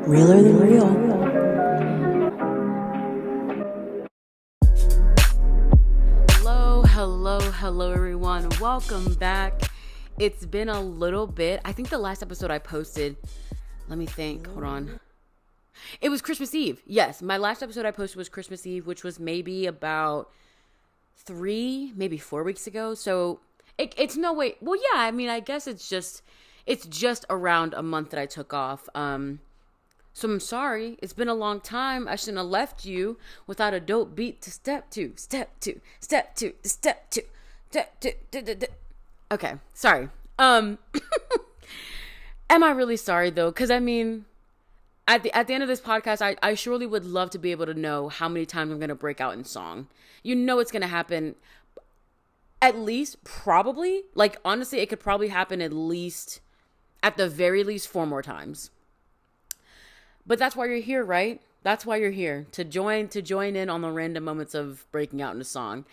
Realer than real. Hello, everyone. Welcome back. It's been a little bit. I think the last episode I posted, let me think. Hold on. It was Christmas Eve. Yes, my last episode I posted was Christmas Eve, which was maybe about maybe 4 weeks ago. So it's no way. Well, yeah, I mean, I guess it's just around a month that I took off. So I'm sorry. It's been a long time. I shouldn't have left you without a dope beat to step to, step to, step to, step to, step to. Okay, sorry. Am I really sorry though? Because I mean, at the end of this podcast, I surely would love to be able to know how many times I'm gonna break out in song. You know it's gonna happen. At least, probably, like honestly, it could probably happen at the very least 4 more times. But that's why you're here, right? That's why you're here, to join in on the random moments of breaking out in a song.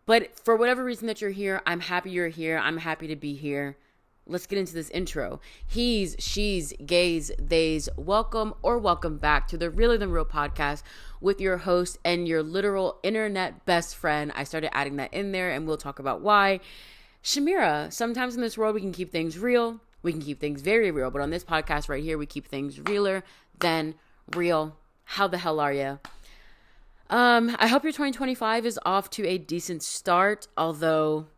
But for whatever reason that you're here, I'm happy you're here. I'm happy to be here. Let's get into this intro. He's, she's, gays, theys, welcome back to the Realer Than Real podcast with your host and your literal internet best friend. I started adding that in there and we'll talk about why. Shamira. Sometimes in this world we can keep things real. We can keep things very real. But on this podcast right here, we keep things realer than real. How the hell are you? I hope your 2025 is off to a decent start. Although,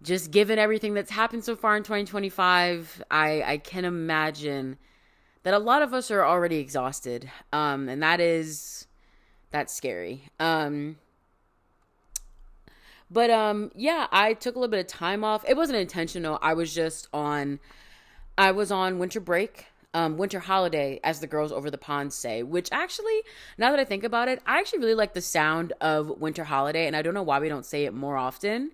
just given everything that's happened so far in 2025, I can imagine that a lot of us are already exhausted. And that's scary. But yeah, I took a little bit of time off. It wasn't intentional. I was on winter break, winter holiday, as the girls over the pond say, which actually, now that I think about it, I actually really like the sound of winter holiday. And I don't know why we don't say it more often.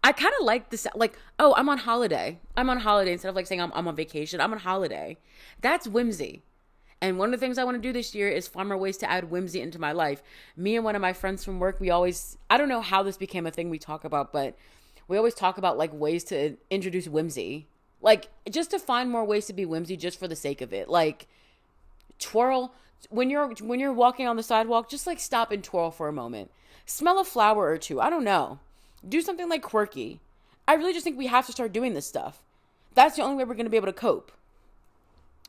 I kind of like this, like, oh, I'm on holiday. I'm on holiday instead of like saying I'm on vacation. I'm on holiday. That's whimsy. And one of the things I want to do this year is find more ways to add whimsy into my life. Me and one of my friends from work, I don't know how this became a thing we talk about, but we always talk about like ways to introduce whimsy. Like just to find more ways to be whimsy just for the sake of it. Like twirl, when you're walking on the sidewalk, just like stop and twirl for a moment. Smell a flower or two. I don't know. Do something like quirky. I really just think we have to start doing this stuff. That's the only way we're going to be able to cope.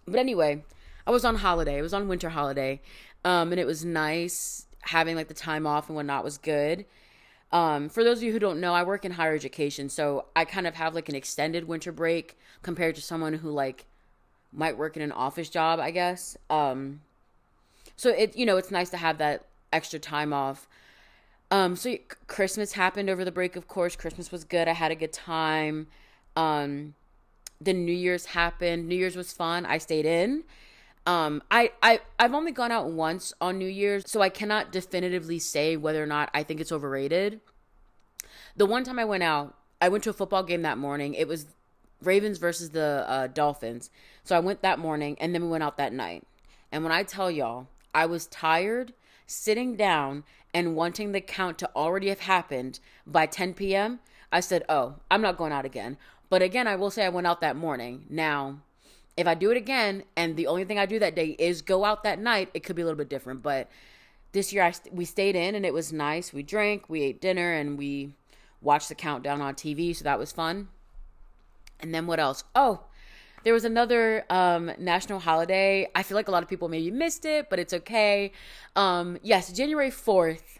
But anyway, I was on holiday. It was on winter holiday. And it was nice having like the time off and whatnot was good. For those of you who don't know, I work in higher education. So I kind of have like an extended winter break compared to someone who like might work in an office job, I guess. So it's nice to have that extra time off. So Christmas happened over the break, of course. Christmas was good. I had a good time. The New Year's happened. New Year's was fun. I stayed in. I've only gone out once on New Year's, so I cannot definitively say whether or not I think it's overrated. The one time I went out, I went to a football game that morning. It was Ravens versus the Dolphins. So I went that morning, and then we went out that night. And when I tell y'all, I was tired, sitting down, and wanting the count to already have happened by 10 p.m., I said, oh, I'm not going out again. But again, I will say I went out that morning. Now, if I do it again, and the only thing I do that day is go out that night, it could be a little bit different. But this year, we stayed in, and it was nice. We drank, we ate dinner, and we watched the countdown on TV, so that was fun. And then what else? Oh, there was another national holiday. I feel like a lot of people maybe missed it, but it's okay. Yes, January 4th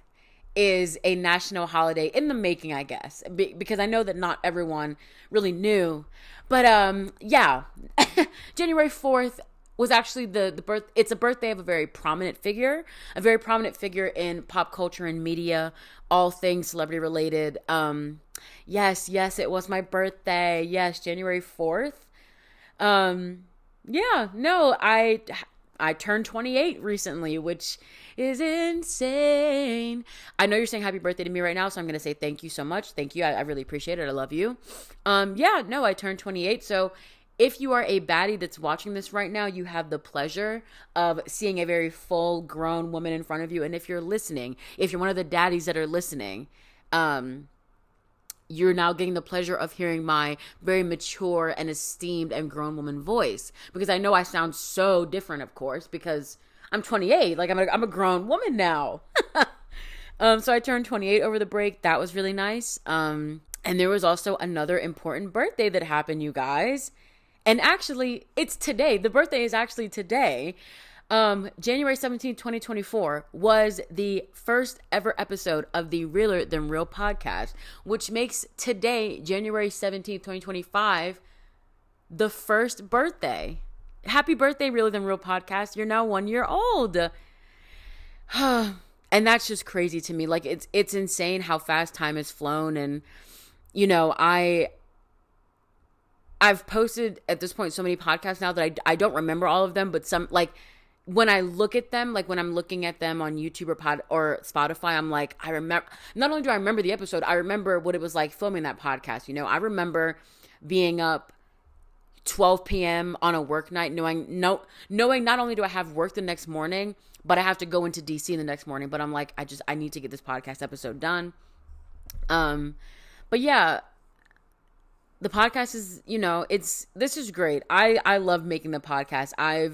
is a national holiday in the making, I guess, because I know that not everyone really knew. But yeah, January 4th was actually it's a birthday of a very prominent figure in pop culture and media, all things celebrity related. Yes, it was my birthday. Yes, January 4th. Yeah, no, I turned 28 recently, which is insane. I know you're saying happy birthday to me right now, so I'm going to say thank you so much. Thank you. I really appreciate it. I love you. Yeah, no, I turned 28. So if you are a baddie that's watching this right now, you have the pleasure of seeing a very full grown woman in front of you. And if you're listening, if you're one of the daddies that are listening, you're now getting the pleasure of hearing my very mature and esteemed and grown woman voice, because I know I sound so different, of course, because I'm 28. Like, I'm a grown woman now. So I turned 28 over the break. That was really nice. And there was also another important birthday that happened, you guys. And actually, it's today. The birthday is actually today. January 17th, 2024 was the first ever episode of the Realer Than Real podcast, which makes today, January 17th, 2025, the first birthday. Happy birthday, Realer Than Real podcast. You're now 1 year old. And that's just crazy to me. Like, it's insane how fast time has flown. And, you know, I've posted at this point so many podcasts now that I don't remember all of them, but some, like, when I look at them, like when I'm looking at them on YouTube or Spotify, I'm like, I remember, not only do I remember the episode, I remember what it was like filming that podcast. You know, I remember being up 12 p.m. on a work night, knowing not only do I have work the next morning, but I have to go into DC the next morning. But I'm like, I need to get this podcast episode done. But yeah, the podcast is, you know, this is great. I love making the podcast. I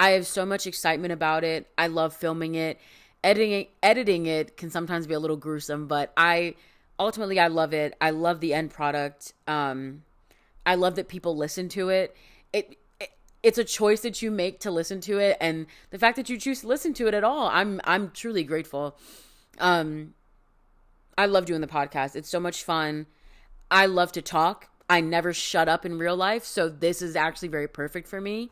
have so much excitement about it. I love filming it. Editing it can sometimes be a little gruesome, but ultimately I love it. I love the end product. I love that people listen to it. It's a choice that you make to listen to it, and the fact that you choose to listen to it at all, I'm truly grateful. I love doing the podcast. It's so much fun. I love to talk. I never shut up in real life, so this is actually very perfect for me.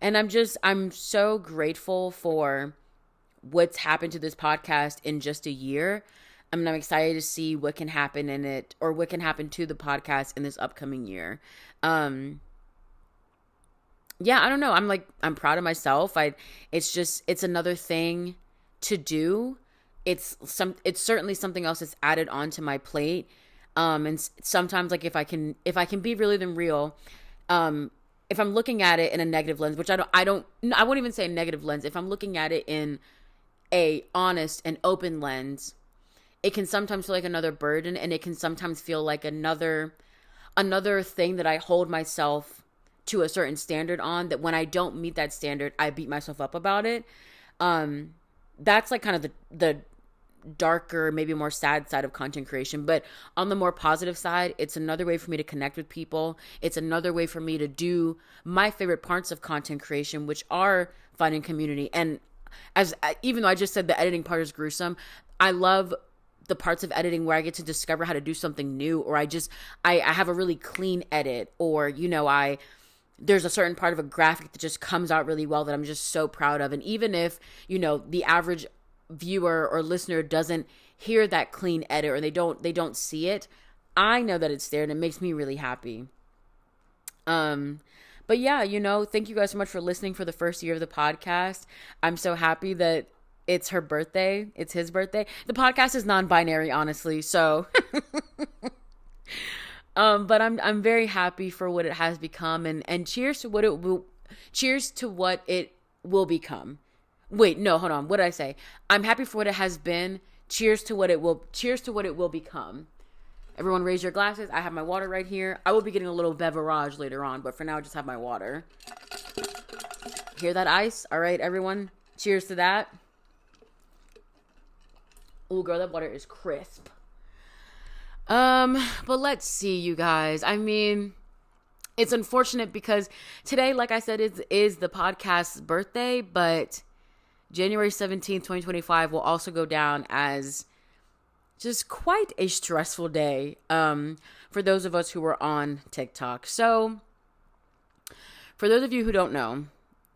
And I'm so grateful for what's happened to this podcast in just a year. I mean, I'm excited to see what can happen in it, or what can happen to the podcast in this upcoming year. Yeah, I don't know. I'm proud of myself. It's another thing to do. It's certainly something else that's added onto my plate. And sometimes, like, if I can be really than real, if I'm looking at it in a negative lens, which I won't even say a negative lens. If I'm looking at it in a honest and open lens, it can sometimes feel like another burden, and it can sometimes feel like another thing that I hold myself to a certain standard on, that when I don't meet that standard, I beat myself up about it. That's like kind of the darker, maybe more sad side of content creation. But on the more positive side, it's another way for me to connect with people. It's another way for me to do my favorite parts of content creation, which are finding community. And even though I just said the editing part is gruesome, I love the parts of editing where I get to discover how to do something new, or I have a really clean edit, or, you know, there's a certain part of a graphic that just comes out really well that I'm just so proud of. And even if, you know, the average viewer or listener doesn't hear that clean edit, or they don't see it, I know that it's there, and it makes me really happy. But yeah, you know, thank you guys so much for listening for the first year of the podcast. I'm so happy that it's her birthday. It's his birthday. The podcast is non-binary, honestly. So, but I'm very happy for what it has become, and cheers to what it will become. Wait, no, hold on. What did I say? I'm happy for what it has been. Cheers to what it will become. Everyone raise your glasses. I have my water right here. I will be getting a little beverage later on, but for now I just have my water. Hear that ice? All right, everyone. Cheers to that. Oh, girl, that water is crisp. But let's see, you guys. I mean, it's unfortunate because today, like I said, is the podcast's birthday, but January 17th, 2025 will also go down as just quite a stressful day for those of us who were on TikTok. So, for those of you who don't know,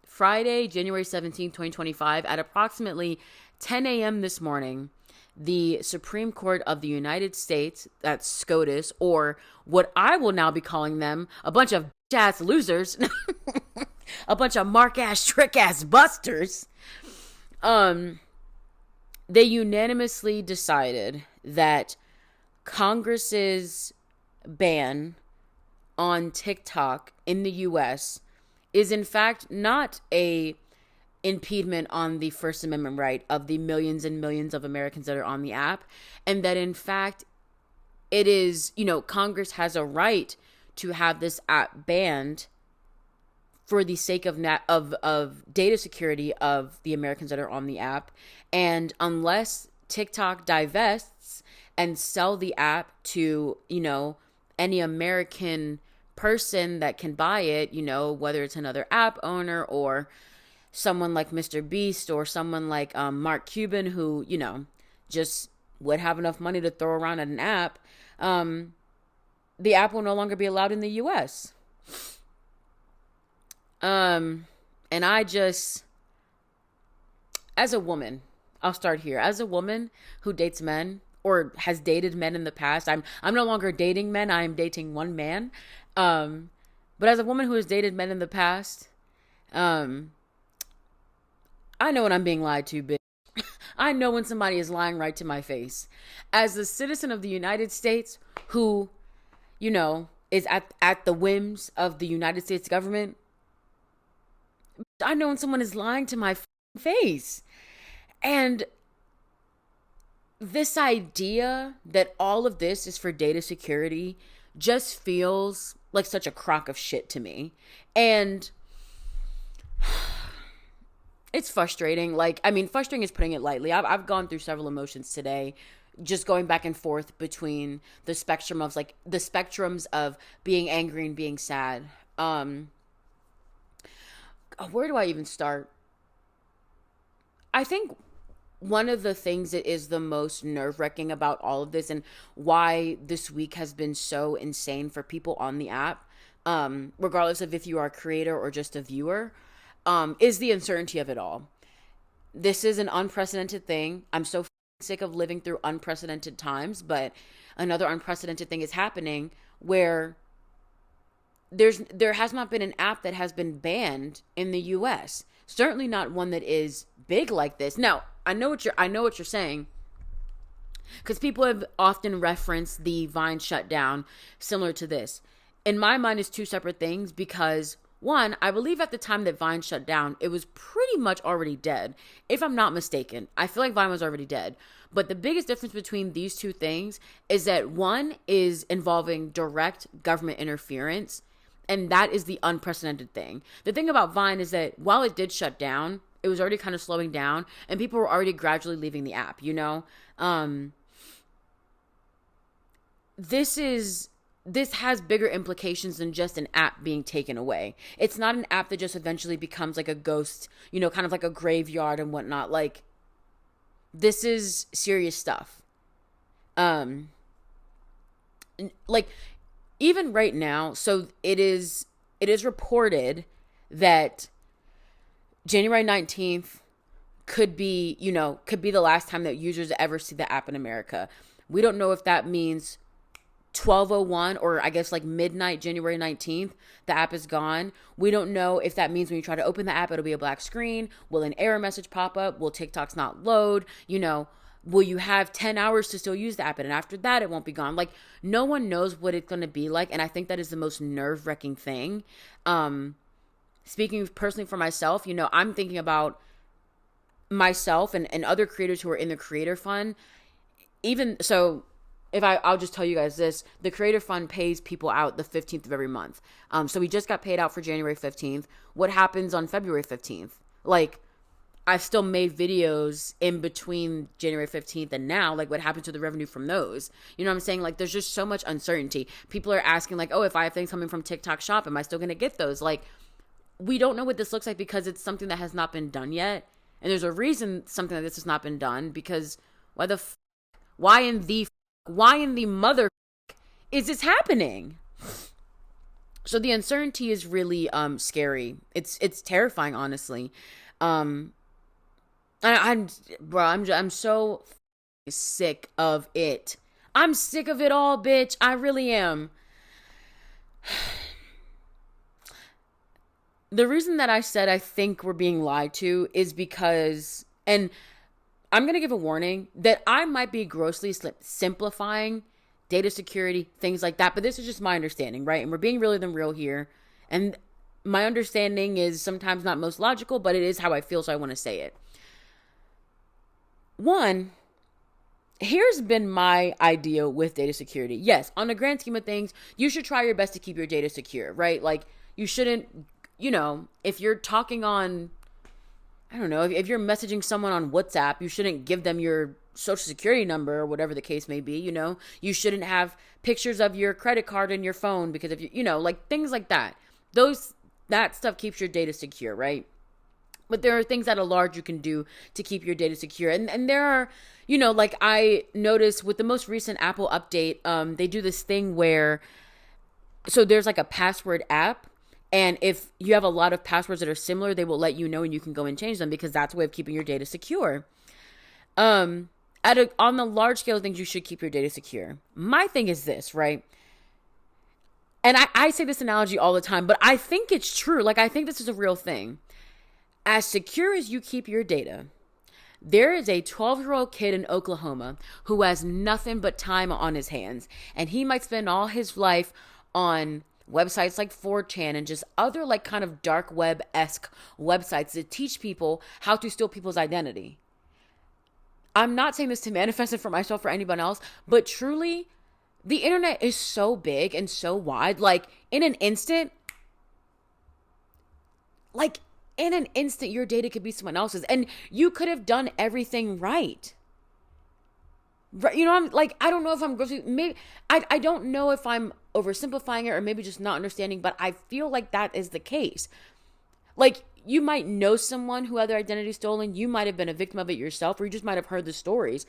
Friday, January 17th, 2025, at approximately 10 a.m. this morning, the Supreme Court of the United States, that's SCOTUS, or what I will now be calling them, a bunch of ass losers, a bunch of mark-ass, trick-ass busters, they unanimously decided that Congress's ban on TikTok in the U.S. is in fact not a impediment on the First Amendment right of the millions and millions of Americans that are on the app, and that in fact it is, Congress has a right to have this app banned for the sake of of data security of the Americans that are on the app. And unless TikTok divests and sell the app to, any American person that can buy it, whether it's another app owner or someone like Mr. Beast or someone like Mark Cuban, who, just would have enough money to throw around at an app, the app will no longer be allowed in the US. And I just, as a woman, I'll start here. As a woman who dates men or has dated men in the past, I'm no longer dating men. I am dating one man. But as a woman who has dated men in the past, I know when I'm being lied to, bitch. I know when somebody is lying right to my face. As a citizen of the United States who, is at the whims of the United States government, I know when someone is lying to my face. And this idea that all of this is for data security just feels like such a crock of shit to me. And it's frustrating. Frustrating is putting it lightly. I've gone through several emotions today, just going back and forth between the spectrums of being angry and being sad. Where do I even start? I think one of the things that is the most nerve-wracking about all of this and why this week has been so insane for people on the app, regardless of if you are a creator or just a viewer, is the uncertainty of it all. This is an unprecedented thing. I'm so sick of living through unprecedented times, but another unprecedented thing is happening where there has not been an app that has been banned in the US. Certainly not one that is big like this. Now, I know what you're saying, because people have often referenced the Vine shutdown similar to this. In my mind, it's two separate things, because one, I believe at the time that Vine shut down, it was pretty much already dead. If I'm not mistaken, I feel like Vine was already dead. But the biggest difference between these two things is that one is involving direct government interference, and that is the unprecedented thing. The thing about Vine is that while it did shut down, it was already kind of slowing down, and people were already gradually leaving the app, This has bigger implications than just an app being taken away. It's not an app that just eventually becomes like a ghost, kind of like a graveyard and whatnot. Like, this is serious stuff. Even right now, so it is reported that January 19th could be the last time that users ever see the app in America. We don't know if that means 12:01 or I guess like midnight January 19th, the app is gone. We don't know if that means when you try to open the app, it'll be a black screen. Will an error message pop up? Will TikToks not load? Will you have 10 hours to still use the app? And after that, it won't be gone. Like, no one knows what it's going to be like. And I think that is the most nerve-wracking thing. Speaking personally for myself, I'm thinking about myself and other creators who are in the Creator Fund. Even so, I'll just tell you guys this, the Creator Fund pays people out the 15th of every month. So we just got paid out for January 15th. What happens on February 15th? Like, I've still made videos in between January 15th and now. Like, what happened to the revenue from those? You know what I'm saying? Like, there's just so much uncertainty. People are asking, like, oh, if I have things coming from TikTok Shop, am I still going to get those? Like, we don't know what this looks like because it's something that has not been done yet. And there's a reason something like this has not been done, because why in the mother is this happening? So the uncertainty is really scary. It's terrifying, honestly. I'm so sick of it. I'm sick of it all, bitch. I really am. The reason that I said I think we're being lied to is because, and I'm going to give a warning that I might be grossly simplifying data security, things like that, but this is just my understanding, right? And we're being realer than real here. And my understanding is sometimes not most logical, but it is how I feel, so I want to say it. One, here's been my idea with data security. Yes, on the grand scheme of things, you should try your best to keep your data secure, right? Like, you shouldn't, if you're talking on, I don't know, if you're messaging someone on WhatsApp, you shouldn't give them your social security number or whatever the case may be, You shouldn't have pictures of your credit card in your phone because if like things like that. That stuff keeps your data secure, right? But there are things at a large you can do to keep your data secure. And there are, like I noticed with the most recent Apple update, they do this thing where, so there's like a password app. And if you have a lot of passwords that are similar, they will let you know and you can go and change them because that's a way of keeping your data secure. On the large scale of things, you should keep your data secure. My thing is this, right? And I say this analogy all the time, but I think it's true. Like, I think this is a real thing. As secure as you keep your data, there is a 12-year-old kid in Oklahoma who has nothing but time on his hands. And he might spend all his life on websites like 4chan and just other like kind of dark web-esque websites that teach people how to steal people's identity. I'm not saying this to manifest it for myself or anyone else, but truly, the internet is so big and so wide. Like, in an instant, your data could be someone else's, and you could have done everything right. Right, I'm like, I don't know if I'm maybe I don't know if I'm oversimplifying it or maybe just not understanding, but I feel like that is the case. Like, you might know someone who had their identity stolen, you might have been a victim of it yourself, or you just might have heard the stories.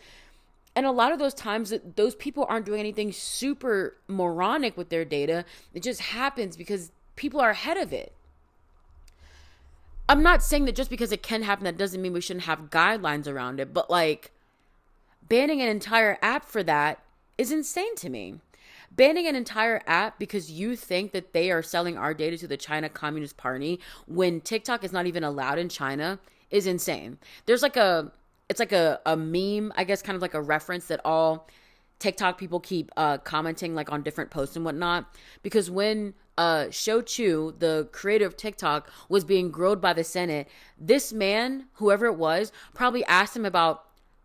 And a lot of those times that those people aren't doing anything super moronic with their data. It just happens because people are ahead of it. I'm not saying that just because it can happen, that doesn't mean we shouldn't have guidelines around it, but like, banning an entire app for that is insane to me. Banning an entire app because you think that they are selling our data to the China Communist Party when TikTok is not even allowed in China is insane. There's like it's like a meme, I guess, kind of like a reference that all TikTok people keep commenting like on different posts and whatnot. Because when Shou, the creator of TikTok, was being grilled by the Senate, this man, whoever it was, probably asked him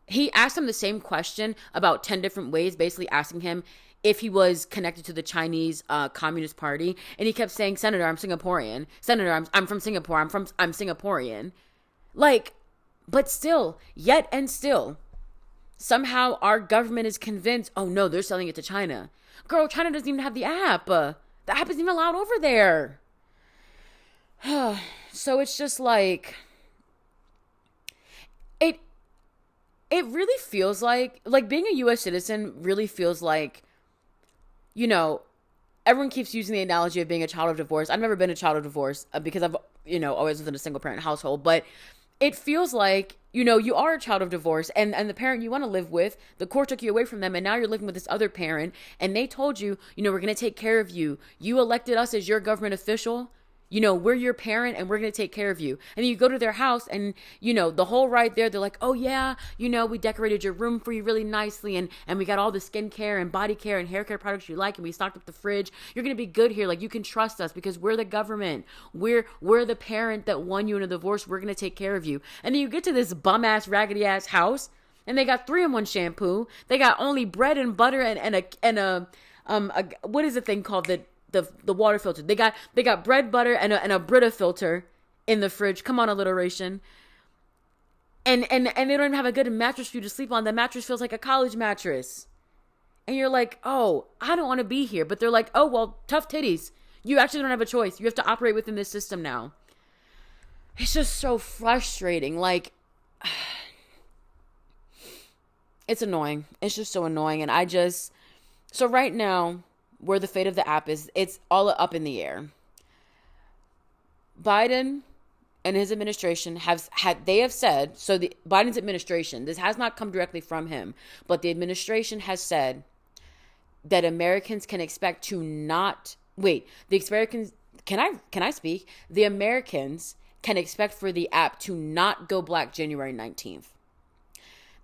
he asked him the same question about 10 different ways, basically asking him if he was connected to the Chinese Communist Party. And he kept saying, Senator, I'm Singaporean. Senator, I'm from Singapore. I'm Singaporean. Like, but still, yet and still, somehow our government is convinced, oh no, they're selling it to China. Girl, China doesn't even have the app. The app isn't even allowed over there. So it's just like, it really feels like being a U.S. citizen really feels like, everyone keeps using the analogy of being a child of divorce. I've never been a child of divorce because I've, always lived in a single parent household. But it feels like, you are a child of divorce and the parent you want to live with, the court took you away from them and now you're living with this other parent and they told you, we're going to take care of you. You elected us as your government official. We're your parent and we're going to take care of you. And then you go to their house and, the whole ride there, they're like, oh yeah, we decorated your room for you really nicely. And we got all the skincare and body care and hair care products you like. And we stocked up the fridge. You're going to be good here. Like, you can trust us because we're the government. We're the parent that won you in a divorce. We're going to take care of you. And then you get to this bum ass, raggedy ass house and they got 3-in-1 shampoo. They got only bread and butter and a what is the thing called the water filter. They got bread, butter, and a Brita filter in the fridge. Come on, alliteration. And they don't even have a good mattress for you to sleep on. The mattress feels like a college mattress. And you're like, oh, I don't want to be here. But they're like, oh, well, tough titties. You actually don't have a choice. You have to operate within this system now. It's just so frustrating. Like, it's annoying. It's just so annoying. And so right now, where the fate of the app is, it's all up in the air. Biden and his administration have said, so Biden's administration, this has not come directly from him, but the administration has said that Americans can expect to not, the Americans, can I speak? The Americans can expect for the app to not go black January 19th.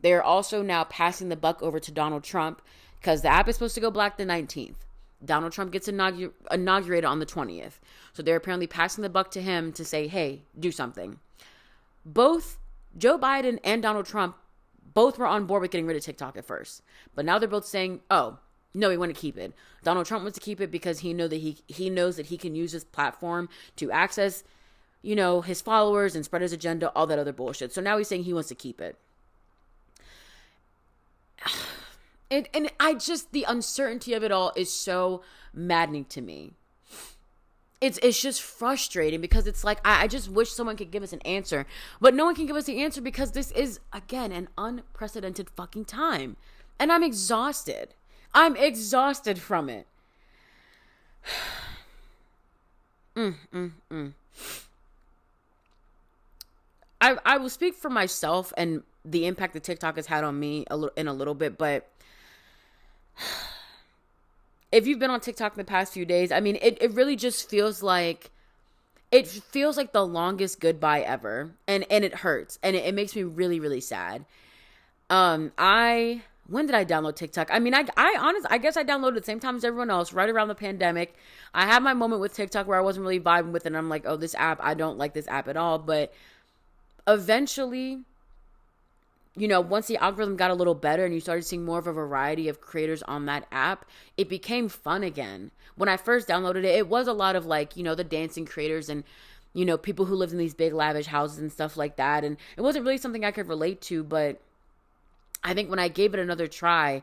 They are also now passing the buck over to Donald Trump because the app is supposed to go black the 19th. Donald Trump gets inaugurated on the 20th. So they're apparently passing the buck to him to say, hey, do something. Both Joe Biden and Donald Trump both were on board with getting rid of TikTok at first, but now they're both saying, oh, no, we want to keep it. Donald Trump wants to keep it because he knows that he can use his platform to access, his followers and spread his agenda, all that other bullshit. So now he's saying he wants to keep it. And I just, the uncertainty of it all is so maddening to me. It's just frustrating because it's like, I just wish someone could give us an answer, but no one can give us the answer because this is, again, an unprecedented fucking time. And I'm exhausted. I'm exhausted from it. I will speak for myself and the impact that TikTok has had on me in a little bit, but if you've been on TikTok in the past few days, I mean, it really just feels like the longest goodbye ever. And it hurts. And it makes me really, really sad. When did I download TikTok? I mean, I guess I downloaded at the same time as everyone else, right around the pandemic. I had my moment with TikTok where I wasn't really vibing with it. And I'm like, oh, this app, I don't like this app at all. But eventually, once the algorithm got a little better and you started seeing more of a variety of creators on that app, it became fun again. When I first downloaded it, it was a lot of like, the dancing creators and, people who lived in these big lavish houses and stuff like that. And it wasn't really something I could relate to, but I think when I gave it another try,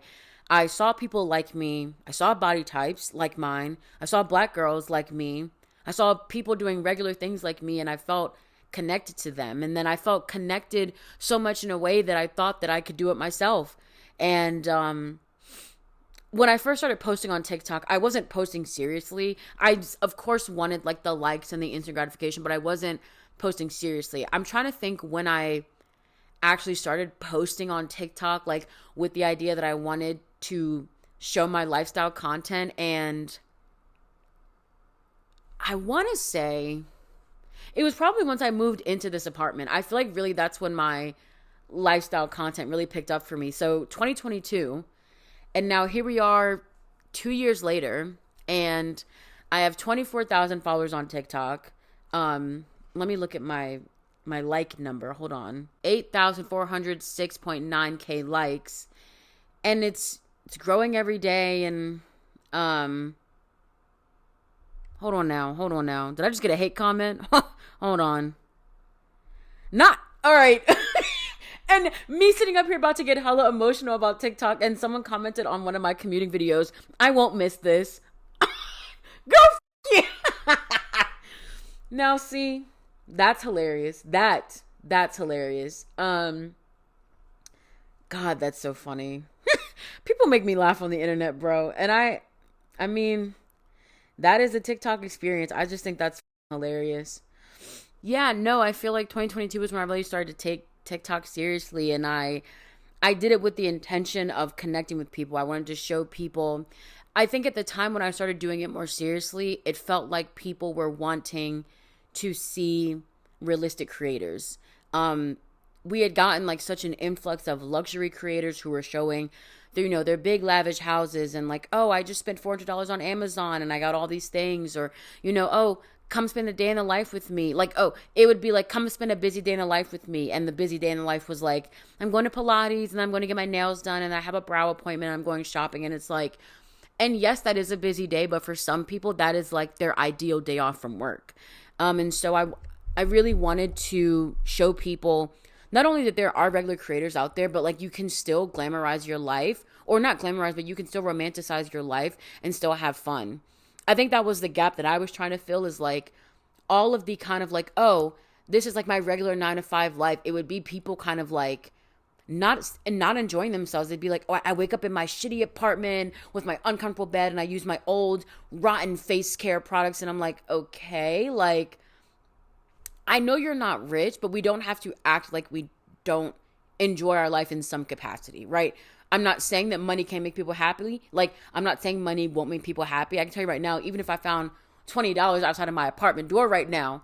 I saw people like me. I saw body types like mine. I saw black girls like me. I saw people doing regular things like me, and I felt connected to them. And then I felt connected so much in a way that I thought that I could do it myself. And when I first started posting on TikTok, I wasn't posting seriously. I, of course, wanted like the likes and the instant gratification, but I wasn't posting seriously. I'm trying to think when I actually started posting on TikTok, like with the idea that I wanted to show my lifestyle content. And I want to say it was probably once I moved into this apartment. I feel like really that's when my lifestyle content really picked up for me. So 2022, and now here we are 2 years later, and I have 24,000 followers on TikTok. Let me look at my like number. Hold on. 8,406.9K likes. And it's growing every day. And hold on now. Did I just get a hate comment? Hold on. Not all right. And me sitting up here about to get hella emotional about TikTok, and someone commented on one of my commuting videos, I won't miss this. Go f*** you. Now see, that's hilarious. That's hilarious. God, that's so funny. People make me laugh on the internet, bro. And I mean, that is a TikTok experience. I just think that's hilarious. Yeah, no, I feel like 2022 was when I really started to take TikTok seriously, and I did it with the intention of connecting with people. I wanted to show people. I think at the time when I started doing it more seriously, it felt like people were wanting to see realistic creators. We had gotten like such an influx of luxury creators who were showing their big lavish houses and like, oh, I just spent $400 on Amazon and I got all these things, or oh, come spend a day in the life with me. Like, oh, it would be like, come spend a busy day in the life with me. And the busy day in the life was like, I'm going to Pilates and I'm going to get my nails done and I have a brow appointment and I'm going shopping. And it's like, and yes, that is a busy day, but for some people that is like their ideal day off from work. And so I really wanted to show people not only that there are regular creators out there, but like you can still glamorize your life, or not glamorize, but you can still romanticize your life and still have fun. I think that was the gap that I was trying to fill, is like all of the kind of like, oh, this is like my regular 9-to-5 life. It would be people kind of like not enjoying themselves. They'd be like, oh, I wake up in my shitty apartment with my uncomfortable bed and I use my old rotten face care products. And I'm like, okay, like, I know you're not rich, but we don't have to act like we don't enjoy our life in some capacity, right? I'm not saying that money can't make people happy. Like, I'm not saying money won't make people happy. I can tell you right now, even if I found $20 outside of my apartment door right now,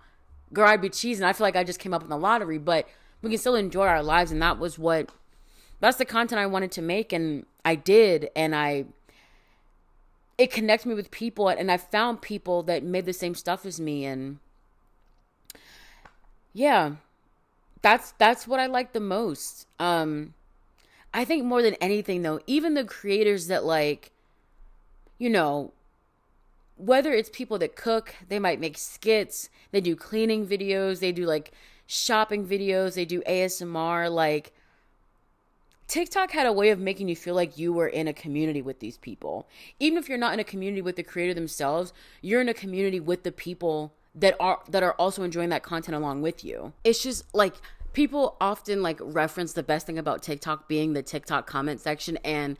girl, I'd be cheesing. I feel like I just came up in the lottery, but we can still enjoy our lives. And that's the content I wanted to make. And I did. And it connects me with people. And I found people that made the same stuff as me. And yeah, that's what I like the most. I think more than anything though, even the creators that like, you know, whether it's people that cook, they might make skits, they do cleaning videos, they do like shopping videos, they do ASMR, like TikTok had a way of making you feel like you were in a community with these people. Even if you're not in a community with the creator themselves, you're in a community with the people that are also enjoying that content along with you. It's just like people often like reference the best thing about TikTok being the TikTok comment section, and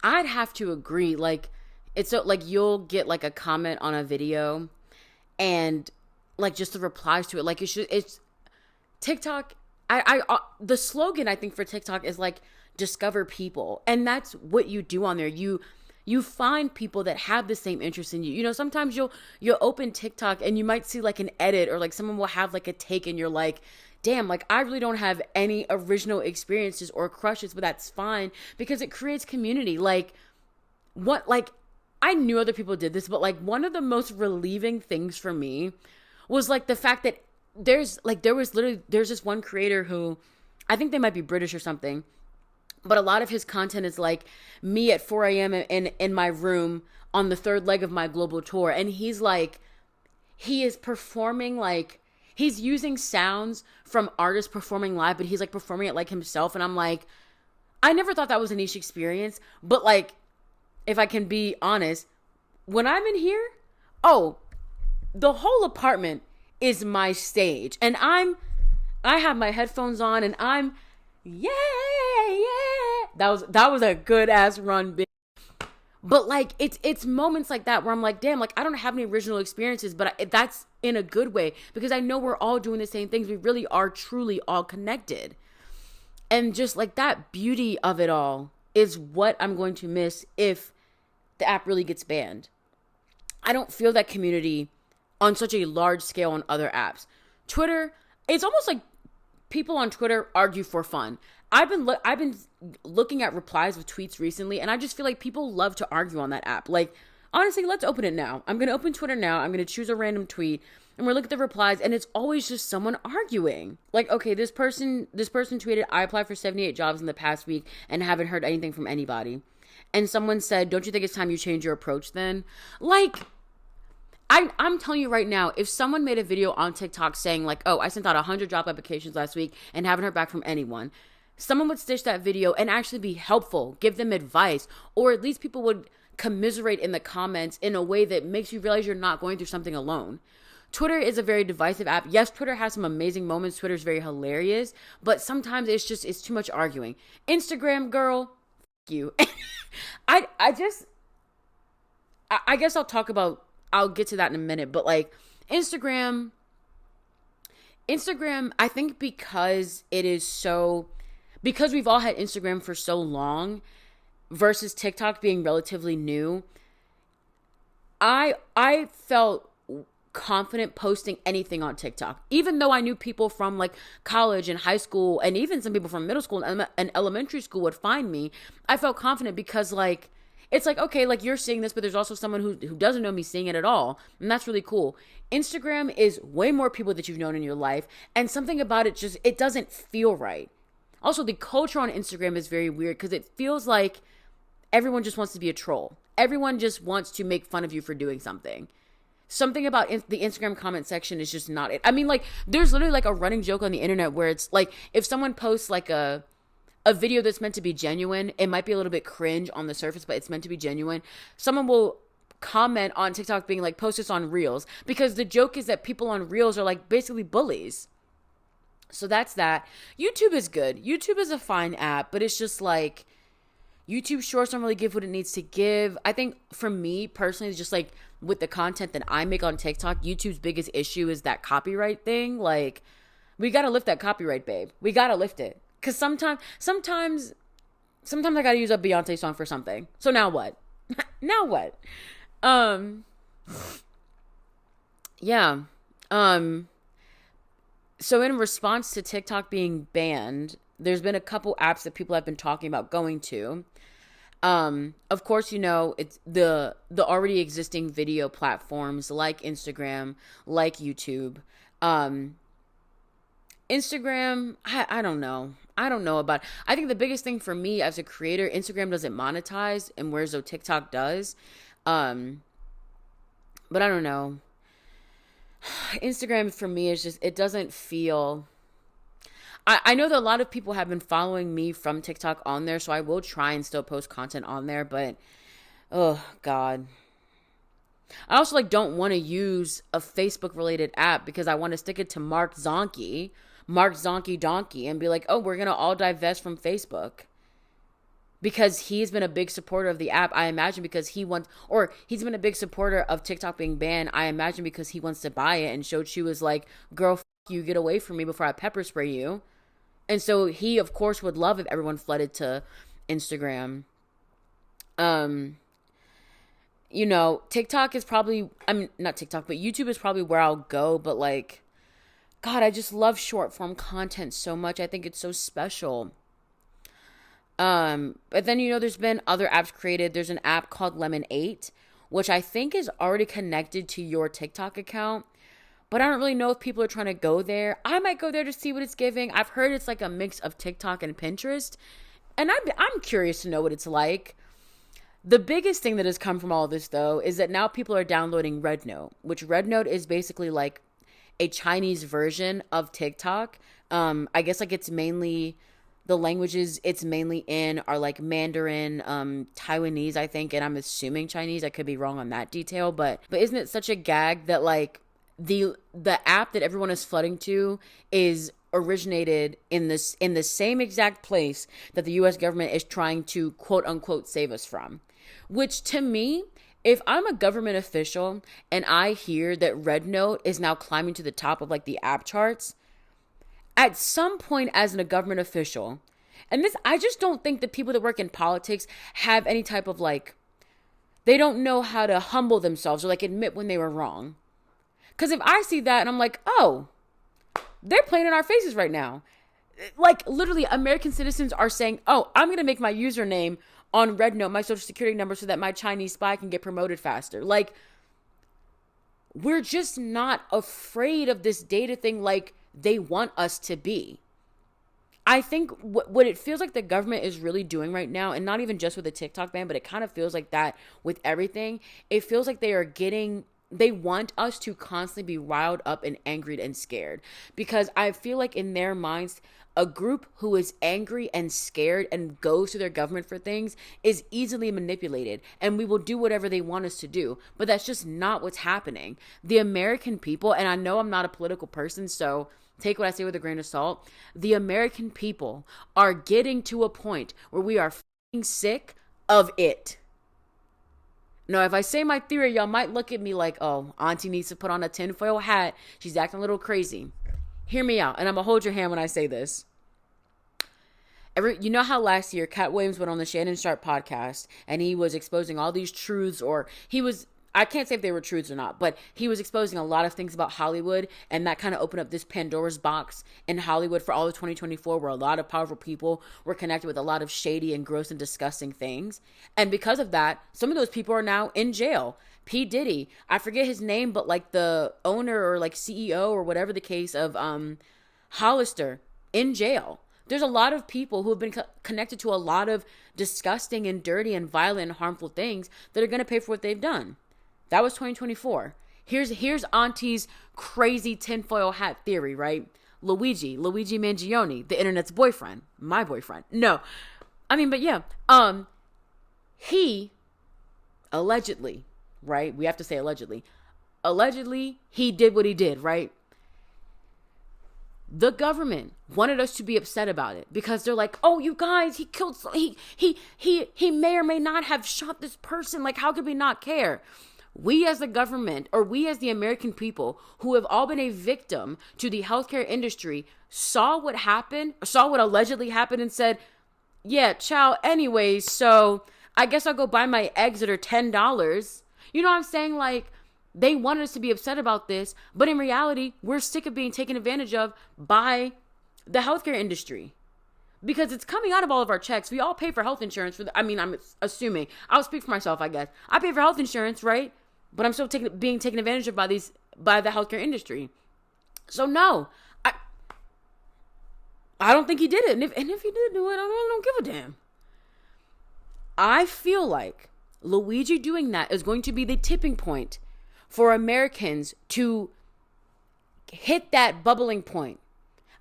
I'd have to agree. Like it's so like you'll get like a comment on a video and like just the replies to it, like it's TikTok. The slogan I think for TikTok is like discover people, and that's what you do on there. You find people that have the same interest in you. You know, sometimes you'll open TikTok and you might see like an edit or like someone will have like a take and you're like, damn, like I really don't have any original experiences or crushes, but that's fine because it creates community. Like what, like I knew other people did this, but like one of the most relieving things for me was like the fact that there's this one creator who I think they might be British or something, but a lot of his content is like me at 4 a.m. in my room on the third leg of my global tour. And he's like, he is performing like, he's using sounds from artists performing live, but he's like performing it like himself. And I'm like, I never thought that was a niche experience. But like, if I can be honest, when I'm in here, oh, the whole apartment is my stage. And I have my headphones on and I'm, yeah. That was a good ass run, bitch. But like it's moments like that where I'm like, damn, like I don't have any original experiences, but that's in a good way because I know we're all doing the same things. We really are truly all connected. And just like that beauty of it all is what I'm going to miss if the app really gets banned. I don't feel that community on such a large scale on other apps. Twitter, it's almost like people on Twitter argue for fun. I've been looking at replies of tweets recently, and I just feel like people love to argue on that app. Like, honestly, let's open it now. I'm going to open Twitter now. I'm going to choose a random tweet, and we're looking at the replies, and it's always just someone arguing. Like, okay, this person tweeted, I applied for 78 jobs in the past week and haven't heard anything from anybody. And someone said, don't you think it's time you change your approach then? Like, I'm telling you right now, if someone made a video on TikTok saying like, oh, I sent out 100 job applications last week and haven't heard back from anyone, someone would stitch that video and actually be helpful, give them advice, or at least people would commiserate in the comments in a way that makes you realize you're not going through something alone. Twitter is a very divisive app. Yes, Twitter has some amazing moments. Twitter's very hilarious, but sometimes it's too much arguing. Instagram, girl, f you. I guess I'll get to that in a minute, but like Instagram, I think because we've all had Instagram for so long versus TikTok being relatively new, I felt confident posting anything on TikTok, even though I knew people from like college and high school and even some people from middle school and elementary school would find me. I felt confident because like, it's like, okay, like you're seeing this, but there's also someone who doesn't know me seeing it at all. And that's really cool. Instagram is way more people that you've known in your life. And something about it it doesn't feel right. Also, the culture on Instagram is very weird because it feels like everyone just wants to be a troll. Everyone just wants to make fun of you for doing something. Something about the Instagram comment section is just not it. I mean, like, there's literally like a running joke on the internet where it's like, if someone posts like a video that's meant to be genuine, it might be a little bit cringe on the surface, but it's meant to be genuine. Someone will comment on TikTok being like, post this on Reels, because the joke is that people on Reels are like basically bullies. So that's that. YouTube is good. YouTube is a fine app, but it's just like YouTube Shorts don't really give what it needs to give. I think for me personally, it's just like with the content that I make on TikTok, YouTube's biggest issue is that copyright thing. Like, we got to lift that copyright, babe. We got to lift it. Because sometimes I got to use a Beyonce song for something. So now what? Now what? Yeah. So in response to TikTok being banned, there's been a couple apps that people have been talking about going to. Of course, you know, it's the already existing video platforms like Instagram, like YouTube. Instagram, I don't know. I don't know about. I think the biggest thing for me as a creator, Instagram doesn't monetize, and whereas though TikTok does. Um, but I don't know. Instagram for me is just, it doesn't feel. I know that a lot of people have been following me from TikTok on there, so I will try and still post content on there, but oh God. I also like don't want to use a Facebook related app because I want to stick it to Mark Zonky Donkey, and be like, oh, we're gonna all divest from Facebook. Because he's been a big supporter of the app, I imagine because he's been a big supporter of TikTok being banned, I imagine because he wants to buy it, and Shochu was like, girl, you, get away from me before I pepper spray you. And so he, of course, would love if everyone flooded to Instagram. You know, TikTok is probably, I mean, not TikTok, but YouTube is probably where I'll go, but like, God, I just love short form content so much. I think it's so special. But then, you know, there's been other apps created. There's an app called Lemon8, which I think is already connected to your TikTok account, but I don't really know if people are trying to go there. I might go there to see what it's giving. I've heard it's like a mix of TikTok and Pinterest, and I'm curious to know what it's like. The biggest thing that has come from all this, though, is that now people are downloading RedNote, which RedNote is basically like a Chinese version of TikTok. I guess like it's mainly the languages it's mainly in are like Mandarin, Taiwanese, I think, and I'm assuming Chinese. I could be wrong on that detail, but isn't it such a gag that like the app that everyone is flooding to is originated in the same exact place that the US government is trying to quote unquote save us from? Which to me, if I'm a government official and I hear that RedNote is now climbing to the top of like the app charts, at some point as a government official, and this, I just don't think that people that work in politics have any type of like, they don't know how to humble themselves or like admit when they were wrong. Because if I see that and I'm like, oh, they're playing in our faces right now. Like literally American citizens are saying, oh, I'm going to make my username on RedNote my social security number so that my Chinese spy can get promoted faster. Like, we're just not afraid of this data thing like they want us to be. I think what it feels like the government is really doing right now, and not even just with the TikTok ban, but it kind of feels like that with everything. It feels like they want us to constantly be riled up and angry and scared, because I feel like in their minds, a group who is angry and scared and goes to their government for things is easily manipulated, and we will do whatever they want us to do. But that's just not what's happening. The American people, and I know I'm not a political person, so take what I say with a grain of salt. The American people are getting to a point where we are f***ing sick of it. Now, if I say my theory, y'all might look at me like, oh, Auntie needs to put on a tinfoil hat. She's acting a little crazy. Hear me out, and I'm going to hold your hand when I say this. You know how last year Cat Williams went on the Shannon Sharp podcast, and he was exposing all these truths, or I can't say if they were truths or not, but he was exposing a lot of things about Hollywood, and that kind of opened up this Pandora's box in Hollywood for all of 2024, where a lot of powerful people were connected with a lot of shady and gross and disgusting things. And because of that, some of those people are now in jail. P. Diddy, I forget his name, but like the owner or like CEO or whatever the case of Hollister, in jail. There's a lot of people who have been connected to a lot of disgusting and dirty and violent and harmful things that are going to pay for what they've done. That was 2024. Here's Auntie's crazy tinfoil hat theory, right? Luigi Mangione, the internet's boyfriend, my boyfriend. No, I mean, but yeah, he allegedly, right? We have to say allegedly. Allegedly, he did what he did, right? The government wanted us to be upset about it because they're like, oh, you guys, he may or may not have shot this person. Like, how could we not care? We as the government, or we as the American people who have all been a victim to the healthcare industry, saw what happened, saw what allegedly happened, and said, yeah, ciao, anyways, so I guess I'll go buy my eggs that are $10. You know what I'm saying? Like, they wanted us to be upset about this, but in reality, we're sick of being taken advantage of by the healthcare industry. Because it's coming out of all of our checks. We all pay for health insurance. I'm assuming. I'll speak for myself, I guess. I pay for health insurance, right? But I'm still being taken advantage of by the healthcare industry. So no, I don't think he did it. And if he did do it, I don't give a damn. I feel like Luigi doing that is going to be the tipping point for Americans to hit that bubbling point.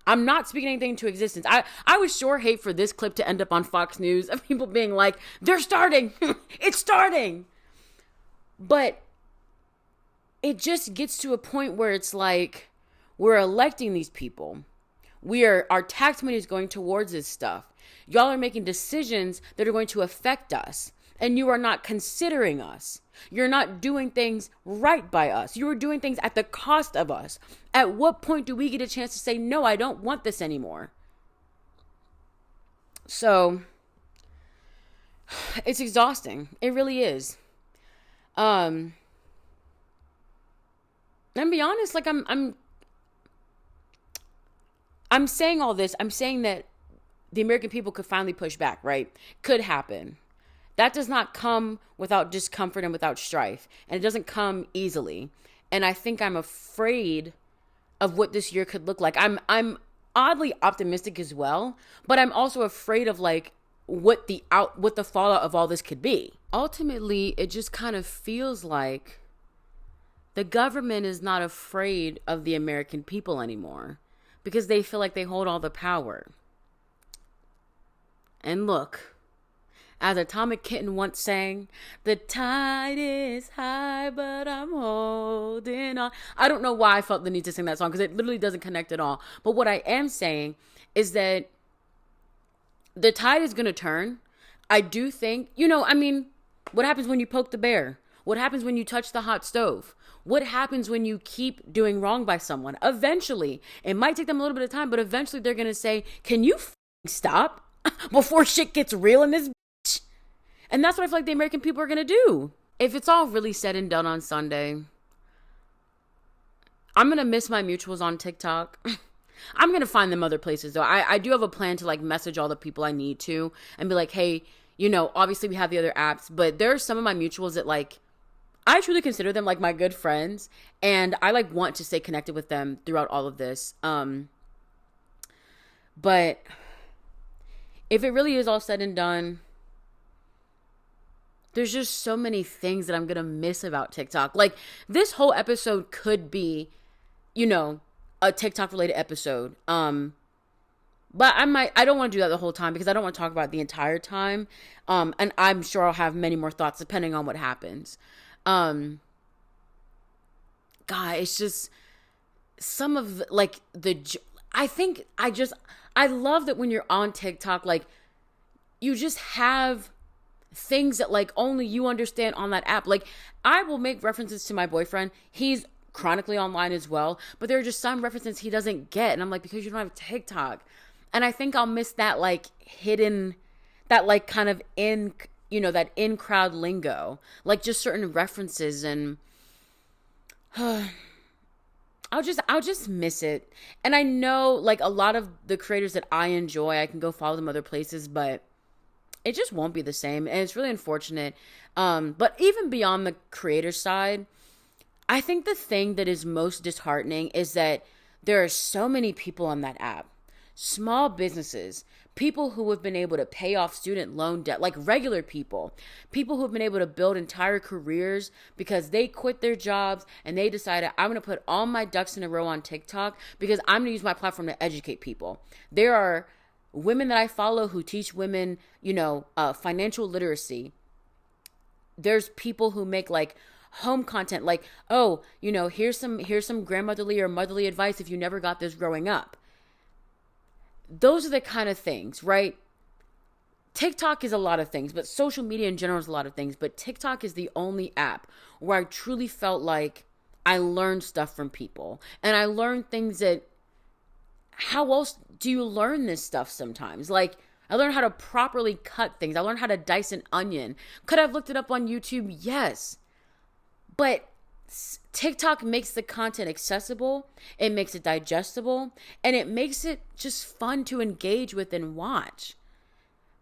I'm not speaking anything into existence. I would sure hate for this clip to end up on Fox News of people being like, they're starting. It's starting. But it just gets to a point where it's like, we're electing these people. Our tax money is going towards this stuff. Y'all are making decisions that are going to affect us. And you are not considering us. You're not doing things right by us. You are doing things at the cost of us. At what point do we get a chance to say, no, I don't want this anymore? So, it's exhausting. It really is. And be honest, like I'm saying all this. I'm saying that the American people could finally push back, right? Could happen. That does not come without discomfort and without strife. And it doesn't come easily. And I think I'm afraid of what this year could look like. I'm oddly optimistic as well, but I'm also afraid of like what the fallout of all this could be. Ultimately, it just kind of feels like the government is not afraid of the American people anymore because they feel like they hold all the power. And look, as Atomic Kitten once sang, the tide is high, but I'm holding on. I don't know why I felt the need to sing that song because it literally doesn't connect at all. But what I am saying is that the tide is going to turn. I do think, what happens when you poke the bear? What happens when you touch the hot stove? What happens when you keep doing wrong by someone? Eventually, it might take them a little bit of time, but eventually they're going to say, can you stop before shit gets real in this? And that's what I feel like the American people are going to do. If it's all really said and done on Sunday, I'm going to miss my mutuals on TikTok. I'm going to find them other places, though. I do have a plan to, like, message all the people I need to and be like, hey, obviously we have the other apps, but there are some of my mutuals that, like, I truly consider them, like, my good friends. And I, like, want to stay connected with them throughout all of this. But if it really is all said and done, there's just so many things that I'm going to miss about TikTok. Like, this whole episode could be, a TikTok related episode. But I don't want to do that the whole time because I don't want to talk about it the entire time. And I'm sure I'll have many more thoughts depending on what happens. God, it's just some of like I love that when you're on TikTok, like you just have things that like only you understand on that app. Like I will make references to my boyfriend. He's chronically online as well, but there are just some references he doesn't get. And I'm like, because you don't have TikTok. And I think I'll miss that like hidden, that like kind of that in crowd lingo, like just certain references. And I'll just miss it. And I know like a lot of the creators that I enjoy, I can go follow them other places, but it just won't be the same. And it's really unfortunate. But even beyond the creator side, I think the thing that is most disheartening is that there are so many people on that app, small businesses, people who have been able to pay off student loan debt, like regular people who have been able to build entire careers because they quit their jobs and they decided, I'm going to put all my ducks in a row on TikTok because I'm going to use my platform to educate people. There are women that I follow who teach women, financial literacy. There's people who make like home content, like, oh, here's some grandmotherly or motherly advice if you never got this growing up. Those are the kind of things, right? TikTok is a lot of things, but social media in general is a lot of things. But TikTok is the only app where I truly felt like I learned stuff from people. And I learned things that, how else do you learn this stuff sometimes? Like, I learned how to properly cut things. I learned how to dice an onion. Could I have looked it up on YouTube? Yes. But TikTok makes the content accessible, it makes it digestible, and it makes it just fun to engage with and watch.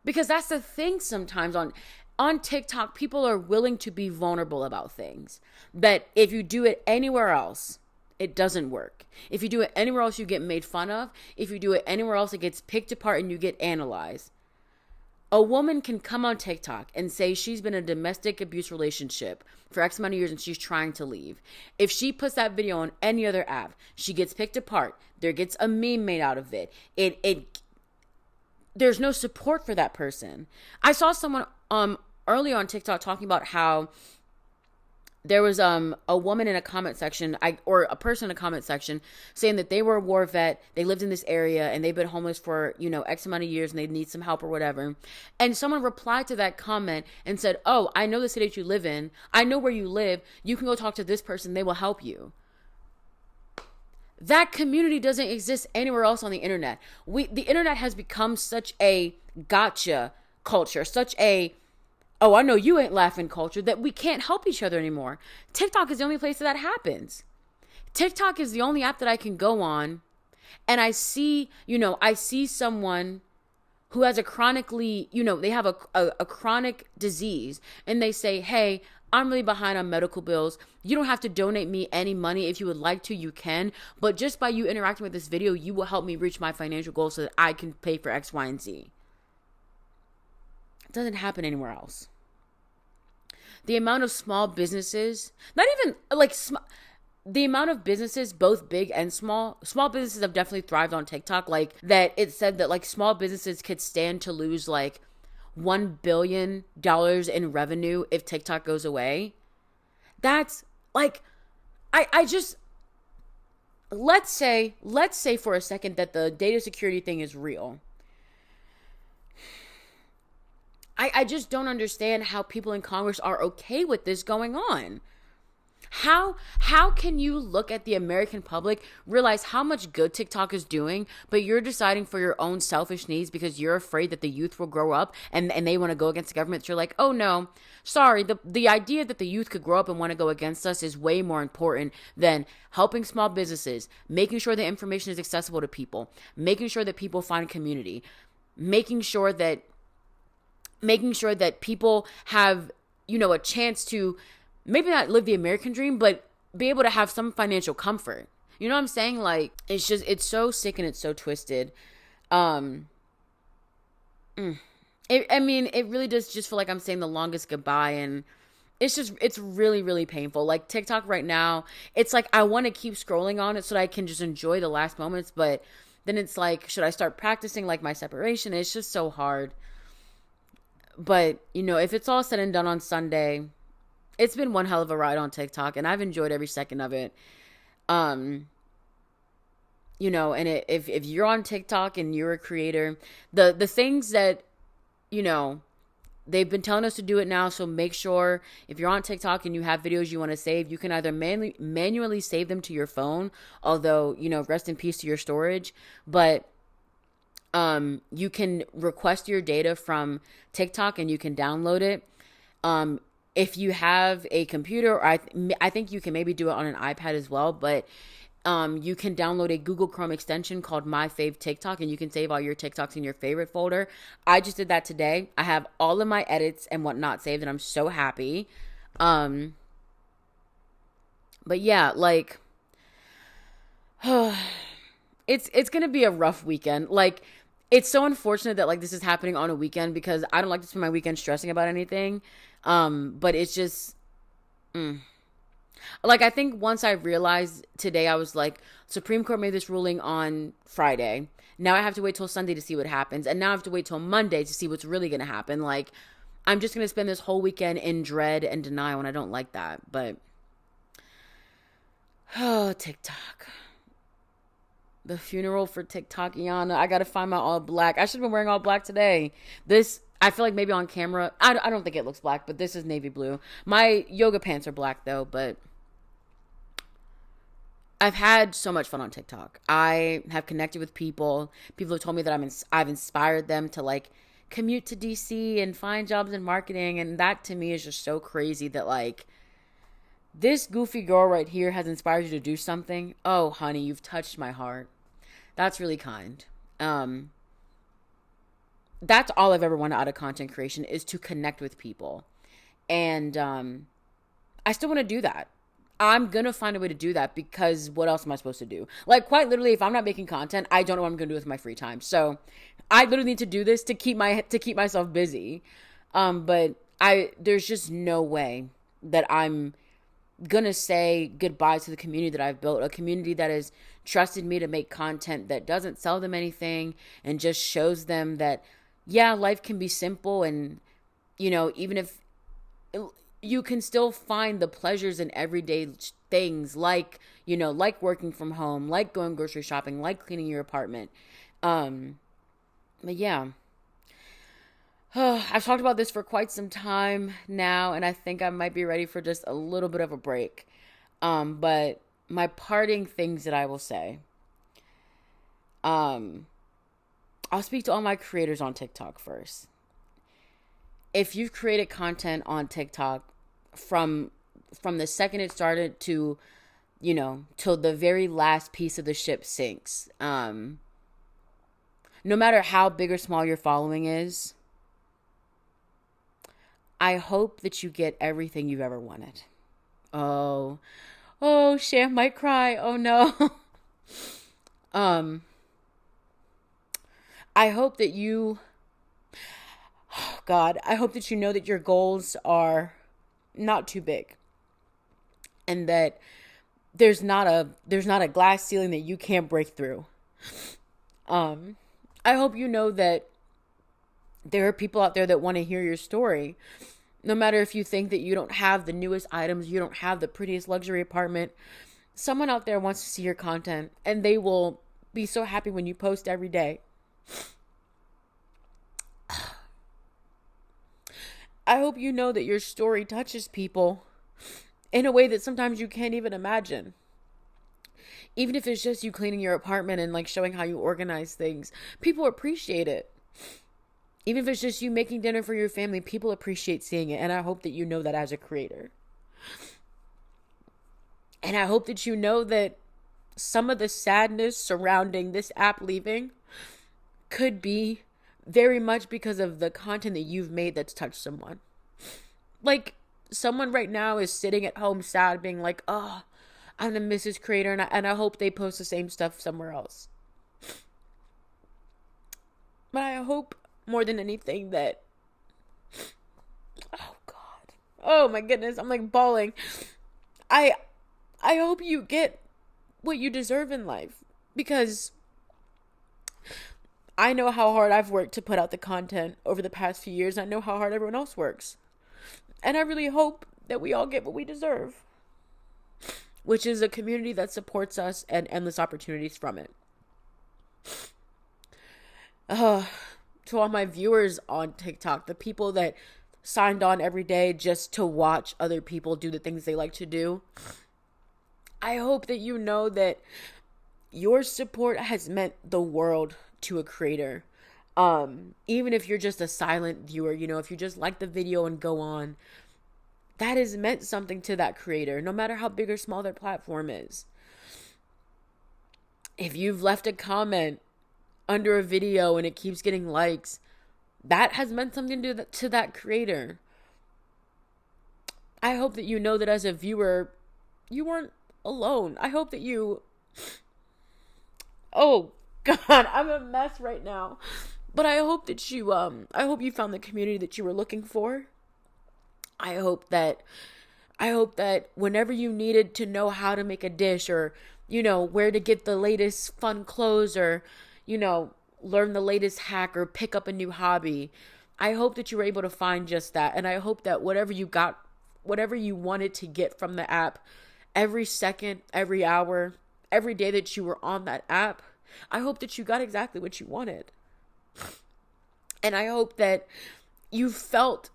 Because that's the thing sometimes on TikTok, people are willing to be vulnerable about things that if you do it anywhere else, it doesn't work. If you do it anywhere else, you get made fun of. If you do it anywhere else, it gets picked apart and you get analyzed. A woman can come on TikTok and say she's been in a domestic abuse relationship for X amount of years and she's trying to leave. If she puts that video on any other app, she gets picked apart. There gets a meme made out of it. There's no support for that person. I saw someone earlier on TikTok talking about how there was a woman in a comment section, or a person in a comment section, saying that they were a war vet, they lived in this area, and they've been homeless for, X amount of years, and they need some help or whatever. And someone replied to that comment and said, oh, I know the city that you live in. I know where you live. You can go talk to this person. They will help you. That community doesn't exist anywhere else on the internet. The internet has become such a gotcha culture, such a, oh, I know you ain't laughing culture, that we can't help each other anymore. TikTok is the only place that happens. TikTok is the only app that I can go on and I see someone who has a chronically, they have a chronic disease, and they say, hey, I'm really behind on medical bills. You don't have to donate me any money. If you would like to, you can. But just by you interacting with this video, you will help me reach my financial goals so that I can pay for X, Y, and Z. It doesn't happen anywhere else. The amount of small businesses, not even like the amount of businesses, both big and small businesses have definitely thrived on TikTok. Like that, it said that like small businesses could stand to lose like $1 billion in revenue if TikTok goes away. That's like, I just, let's say for a second that the data security thing is real. I just don't understand how people in Congress are okay with this going on. How can you look at the American public, realize how much good TikTok is doing, but you're deciding for your own selfish needs because you're afraid that the youth will grow up and they want to go against the government? So you're like, oh no, sorry. The idea that the youth could grow up and want to go against us is way more important than helping small businesses, making sure the information is accessible to people, making sure that people find community, making sure that people have, a chance to maybe not live the American dream, but be able to have some financial comfort. You know what I'm saying? Like, it's so sick and it's so twisted. It really does just feel like I'm saying the longest goodbye, and it's really, really painful. Like TikTok right now, it's like I want to keep scrolling on it so that I can just enjoy the last moments, but then it's like, should I start practicing like my separation? It's just so hard. But, if it's all said and done on Sunday, it's been one hell of a ride on TikTok, and I've enjoyed every second of it. And if you're on TikTok and you're a creator, the things that, they've been telling us to do it now. So make sure if you're on TikTok and you have videos you want to save, you can either manually save them to your phone, although, rest in peace to your storage, but you can request your data from TikTok and you can download it. If you have a computer, or I think you can maybe do it on an iPad as well, but you can download a Google Chrome extension called My Fave TikTok, and you can save all your TikToks in your favorite folder. I just did that today. I have all of my edits and whatnot saved, and I'm so happy. But yeah, like, it's gonna be a rough weekend. Like, it's so unfortunate that like this is happening on a weekend because I don't like to spend my weekend stressing about anything. But it's just, like, I think once I realized today, I was like, Supreme Court made this ruling on Friday. Now I have to wait till Sunday to see what happens. And now I have to wait till Monday to see what's really going to happen. Like, I'm just going to spend this whole weekend in dread and denial, and I don't like that. But, oh, TikTok. The funeral for TikTokiana. I got to find my all black. I should have been wearing all black today. I feel like maybe on camera, I don't think it looks black, but this is navy blue. My yoga pants are black though, but I've had so much fun on TikTok. I have connected with people. People have told me that I've inspired them to like commute to DC and find jobs in marketing. And that to me is just so crazy that like this goofy girl right here has inspired you to do something. Oh, honey, you've touched my heart. That's really kind. That's all I've ever wanted out of content creation, is to connect with people. And I still want to do that. I'm gonna find a way to do that, because what else am I supposed to do? Like, quite literally, if I'm not making content, I don't know what I'm gonna do with my free time. So I literally need to do this to keep myself busy. But there's just no way that I'm gonna say goodbye to the community that I've built, a community that has trusted me to make content that doesn't sell them anything and just shows them that, yeah, life can be simple, and even if you can still find the pleasures in everyday things, like like working from home, like going grocery shopping, like cleaning your apartment. But yeah, I've talked about this for quite some time now, and I think I might be ready for just a little bit of a break. But my parting things that I will say, I'll speak to all my creators on TikTok first. If you've created content on TikTok from the second it started to, till the very last piece of the ship sinks, no matter how big or small your following is, I hope that you get everything you've ever wanted. Oh, Sham might cry. Oh no. I hope that you, God, I hope that you know that your goals are not too big, and that there's not a glass ceiling that you can't break through. I hope you know that there are people out there that want to hear your story. No matter if you think that you don't have the newest items, you don't have the prettiest luxury apartment, someone out there wants to see your content, and they will be so happy when you post every day. I hope you know that your story touches people in a way that sometimes you can't even imagine. Even if it's just you cleaning your apartment and like showing how you organize things, people appreciate it. Even if it's just you making dinner for your family, people appreciate seeing it. And I hope that you know that as a creator. And I hope that you know that some of the sadness surrounding this app leaving could be very much because of the content that you've made that's touched someone. Like, someone right now is sitting at home sad, being like, oh, I'm the Mrs. Creator, and I hope they post the same stuff somewhere else. But I hope more than anything that, oh God, oh my goodness, I'm like bawling. I hope you get what you deserve in life, because I know how hard I've worked to put out the content over the past few years. I know how hard everyone else works. And I really hope that we all get what we deserve, which is a community that supports us and endless opportunities from it. To all my viewers on TikTok, the people that signed on every day just to watch other people do the things they like to do, I hope that you know that your support has meant the world to a creator. Even if you're just a silent viewer, if you just like the video and go on, that has meant something to that creator, no matter how big or small their platform is. If you've left a comment under a video and it keeps getting likes, that has meant something to that creator. I hope that you know that as a viewer, you weren't alone. I hope that you, oh God, I'm a mess right now. But I hope that you, I hope you found the community that you were looking for. I hope that whenever you needed to know how to make a dish, or, where to get the latest fun clothes, or, learn the latest hack, or pick up a new hobby, I hope that you were able to find just that. And I hope that whatever you wanted to get from the app, every second, every hour, every day that you were on that app, I hope that you got exactly what you wanted. And I hope that you felt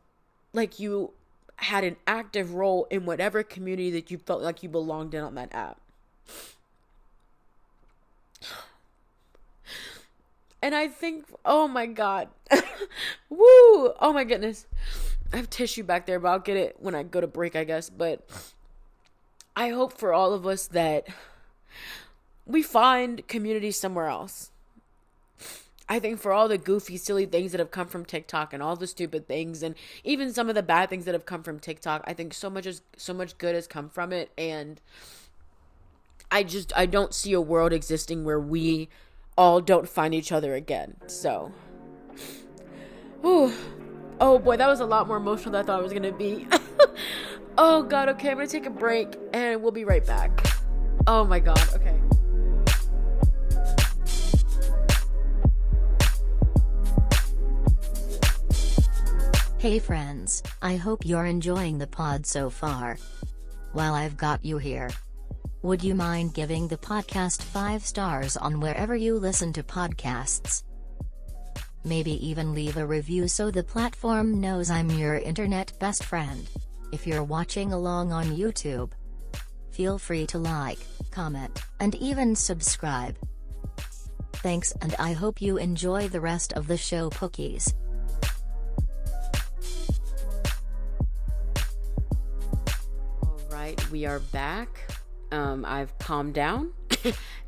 like you had an active role in whatever community that you felt like you belonged in on that app. And I think, oh my God, woo, oh my goodness. I have tissue back there, but I'll get it when I go to break, I guess. But I hope for all of us that we find community somewhere else. I think for all the goofy, silly things that have come from TikTok and all the stupid things and even some of the bad things that have come from TikTok, I think so much good has come from it. And I don't see a world existing where we all don't find each other again. So, whew. Oh boy, that was a lot more emotional than I thought it was going to be. Oh God, okay, I'm going to take a break and we'll be right back. Oh my God, okay. Hey friends, I hope you're enjoying the pod so far. While I've got you here, would you mind giving the podcast 5 stars on wherever you listen to podcasts? Maybe even leave a review so the platform knows I'm your internet best friend. If you're watching along on YouTube, feel free to like, comment, and even subscribe. Thanks, and I hope you enjoy the rest of the show, Pookies. Alright, we are back. I've calmed down.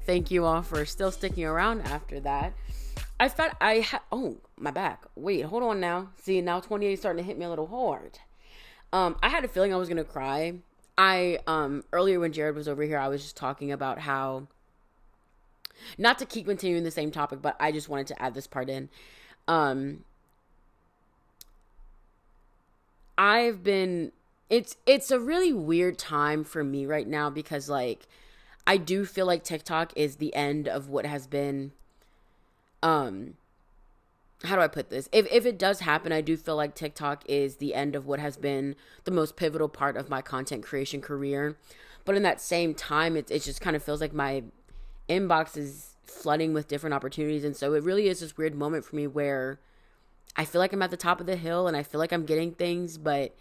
Thank you all for still sticking around after that. I thought oh, my back. Wait, hold on now. See, now 28 is starting to hit me a little hard. I had a feeling I was going to cry. Earlier when Jared was over here, I was just talking about how, not to keep continuing the same topic, but I just wanted to add this part in. It's a really weird time for me right now because, like, I do feel like TikTok is the end of what has been, how do I put this? If it does happen, I do feel like TikTok is the end of what has been the most pivotal part of my content creation career. But in that same time, it just kind of feels like my inbox is flooding with different opportunities. And so it really is this weird moment for me where I feel like I'm at the top of the hill and I feel like I'm getting things, but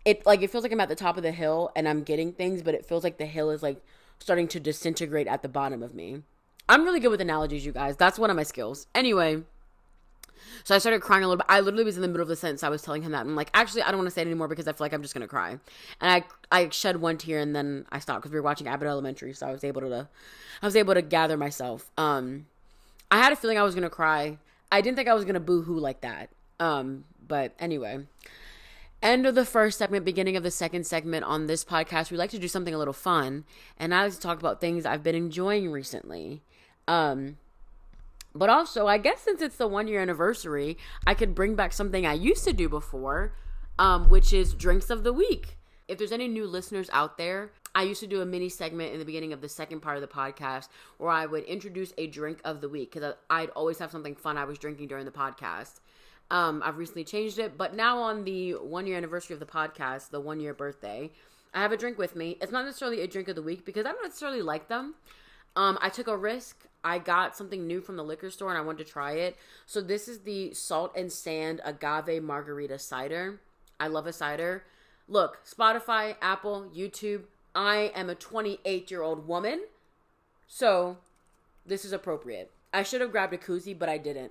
it feels like I'm at the top of the hill and I'm getting things, but it feels like the hill is like starting to disintegrate at the bottom of me. I'm really good with analogies, you guys. That's one of my skills. Anyway, so I started crying a little bit. I literally was in the middle of the sentence. I was telling him that. I'm like, actually, I don't want to say it anymore because I feel like I'm just going to cry. And I shed one tear and then I stopped because we were watching Abbott Elementary. So I was able to gather myself. I had a feeling I was going to cry. I didn't think I was going to boo-hoo like that. But anyway, end of the first segment, beginning of the second segment on this podcast. We like to do something a little fun. And I like to talk about things I've been enjoying recently. But also, I guess since it's the 1-year anniversary, I could bring back something I used to do before, which is Drinks of the Week. If there's any new listeners out there, I used to do a mini segment in the beginning of the second part of the podcast where I would introduce a drink of the week because I'd always have something fun I was drinking during the podcast. I've recently changed it, but now on the 1-year anniversary of the podcast, the 1-year birthday, I have a drink with me. It's not necessarily a drink of the week because I don't necessarily like them. I took a risk. I got something new from the liquor store and I wanted to try it. So this is the Salt and Sand Agave Margarita Cider. I love a cider. Look, Spotify, Apple, YouTube, I am a 28-year-old woman. So this is appropriate. I should have grabbed a koozie, but I didn't.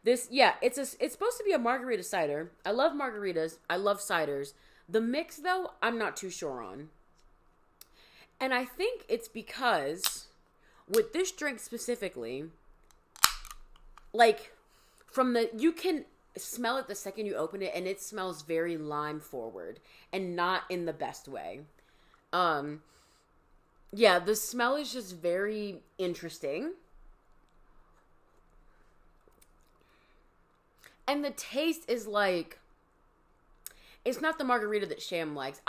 It's supposed to be a margarita cider. I love margaritas. I love ciders. The mix, though, I'm not too sure on. And I think it's because with this drink specifically, like you can smell it the second you open it and it smells very lime forward and not in the best way. The smell is just very interesting. And the taste is like, it's not the margarita that Sham likes.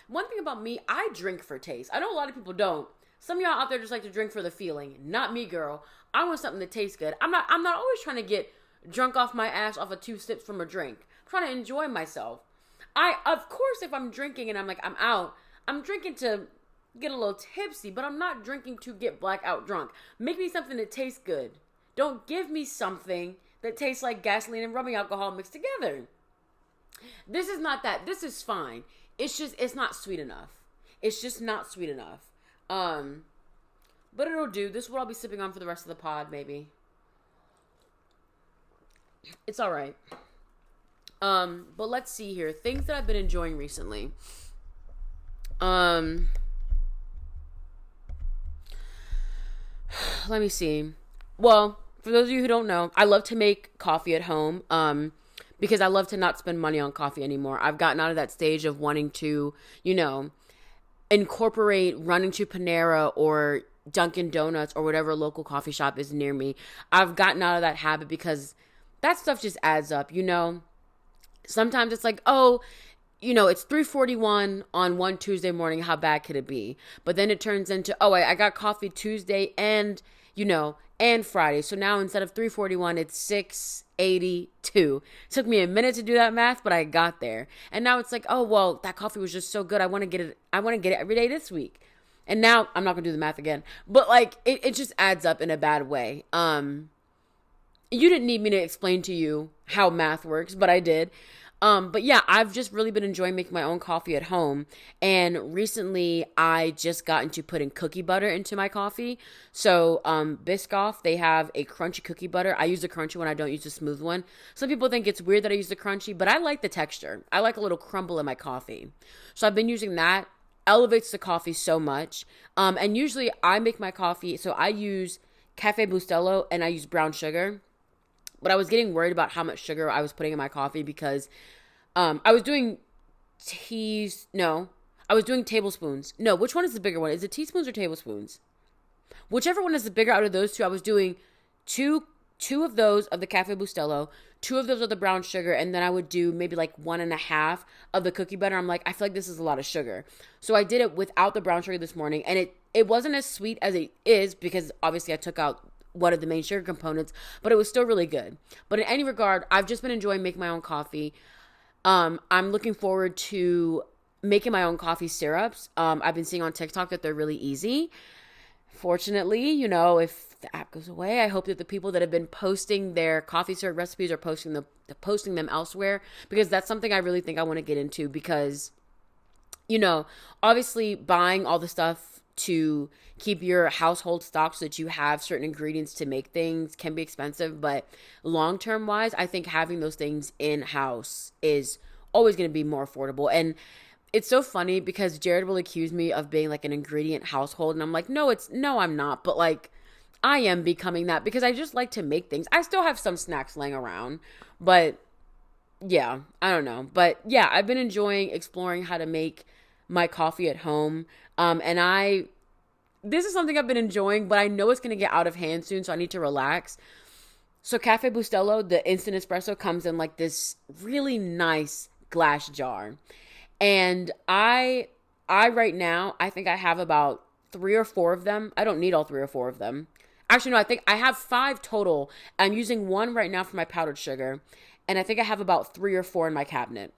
One thing about me, I drink for taste. I know a lot of people don't. Some of y'all out there just like to drink for the feeling. Not me, girl. I want something that tastes good. I'm not always trying to get drunk off my ass off of 2 sips from a drink. I'm trying to enjoy myself. Of course, if I'm drinking and I'm like, I'm out, I'm drinking to get a little tipsy, but I'm not drinking to get blackout drunk. Make me something that tastes good. Don't give me something that tastes like gasoline and rubbing alcohol mixed together. This is not that. This is fine. It's not sweet enough. It's just not sweet enough. But it'll do. This is what I'll be sipping on for the rest of the pod, maybe. It's all right. But let's see here. Things that I've been enjoying recently. Let me see. Well, for those of you who don't know, I love to make coffee at home. Because I love to not spend money on coffee anymore. I've gotten out of that stage of wanting to, incorporate running to Panera or Dunkin' Donuts or whatever local coffee shop is near me. I've gotten out of that habit because that stuff just adds up, Sometimes it's like, oh, it's 3:41 on one Tuesday morning. How bad could it be? But then it turns into, oh, I got coffee Tuesday and, and Friday. So now instead of 3:41, it's 6:82. Took me a minute to do that math, but I got there. And now it's like, oh, well, that coffee was just so good. I want to get it every day this week. And now I'm not going to do the math again. But like it just adds up in a bad way. You didn't need me to explain to you how math works, but I did. But yeah, I've just really been enjoying making my own coffee at home. And recently I just got into putting cookie butter into my coffee. So, Biscoff, they have a crunchy cookie butter. I use the crunchy one. I don't use the smooth one. Some people think it's weird that I use the crunchy, but I like the texture. I like a little crumble in my coffee. So I've been using that. Elevates the coffee so much. And usually I make my coffee. So I use Cafe Bustelo and I use brown sugar. But I was getting worried about how much sugar I was putting in my coffee because I was doing tablespoons. No, which one is the bigger one? Is it teaspoons or tablespoons? Whichever one is the bigger out of those two, I was doing two of those of the Cafe Bustelo, 2 of those of the brown sugar, and then I would do maybe like 1.5 of the cookie butter. I'm like, I feel like this is a lot of sugar. So I did it without the brown sugar this morning, and it wasn't as sweet as it is because obviously I took out one of the main sugar components, but it was still really good. But in any regard, I've just been enjoying making my own coffee. I'm looking forward to making my own coffee syrups. I've been seeing on TikTok that they're really easy. Fortunately, if the app goes away, I hope that the people that have been posting their coffee syrup recipes are posting them elsewhere, because that's something I really think I want to get into because, obviously buying all the stuff to keep your household stocked so that you have certain ingredients to make things can be expensive, but long-term wise, I think having those things in-house is always going to be more affordable. And it's so funny because Jared will accuse me of being like an ingredient household, and I'm like, no, I'm not, but like I am becoming that because I just like to make things. I still have some snacks laying around, but yeah, I don't know. But yeah, I've been enjoying exploring how to make my coffee at home. And this is something I've been enjoying, but I know it's going to get out of hand soon, so I need to relax. So Cafe Bustelo, the instant espresso, comes in like this really nice glass jar. And I right now, I think I have about 3 or 4 of them. I don't need all 3 or 4 of them. Actually, no, I think I have 5 total. I'm using 1 right now for my powdered sugar. And I think I have about 3 or 4 in my cabinet.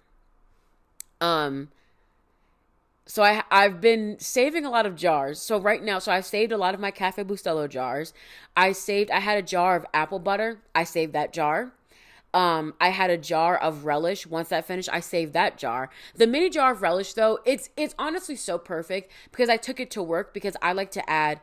So I've been saving a lot of jars. So right now, I saved a lot of my Cafe Bustelo jars. I had a jar of apple butter. I saved that jar. I had a jar of relish. Once that finished, I saved that jar. The mini jar of relish, though, it's honestly so perfect because I took it to work because I like to add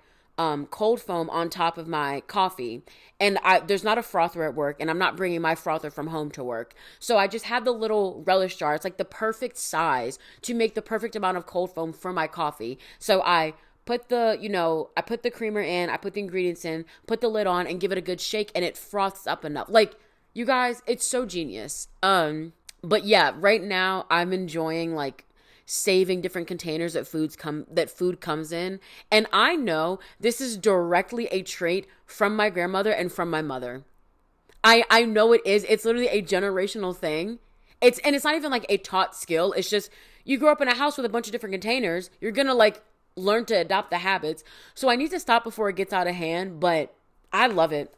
cold foam on top of my coffee, and there's not a frother at work, and I'm not bringing my frother from home to work, so I just had the little relish jar. It's like the perfect size to make the perfect amount of cold foam for my coffee. So I put the creamer in, I put the ingredients in, put the lid on, and give it a good shake, and it froths up enough. Like, you guys, it's so genius. But yeah, right now I'm enjoying like saving different containers that food comes in. And I know this is directly a trait from my grandmother and from my mother. I know it is. It's literally a generational thing. It's not even like a taught skill. It's just you grow up in a house with a bunch of different containers. You're going to like learn to adopt the habits. So I need to stop before it gets out of hand, but I love it.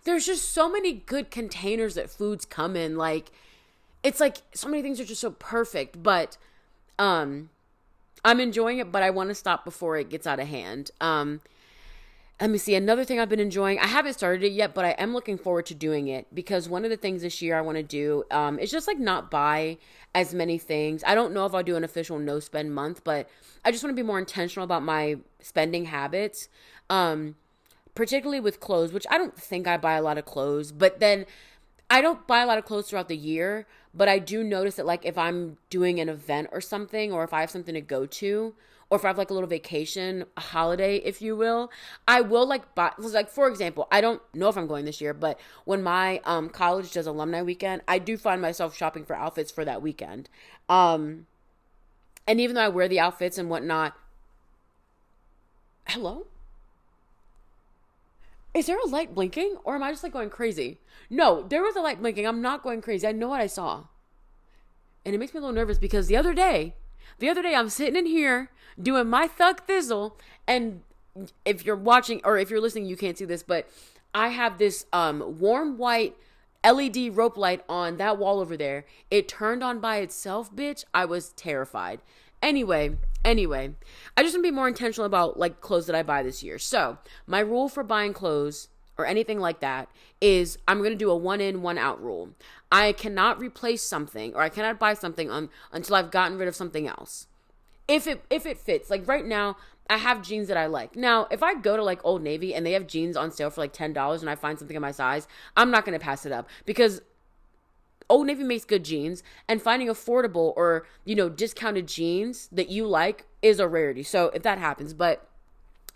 There's just so many good containers that foods come in. Like, it's like so many things are just so perfect, but I'm enjoying it, but I want to stop before it gets out of hand. Let me see. Another thing I've been enjoying, I haven't started it yet, but I am looking forward to doing it because one of the things this year I want to do is just like not buy as many things. I don't know if I'll do an official no spend month, but I just want to be more intentional about my spending habits, particularly with clothes, which I don't think I buy a lot of clothes, but then I don't buy a lot of clothes throughout the year, but I do notice that like if I'm doing an event or something, or if I have something to go to, or if I have like a little vacation, a holiday, if you will, I will like buy, like for example, I don't know if I'm going this year, but when my college does alumni weekend, I do find myself shopping for outfits for that weekend. And even though I wear the outfits and whatnot, hello? Is there a light blinking or am I just like going crazy? No, there was a light blinking. I'm not going crazy. I know what I saw. And it makes me a little nervous because the other day I'm sitting in here doing my thug thizzle, and if you're watching or if you're listening, you can't see this, but I have this warm white LED rope light on that wall over there. It turned on by itself, bitch. I was terrified. Anyway, I just want to be more intentional about like clothes that I buy this year. So my rule for buying clothes or anything like that is I'm going to do a 1 in, 1 out rule. I cannot replace something or I cannot buy something until I've gotten rid of something else. If it fits, like right now, I have jeans that I like. Now, if I go to like Old Navy and they have jeans on sale for like $10 and I find something in my size, I'm not going to pass it up because Old Navy makes good jeans, and finding affordable or, discounted jeans that you like is a rarity. So if that happens, but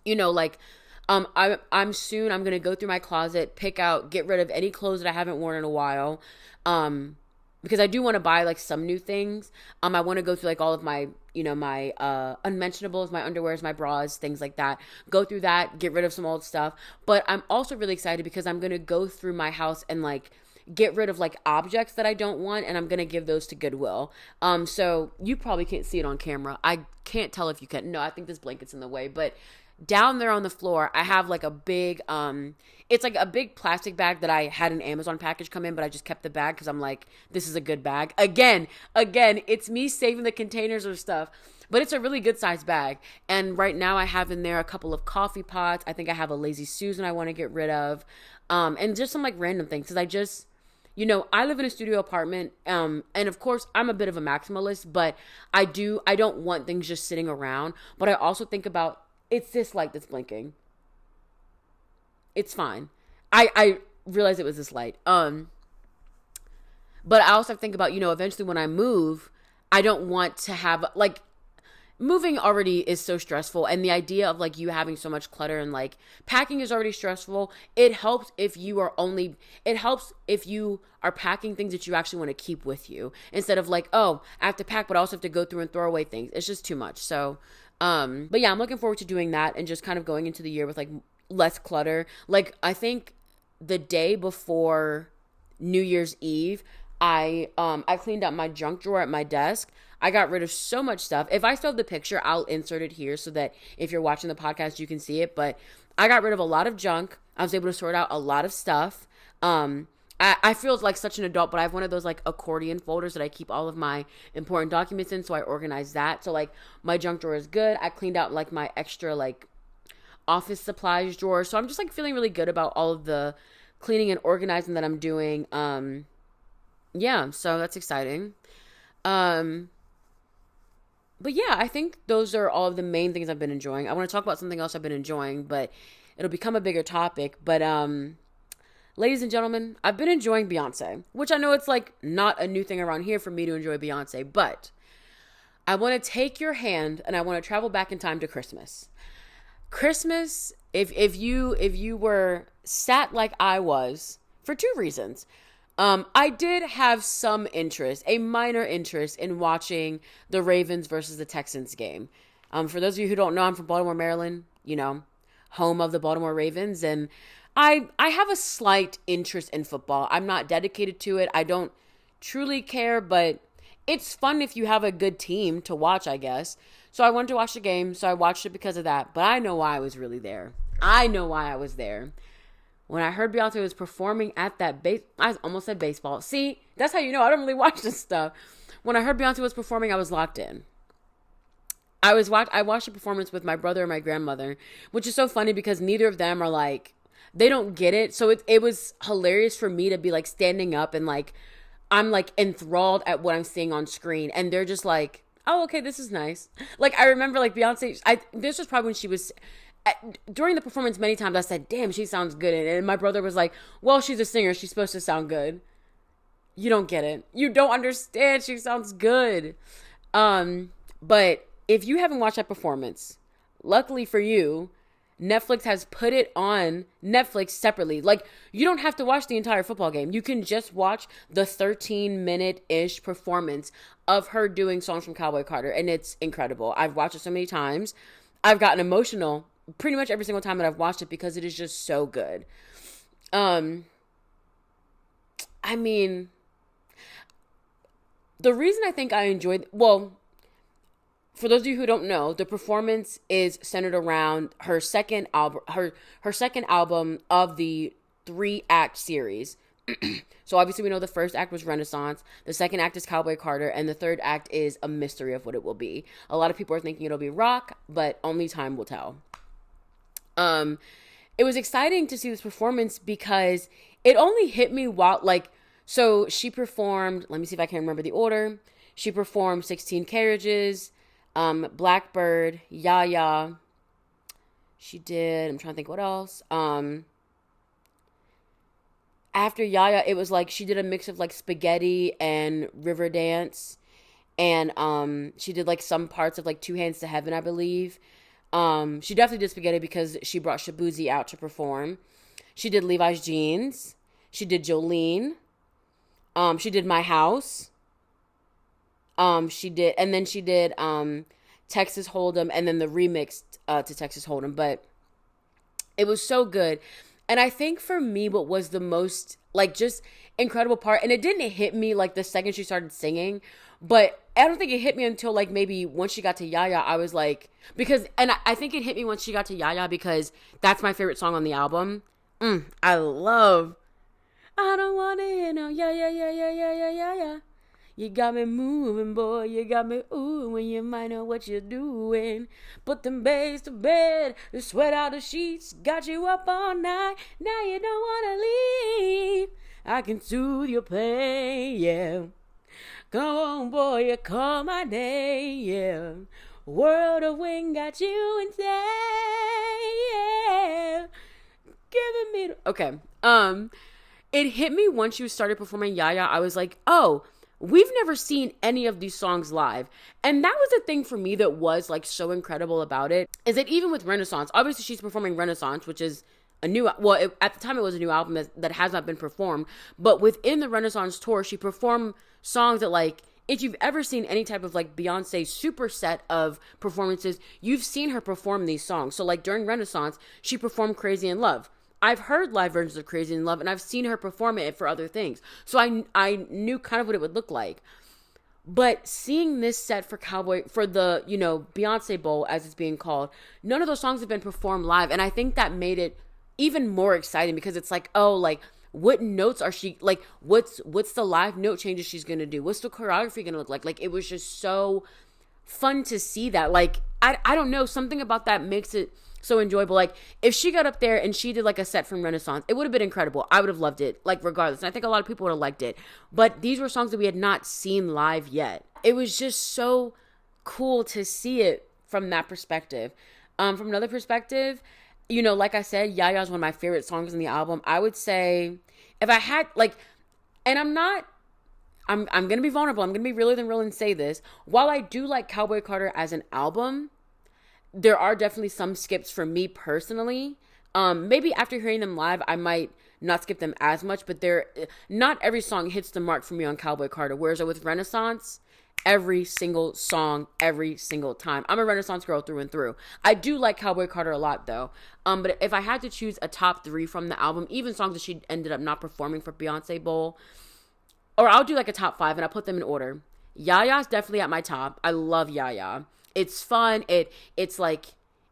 like, I'm going to go through my closet, get rid of any clothes that I haven't worn in a while. Because I do want to buy like some new things. I want to go through like all of my, my unmentionables, my underwears, my bras, things like that. Go through that, get rid of some old stuff. But I'm also really excited because I'm going to go through my house and like get rid of like objects that I don't want, and I'm going to give those to Goodwill. So you probably can't see it on camera. I can't tell if you can. No, I think this blanket's in the way, but down there on the floor, I have like a big, it's like a big plastic bag that I had an Amazon package come in, but I just kept the bag because I'm like, this is a good bag. Again, it's me saving the containers of stuff, but it's a really good sized bag. And right now I have in there a couple of coffee pots. I think I have a Lazy Susan I want to get rid of. And just some like random things. Cause I just, I live in a studio apartment. And of course I'm a bit of a maximalist, but I don't want things just sitting around. But I also think about, it's this light that's blinking. It's fine. I realized it was this light. But I also think about, eventually when I move, I don't want to have, like, moving already is so stressful. And the idea of, like, you having so much clutter and, like, packing is already stressful. It helps if you are packing things that you actually want to keep with you. Instead of, like, oh, I have to pack, but I also have to go through and throw away things. It's just too much. So, but yeah, I'm looking forward to doing that and just kind of going into the year with like less clutter. Like I think the day before New Year's Eve, I cleaned up my junk drawer at my desk. I got rid of so much stuff. If I still have the picture, I'll insert it here so that if you're watching the podcast, you can see it. But I got rid of a lot of junk. I was able to sort out a lot of stuff. I feel like such an adult, but I have one of those like accordion folders that I keep all of my important documents in. So I organize that. So like my junk drawer is good. I cleaned out like my extra like office supplies drawer. So I'm just like feeling really good about all of the cleaning and organizing that I'm doing. Yeah, so that's exciting. But yeah, I think those are all of the main things I've been enjoying. I want to talk about something else I've been enjoying, but it'll become a bigger topic. But, ladies and gentlemen, I've been enjoying Beyonce, which I know it's like not a new thing around here for me to enjoy Beyonce, but I want to take your hand and I want to travel back in time to Christmas. Christmas, if you were sat like I was, for two reasons. I did have some interest, a minor interest in watching the Ravens versus the Texans game. For those of you who don't know, I'm from Baltimore, Maryland, home of the Baltimore Ravens, and I have a slight interest in football. I'm not dedicated to it. I don't truly care, but it's fun if you have a good team to watch, I guess. So I wanted to watch the game, so I watched it because of that. But I know why I was really there. I know why I was there. When I heard Beyonce was performing at that I almost said baseball. See, that's how you know I don't really watch this stuff. When I heard Beyonce was performing, I was locked in. I watched the performance with my brother and my grandmother, which is so funny because neither of them are like, they don't get it. So it was hilarious for me to be like standing up and like, I'm like enthralled at what I'm seeing on screen. And they're just like, oh, okay, this is nice. Like I remember like Beyonce, this was probably when she was, during the performance many times I said, damn, she sounds good. And my brother was like, well, she's a singer. She's supposed to sound good. You don't get it. You don't understand. She sounds good. But if you haven't watched that performance, luckily for you, Netflix has put it on Netflix separately. Like, you don't have to watch the entire football game. You can just watch the 13-minute-ish performance of her doing songs from Cowboy Carter, and it's incredible. I've watched it so many times. I've gotten emotional pretty much every single time that I've watched it because it is just so good. I mean, the reason I think I enjoyed, well, for those of you who don't know, the performance is centered around her second album, her second album of the 3-act series. So obviously we know the first act was Renaissance, the second act is Cowboy Carter, and the third act is a mystery of what it will be. A lot of people are thinking it'll be rock, but only time will tell. It was exciting to see this performance because it only hit me while, like, so she performed, let me see if I can remember the order. She performed 16 Carriages, Blackbird, Yaya. She did, I'm trying to think what else. After Yaya, it was like she did a mix of like Spaghetti and Riverdance. And she did like some parts of like Two Hands to Heaven, I believe. She definitely did Spaghetti because she brought Shabuzi out to perform. She did Levi's Jeans. She did Jolene. She did My House. She did Texas Hold'em, and then the remix to Texas Hold'em. But it was so good. And I think for me, what was the most, like, just incredible part, and it didn't hit me, like, the second she started singing, but I don't think it hit me until, like, maybe once she got to Yaya, I was like, because, and I think it hit me once she got to Yaya because that's my favorite song on the album. I don't want to hear no yeah. You got me moving, boy. You got me ooh when you might know what you're doing. Put them babes to bed. The sweat out the sheets. Got you up all night. Now you don't want to leave. I can soothe your pain, yeah. Come on, boy. You call my name, yeah. World of Wing got you insane, yeah. Giving me okay. It hit me once you started performing Yaya. I was like, oh, we've never seen any of these songs live. And that was the thing for me that was like so incredible about it, is that even with Renaissance, obviously she's performing Renaissance, which is a new, well, at the time it was a new album that has not been performed, but within the Renaissance tour, she performed songs that, like, if you've ever seen any type of like Beyonce super set of performances, you've seen her perform these songs. So like during Renaissance, she performed Crazy in Love. I've heard live versions of Crazy in Love, and I've seen her perform it for other things. So I knew kind of what it would look like. But seeing this set for the, you know, Beyonce Bowl, as it's being called, none of those songs have been performed live. And I think that made it even more exciting because it's like, oh, like, what notes are she, like, what's the live note changes she's going to do? What's the choreography going to look like? Like, it was just so fun to see that. Like, I don't know, something about that makes it so enjoyable. Like, if she got up there and she did like a set from Renaissance, it would have been incredible. I would have loved it, like, regardless. And I think a lot of people would have liked it. But these were songs that we had not seen live yet. It was just so cool to see it from that perspective. From another perspective, you know, like I said, Yaya is one of my favorite songs in the album. I would say if I had, like, and I'm going to be vulnerable. I'm going to be realer than real and say this. While I do like Cowboy Carter as an album, there are definitely some skips for me personally. Maybe after hearing them live, I might not skip them as much, but not every song hits the mark for me on Cowboy Carter. Whereas with Renaissance, every single song, every single time. I'm a Renaissance girl through and through. I do like Cowboy Carter a lot though. But if I had to choose a top 3 from the album, even songs that she ended up not performing for Beyonce Bowl, or I'll do like a top 5 and I'll put them in order. Yaya's definitely at my top. I love Yaya. It's fun. It's like,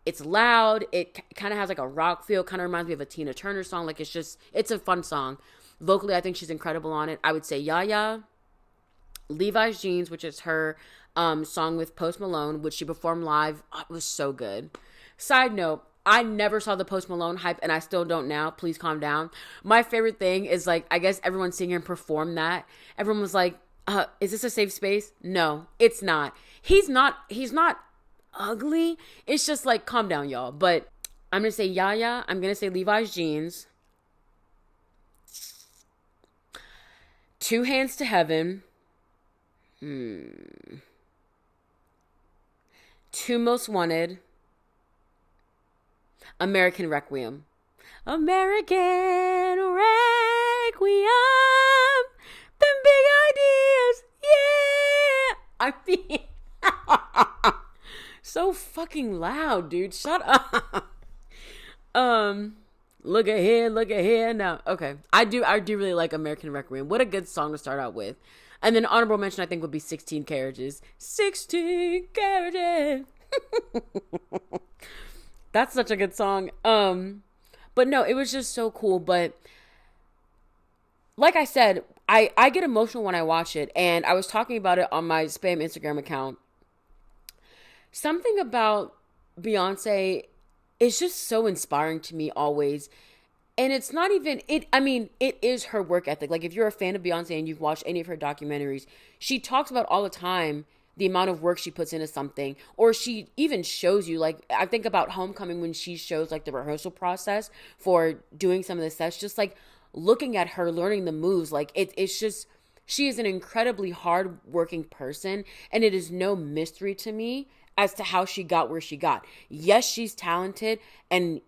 it's loud. It kind of has like a rock feel. Kind of reminds me of a Tina Turner song. Like, it's a fun song. Vocally, I think she's incredible on it. I would say Yaya, Levi's Jeans, which is her song with Post Malone, which she performed live. Oh, it was so good. Side note, I never saw the Post Malone hype, and I still don't now. Please calm down. My favorite thing is, like, I guess everyone seeing him perform that, everyone was like, is this a safe space? No, it's not. He's not ugly. It's just like, calm down, y'all. But I'm going to say Yaya. I'm going to say Levi's Jeans. Two Hands to Heaven. Two Two Most Wanted, American Requiem. American Requiem. Them big ideas. Yeah. I mean, so fucking loud, dude. Shut up. Look at here now. Okay. I do really like American Requiem. What a good song to start out with. And then honorable mention, I think, would be 16 Carriages. 16 Carriages. That's such a good song. But no, it was just so cool. But like I said, I get emotional when I watch it. And I was talking about it on my spam Instagram account. Something about Beyonce is just so inspiring to me always. And it's not even, it is her work ethic. Like, if you're a fan of Beyonce and you've watched any of her documentaries, she talks about all the time the amount of work she puts into something. Or she even shows you, like, I think about Homecoming when she shows, like, the rehearsal process for doing some of the sets. Just, like, looking at her, learning the moves. Like, it's just, she is an incredibly hard-working person. And it is no mystery to me as to how she got where she got. Yes, she's talented, and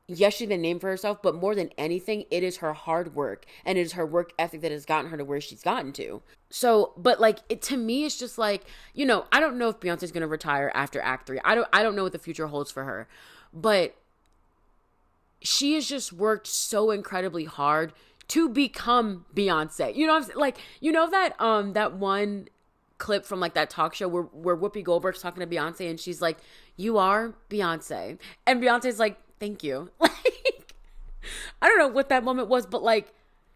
yes, she's been named for herself, but more than anything, it is her hard work, and it is her work ethic that has gotten her to where she's gotten to. So, but like, to me, it's just like, I don't know if Beyonce's going to retire after Act 3. I don't know what the future holds for her, but she has just worked so incredibly hard to become Beyonce. You know what I'm saying? Like, that one clip from like that talk show where Whoopi Goldberg's talking to Beyonce and she's like, "You are Beyonce." And Beyonce's like, "Thank you." Like, I don't know what that moment was, but like,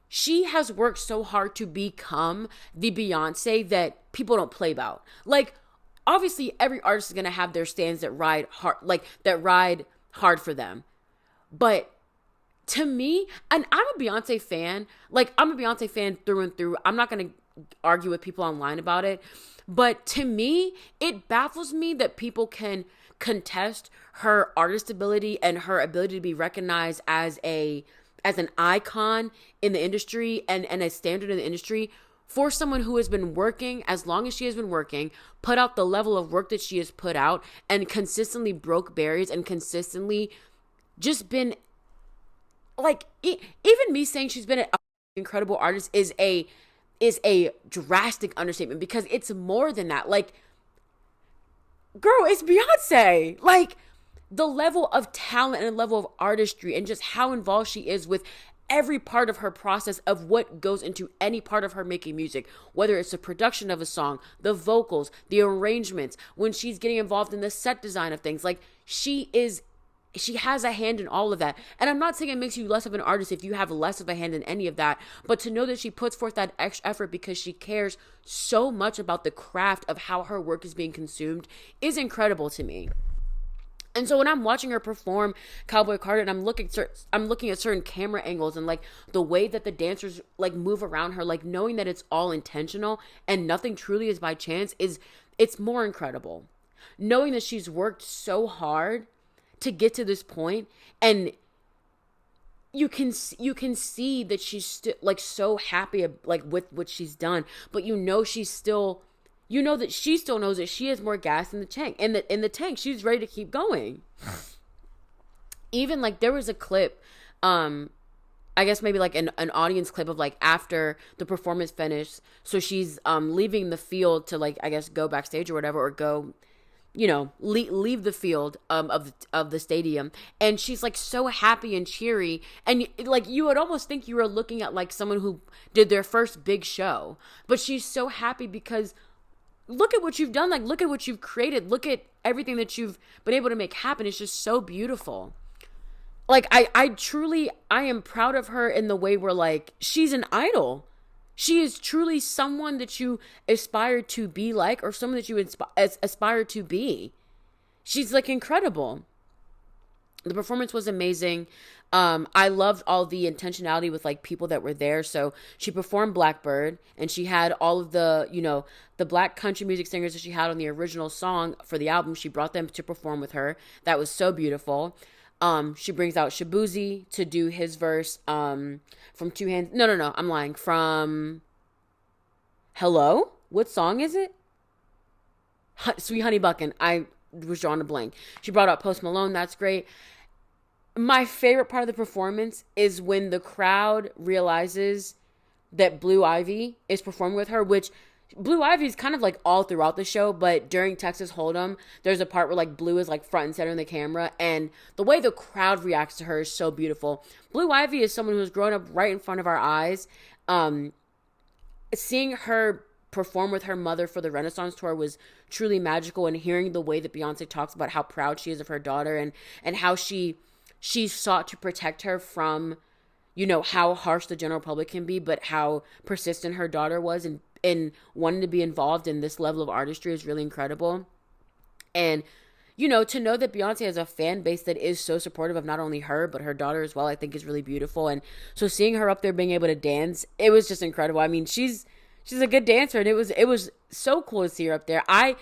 she has worked so hard to become the Beyonce that people don't play about. Like, obviously every artist is going to have their stands that ride hard for them. But to me, and I'm a Beyonce fan, like, I'm a Beyonce fan through and through. I'm not going to argue with people online about it, but to me, it baffles me that people can contest her artist ability and her ability to be recognized as an icon in the industry and a standard in the industry for someone who has been working as long as she has been working, put out the level of work that she has put out, and consistently broke barriers and consistently just been like, even me saying she's been an incredible artist is a drastic understatement, because it's more than that. Like, girl, it's Beyonce. Like, the level of talent and the level of artistry and just how involved she is with every part of her process of what goes into any part of her making music, whether it's the production of a song, the vocals, the arrangements, when she's getting involved in the set design of things. Like, she has a hand in all of that. And I'm not saying it makes you less of an artist if you have less of a hand in any of that, but to know that she puts forth that extra effort because she cares so much about the craft of how her work is being consumed is incredible to me. And so when I'm watching her perform Cowboy Carter and I'm looking at certain camera angles and like the way that the dancers like move around her, like knowing that it's all intentional and nothing truly is by chance, it's more incredible. Knowing that she's worked so hard to get to this point, and you can see that she's still like so happy like with what she's done, but that she still knows that she has more gas in the tank. In the tank, she's ready to keep going. Even like there was a clip, I guess maybe like an audience clip of like after the performance finished, so she's leaving the field to like, I guess, go backstage or whatever, or go, leave the field of the stadium, and she's like so happy and cheery, and like you would almost think you were looking at like someone who did their first big show, but she's so happy because look at what you've done, like look at what you've created, look at everything that you've been able to make happen. It's just so beautiful. Like I truly am proud of her in the way where like she's an idol. She is truly someone that you aspire to be like, or someone that you aspire to be. She's like incredible. The performance was amazing. I loved all the intentionality with like people that were there. So she performed Blackbird, and she had all of the, the black country music singers that she had on the original song for the album. She brought them to perform with her. That was so beautiful. She brings out Shabuzi to do his verse, from Two Hands. No, I'm lying. From Hello? What song is it? Sweet Honey Buckin'. was drawing a blank. She brought up Post Malone. That's great. My favorite part of the performance is when the crowd realizes that Blue Ivy is performing with her, which Blue Ivy is kind of like all throughout the show, but during Texas Hold'em, there's a part where like Blue is like front and center in the camera, and the way the crowd reacts to her is so beautiful. Blue Ivy is someone who's grown up right in front of our eyes. Seeing her perform with her mother for the Renaissance tour was truly magical, and hearing the way that Beyonce talks about how proud she is of her daughter and how she sought to protect her from, you know, how harsh the general public can be, but how persistent her daughter was and wanting to be involved in this level of artistry is really incredible. And, you know, to know that Beyonce has a fan base that is so supportive of not only her, but her daughter as well, I think is really beautiful. And so seeing her up there being able to dance, it was just incredible. I mean, she's a good dancer, and it was so cool to see her up there. I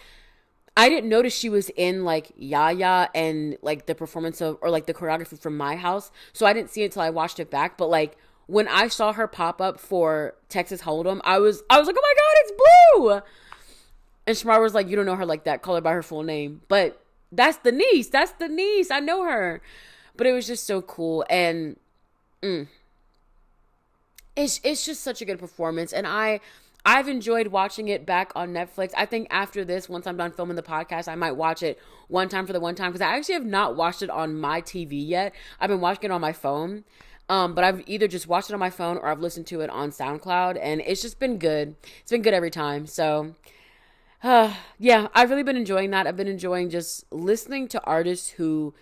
didn't notice she was in like Yaya and like the performance of, or like the choreography from My House. So I didn't see it until I watched it back. But like when I saw her pop up for Texas Hold'em, I was like, oh my God, it's Blue. And Shamira was like, you don't know her like that. Call her by her full name. But that's the niece. I know her. But it was just so cool. And it's just such a good performance. And I've enjoyed watching it back on Netflix. I think after this, once I'm done filming the podcast, I might watch it one time for the one time, because I actually have not watched it on my TV yet. I've been watching it on my phone. But I've either just watched it on my phone or I've listened to it on SoundCloud, and it's just been good. It's been good every time. So, yeah, I've really been enjoying that. I've been enjoying just listening to artists who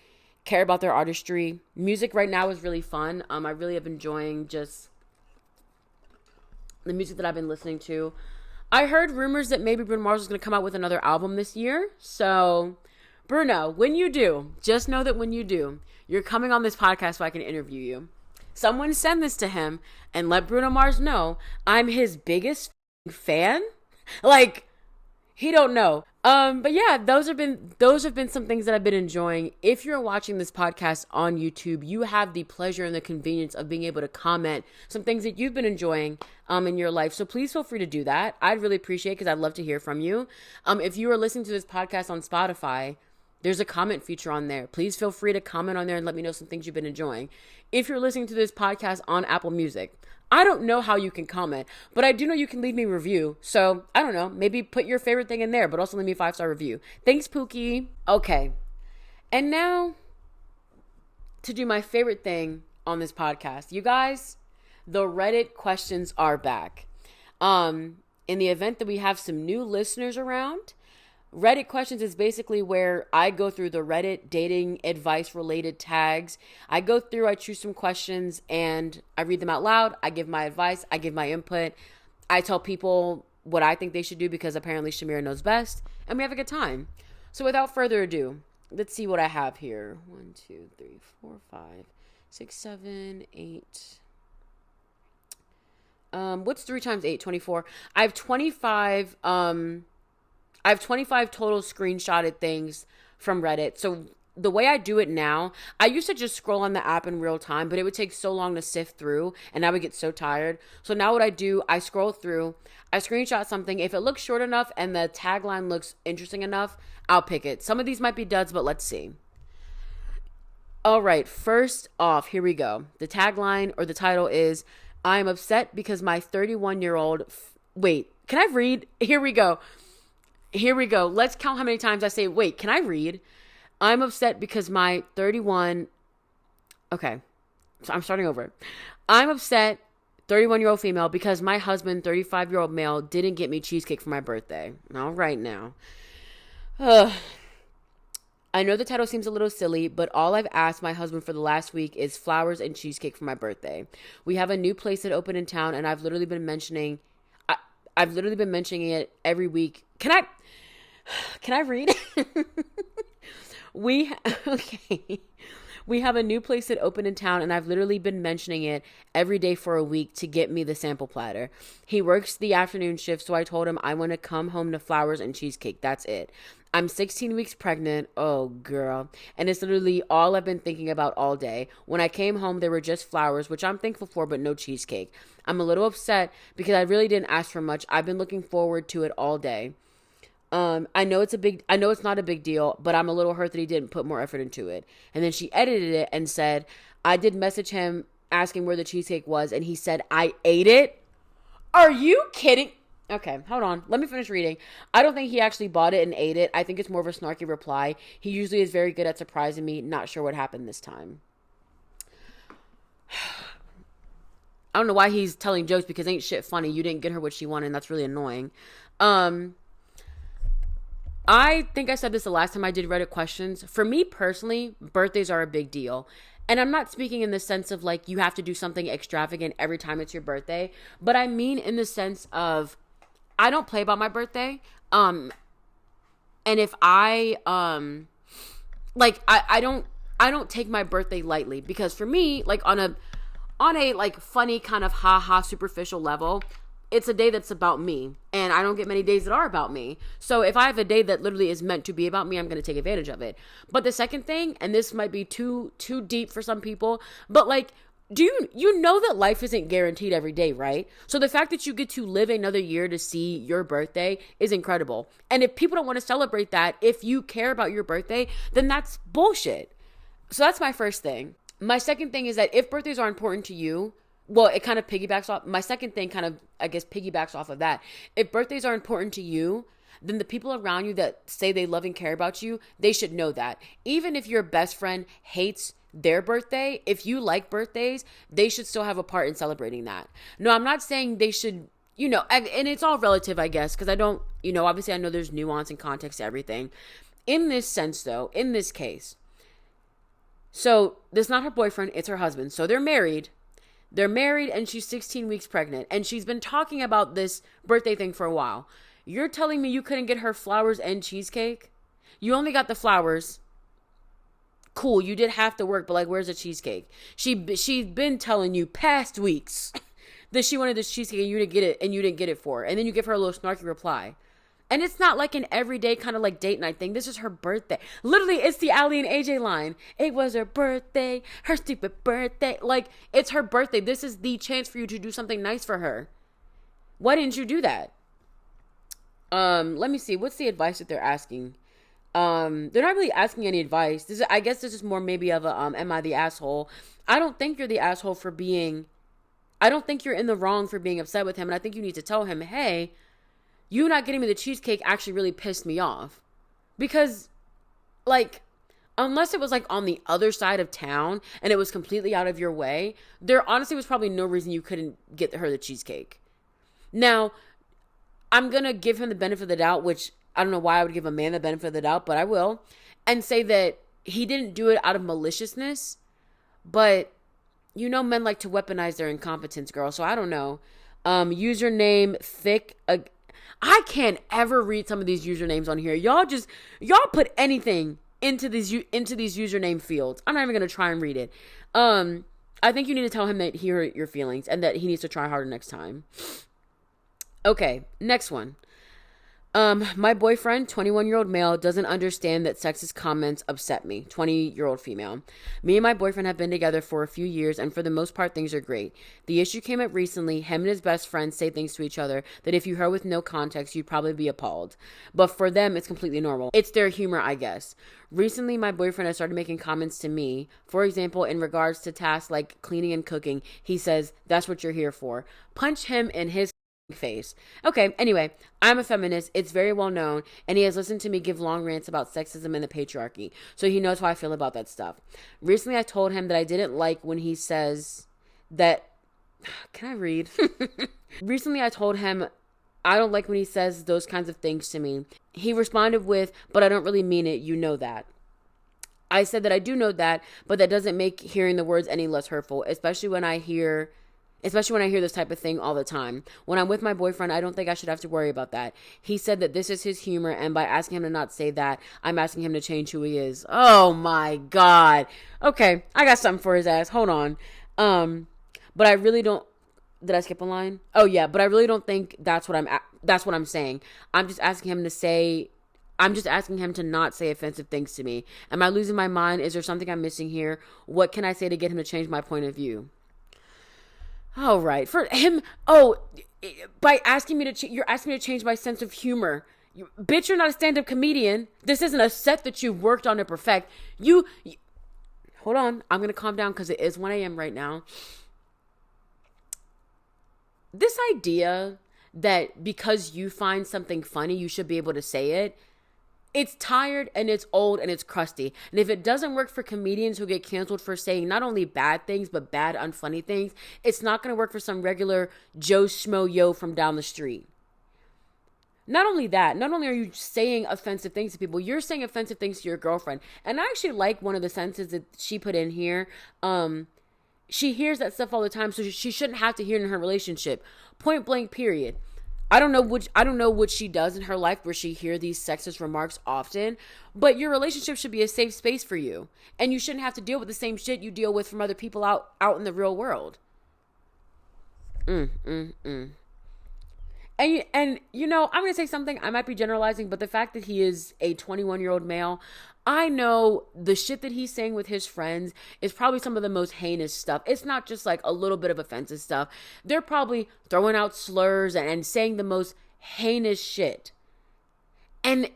care about their artistry. Music right now is really fun. I really have been enjoying just the music that I've been listening to. I heard rumors that maybe Bruno Mars is going to come out with another album this year. So, Bruno, when you do, just know that when you do, you're coming on this podcast so I can interview you. Someone send this to him and let Bruno Mars know I'm his biggest fan. Like, he don't know. But yeah, those have been some things that I've been enjoying. If you're watching this podcast on YouTube, you have the pleasure and the convenience of being able to comment some things that you've been enjoying in your life. So please feel free to do that. I'd really appreciate it, because I'd love to hear from you. If you are listening to this podcast on Spotify, there's a comment feature on there. Please feel free to comment on there and let me know some things you've been enjoying. If you're listening to this podcast on Apple Music, I don't know how you can comment, but I do know you can leave me a review. So, I don't know, maybe put your favorite thing in there, but also leave me a 5-star review. Thanks, Pookie. Okay. And now, to do my favorite thing on this podcast. You guys, the Reddit questions are back. In the event that we have some new listeners around, Reddit questions is basically where I go through the Reddit dating advice related tags. I go through, I choose some questions, and I read them out loud. I give my advice. I give my input. I tell people what I think they should do, because apparently Shamira knows best, and we have a good time. So without further ado, let's see what I have here. 1, 2, 3, 4, 5, 6, 7, 8. What's 3 times 8? 24. I have 25, I have 25 total screenshotted things from Reddit. So the way I do it now, I used to just scroll on the app in real time, but it would take so long to sift through, and I would get so tired. So now what I do, I scroll through, I screenshot something. If it looks short enough and the tagline looks interesting enough, I'll pick it. Some of these might be duds, but let's see. All right, first off, here we go. The tagline, or the title, is, I am upset because my 31-year-old... Wait, can I read? Here we go. Let's count how many times I say, wait, can I read? I'm upset because my 31... Okay, so I'm starting over. I'm upset, 31-year-old female, because my husband, 35-year-old male, didn't get me cheesecake for my birthday. All right now. I know the title seems a little silly, but all I've asked my husband for the last week is flowers and cheesecake for my birthday. We have a new place that opened in town, and I've literally been mentioning it every week. Can I read? Okay. We have a new place that opened in town, and I've literally been mentioning it every day for a week to get me the sample platter. He works the afternoon shift, so I told him I want to come home to flowers and cheesecake. That's it. I'm 16 weeks pregnant. Oh, girl. And it's literally all I've been thinking about all day. When I came home, there were just flowers, which I'm thankful for, but no cheesecake. I'm a little upset because I really didn't ask for much. I've been looking forward to it all day. I know it's not a big deal, but I'm a little hurt that he didn't put more effort into it. And then she edited it and said, I did message him asking where the cheesecake was, and he said, I ate it. Are you kidding? Okay, hold on. Let me finish reading. I don't think he actually bought it and ate it. I think it's more of a snarky reply. He usually is very good at surprising me. Not sure what happened this time. I don't know why he's telling jokes, because ain't shit funny. You didn't get her what she wanted, and that's really annoying. I think I said this the last time I did Reddit questions. For me personally, birthdays are a big deal. And I'm not speaking in the sense of like you have to do something extravagant every time it's your birthday, but I mean in the sense of I don't play about my birthday. And if I I don't take my birthday lightly, because for me, like on a like funny kind of haha superficial level, it's a day that's about me, and I don't get many days that are about me. So if I have a day that literally is meant to be about me, I'm going to take advantage of it. But the second thing, and this might be too deep for some people, but like, do you know that life isn't guaranteed every day, right? So the fact that you get to live another year to see your birthday is incredible. And if people don't want to celebrate that, if you care about your birthday, then that's bullshit. So that's my first thing. My second thing is that if birthdays are important to you, well, it kind of piggybacks off. My second thing kind of, I guess, piggybacks off of that. If birthdays are important to you, then the people around you that say they love and care about you, they should know that. Even if your best friend hates their birthday, if you like birthdays, they should still have a part in celebrating that. No, I'm not saying they should, and it's all relative, I guess, because I don't, obviously I know there's nuance and context to everything. In this sense, though, in this case, so this is not her boyfriend, it's her husband. So they're married. They're married, and she's 16 weeks pregnant, and she's been talking about this birthday thing for a while. You're telling me you couldn't get her flowers and cheesecake? You only got the flowers. Cool, you did half the work, but like, where's the cheesecake? She's been telling you past weeks that she wanted this cheesecake, and you didn't get it for her. And then you give her a little snarky reply. And it's not like an everyday kind of like date night thing. This is her birthday. Literally, it's the Allie and AJ line. It was her birthday, her stupid birthday. Like, it's her birthday. This is the chance for you to do something nice for her. Why didn't you do that? Let me see. What's the advice that they're asking? They're not really asking any advice. I guess this is more maybe of a, am I the asshole? I don't think you're the asshole for being, I don't think you're in the wrong for being upset with him. And I think you need to tell him, hey, you not getting me the cheesecake actually really pissed me off. Because, like, unless it was, like, on the other side of town and it was completely out of your way, there honestly was probably no reason you couldn't get her the cheesecake. Now, I'm going to give him the benefit of the doubt, which I don't know why I would give a man the benefit of the doubt, but I will, and say that he didn't do it out of maliciousness, but, men like to weaponize their incompetence, girl, so I don't know. Username thick... I can't ever read some of these usernames on here. Y'all put anything into these username fields. I'm not even going to try and read it. I think you need to tell him that he hurt your feelings and that he needs to try harder next time. Okay, next one. My boyfriend, 21-year-old male, doesn't understand that sexist comments upset me. 20-year-old female. Me and my boyfriend have been together for a few years, and for the most part, things are great. The issue came up recently. Him and his best friend say things to each other that if you heard with no context, you'd probably be appalled. But for them, it's completely normal. It's their humor, I guess. Recently, my boyfriend has started making comments to me. For example, in regards to tasks like cleaning and cooking, he says, "That's what you're here for." Punch him in his face. Okay, anyway, I'm a feminist. It's very well known, and he has listened to me give long rants about sexism and the patriarchy, so he knows how I feel about that stuff. Recently, I told him that I didn't like when he says that... Can I read? Recently, I told him I don't like when he says those kinds of things to me. He responded with, "But I don't really mean it, you know that." I said that I do know that, but that doesn't make hearing the words any less hurtful, especially when I hear this type of thing all the time. When I'm with my boyfriend, I don't think I should have to worry about that. He said that this is his humor, and by asking him to not say that, I'm asking him to change who he is. Oh my God. Okay, I got something for his ass. Hold on. But I really don't... Did I skip a line? Oh yeah, but I really don't think that's what I'm saying. I'm just asking him to not say offensive things to me. Am I losing my mind? Is there something I'm missing here? What can I say to get him to change my point of view? All right. For him, by asking me to, you're asking me to change my sense of humor. Bitch, you're not a stand-up comedian. This isn't a set that you worked on to perfect. Hold on. I'm going to calm down because it is 1 a.m. right now. This idea that because you find something funny, you should be able to say it, it's tired and it's old and it's crusty. And if it doesn't work for comedians who get canceled for saying not only bad things, but bad, unfunny things, it's not going to work for some regular Joe Schmo Yo from down the street. Not only that, not only are you saying offensive things to people, you're saying offensive things to your girlfriend. And I actually like one of the sentences that she put in here. She hears that stuff all the time, so she shouldn't have to hear it in her relationship. Point blank, period. I don't know what she does in her life where she hears these sexist remarks often, but your relationship should be a safe space for you. And you shouldn't have to deal with the same shit you deal with from other people out in the real world. And you know, I'm going to say something, I might be generalizing, but the fact that he is a 21-year-old male, I know the shit that he's saying with his friends is probably some of the most heinous stuff. It's not just like a little bit of offensive stuff. They're probably throwing out slurs and saying the most heinous shit. And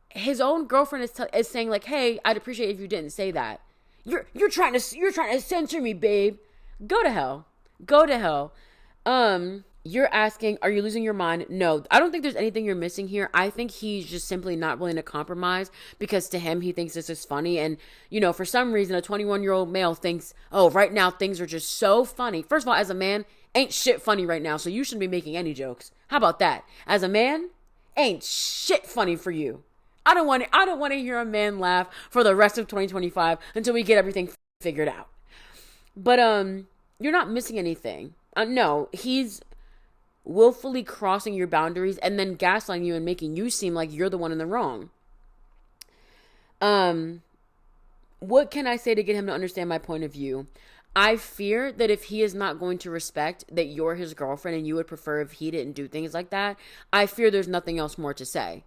his own girlfriend is saying like, "Hey, I'd appreciate if you didn't say that. You're trying to censor me, babe. Go to hell. Go to hell." You're asking, are you losing your mind? No, I don't think there's anything you're missing here. I think he's just simply not willing to compromise because to him, he thinks this is funny. And, you know, for some reason, a 21-year-old male thinks, oh, right now, things are just so funny. First of all, as a man, ain't shit funny right now. So you shouldn't be making any jokes. How about that? As a man, ain't shit funny for you. I don't want to hear a man laugh for the rest of 2025 until we get everything figured out. But, you're not missing anything. No, he's willfully crossing your boundaries and then gaslighting you and making you seem like you're the one in the wrong. What can I say to get him to understand my point of view? I fear that if he is not going to respect that you're his girlfriend and you would prefer if he didn't do things like that, I fear there's nothing else more to say.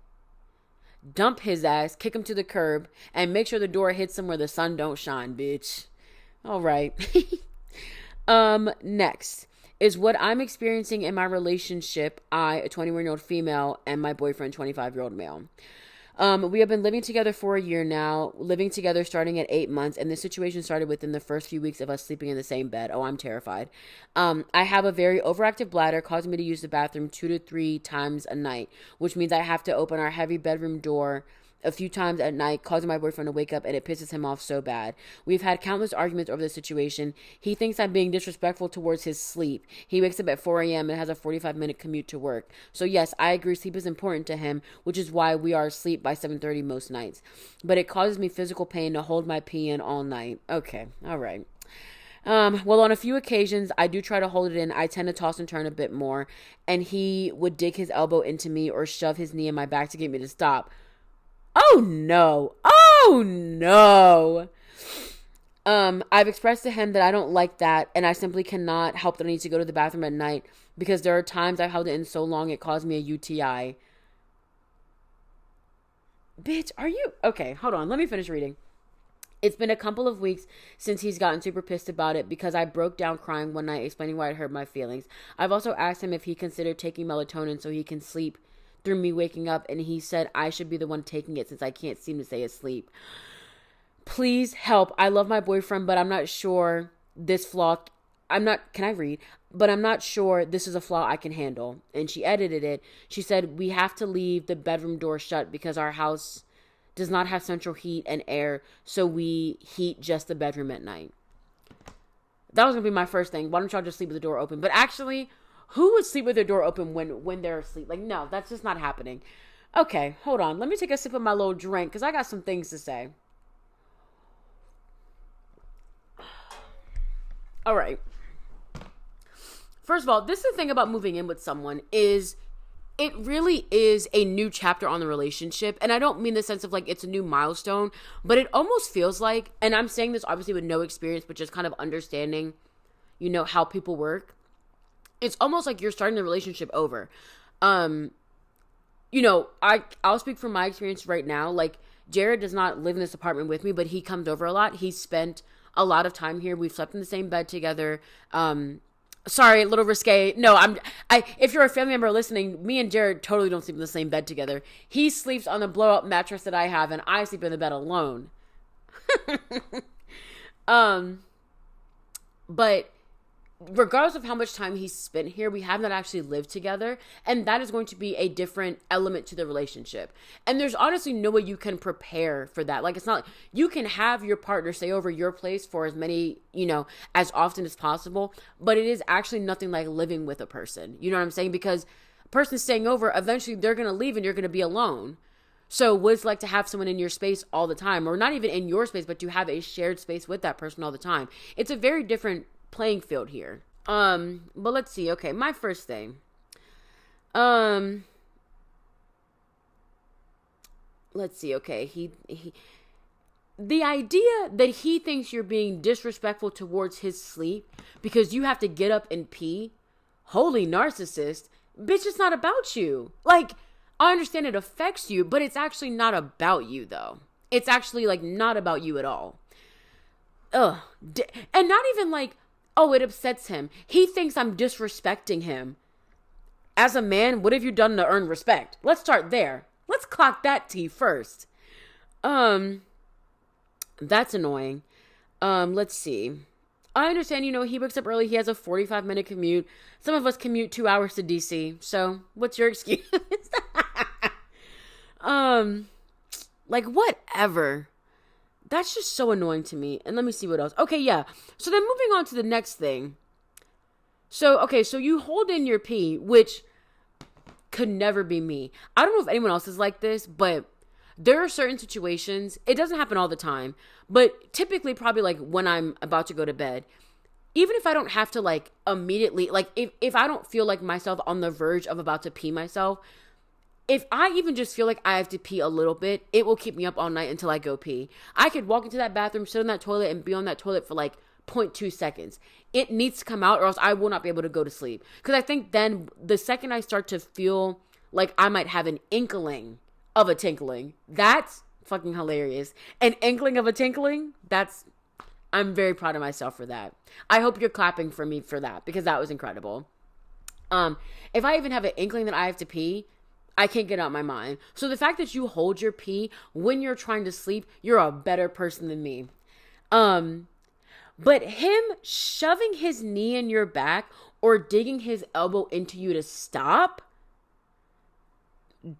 Dump his ass, kick him to the curb, and make sure the door hits him where the sun don't shine, bitch. All right. Next is what I'm experiencing in my relationship, I, a 21-year-old female, and my boyfriend, 25-year-old male. We have been living together for a year now, living together starting at 8 months, and this situation started within the first few weeks of us sleeping in the same bed. Oh, I'm terrified. I have a very overactive bladder, causing me to use the bathroom 2 to 3 times a night, which means I have to open our heavy bedroom door a few times at night, causing my boyfriend to wake up, and it pisses him off so bad. We've had countless arguments over the situation. He thinks I'm being disrespectful towards his sleep. He wakes up at 4 a.m. and has a 45-minute commute to work. So yes, I agree sleep is important to him, which is why we are asleep by 7:30 most nights. But it causes me physical pain to hold my pee in all night. Okay, all right. Well, on a few occasions, I do try to hold it in. I tend to toss and turn a bit more, and he would dig his elbow into me or shove his knee in my back to get me to stop. Oh no. Oh no. I've expressed to him that I don't like that and I simply cannot help that I need to go to the bathroom at night because there are times I've held it in so long it caused me a UTI. Bitch, are you... Okay, hold on. Let me finish reading. It's been a couple of weeks since he's gotten super pissed about it because I broke down crying one night explaining why it hurt my feelings. I've also asked him if he considered taking melatonin so he can sleep through me waking up, and he said I should be the one taking it since I can't seem to stay asleep. Please help. I love my boyfriend, but I'm not sure this flaw... Can I read? But I'm not sure this is a flaw I can handle. And she edited it. She said, we have to leave the bedroom door shut because our house does not have central heat and air, so we heat just the bedroom at night. That was going to be my first thing. Why don't y'all just sleep with the door open? But actually... Who would sleep with their door open when they're asleep? Like, no, that's just not happening. Okay, hold on. Let me take a sip of my little drink because I got some things to say. All right. First of all, this is the thing about moving in with someone is it really is a new chapter on the relationship. And I don't mean the sense of like it's a new milestone, but it almost feels like, and I'm saying this obviously with no experience, but just kind of understanding, you know, how people work. It's almost like you're starting the relationship over. You know, I'll speak from my experience right now. Like, Jared does not live in this apartment with me, but he comes over a lot. He's spent a lot of time here. We've slept in the same bed together. Sorry, a little risque. No, if you're a family member listening, me and Jared totally don't sleep in the same bed together. He sleeps on the blow up mattress that I have, and I sleep in the bed alone. But regardless of how much time he's spent here, we have not actually lived together, and that is going to be a different element to the relationship. And there's honestly no way you can prepare for that. Like, it's not, you can have your partner stay over your place for as many, as often as possible, but it is actually nothing like living with a person. You know what I'm saying? Because a person staying over, eventually they're going to leave and you're going to be alone. So what it's like to have someone in your space all the time, or not even in your space, but to have a shared space with that person all the time. It's a very different playing field here. But let's see. Okay, my first thing. Let's see. Okay, he the idea that he thinks you're being disrespectful towards his sleep because you have to get up and pee. Holy narcissist. Bitch, it's not about you. Like, I understand it affects you, but it's actually not about you, though. It's actually, like, not about you at all. Ugh. And not even like, oh, it upsets him. He thinks I'm disrespecting him. As a man, what have you done to earn respect? Let's start there. Let's clock that T first. That's annoying. Let's see. I understand, he wakes up early. He has a 45-minute commute. Some of us commute 2 hours to DC. So what's your excuse? Like, whatever. That's just so annoying to me. And let me see what else. Okay, yeah. So then moving on to the next thing. So you hold in your pee, which could never be me. I don't know if anyone else is like this, but there are certain situations, it doesn't happen all the time, but typically probably like when I'm about to go to bed, even if I don't have to like immediately, like if I don't feel like myself on the verge of about to pee myself, if I even just feel like I have to pee a little bit, it will keep me up all night until I go pee. I could walk into that bathroom, sit on that toilet, and be on that toilet for like 0.2 seconds. It needs to come out or else I will not be able to go to sleep. Because I think then the second I start to feel like I might have an inkling of a tinkling, that's fucking hilarious. An inkling of a tinkling, I'm very proud of myself for that. I hope you're clapping for me for that because that was incredible. If I even have an inkling that I have to pee, I can't get out my mind. So the fact that you hold your pee when you're trying to sleep, you're a better person than me. But him shoving his knee in your back or digging his elbow into you to stop,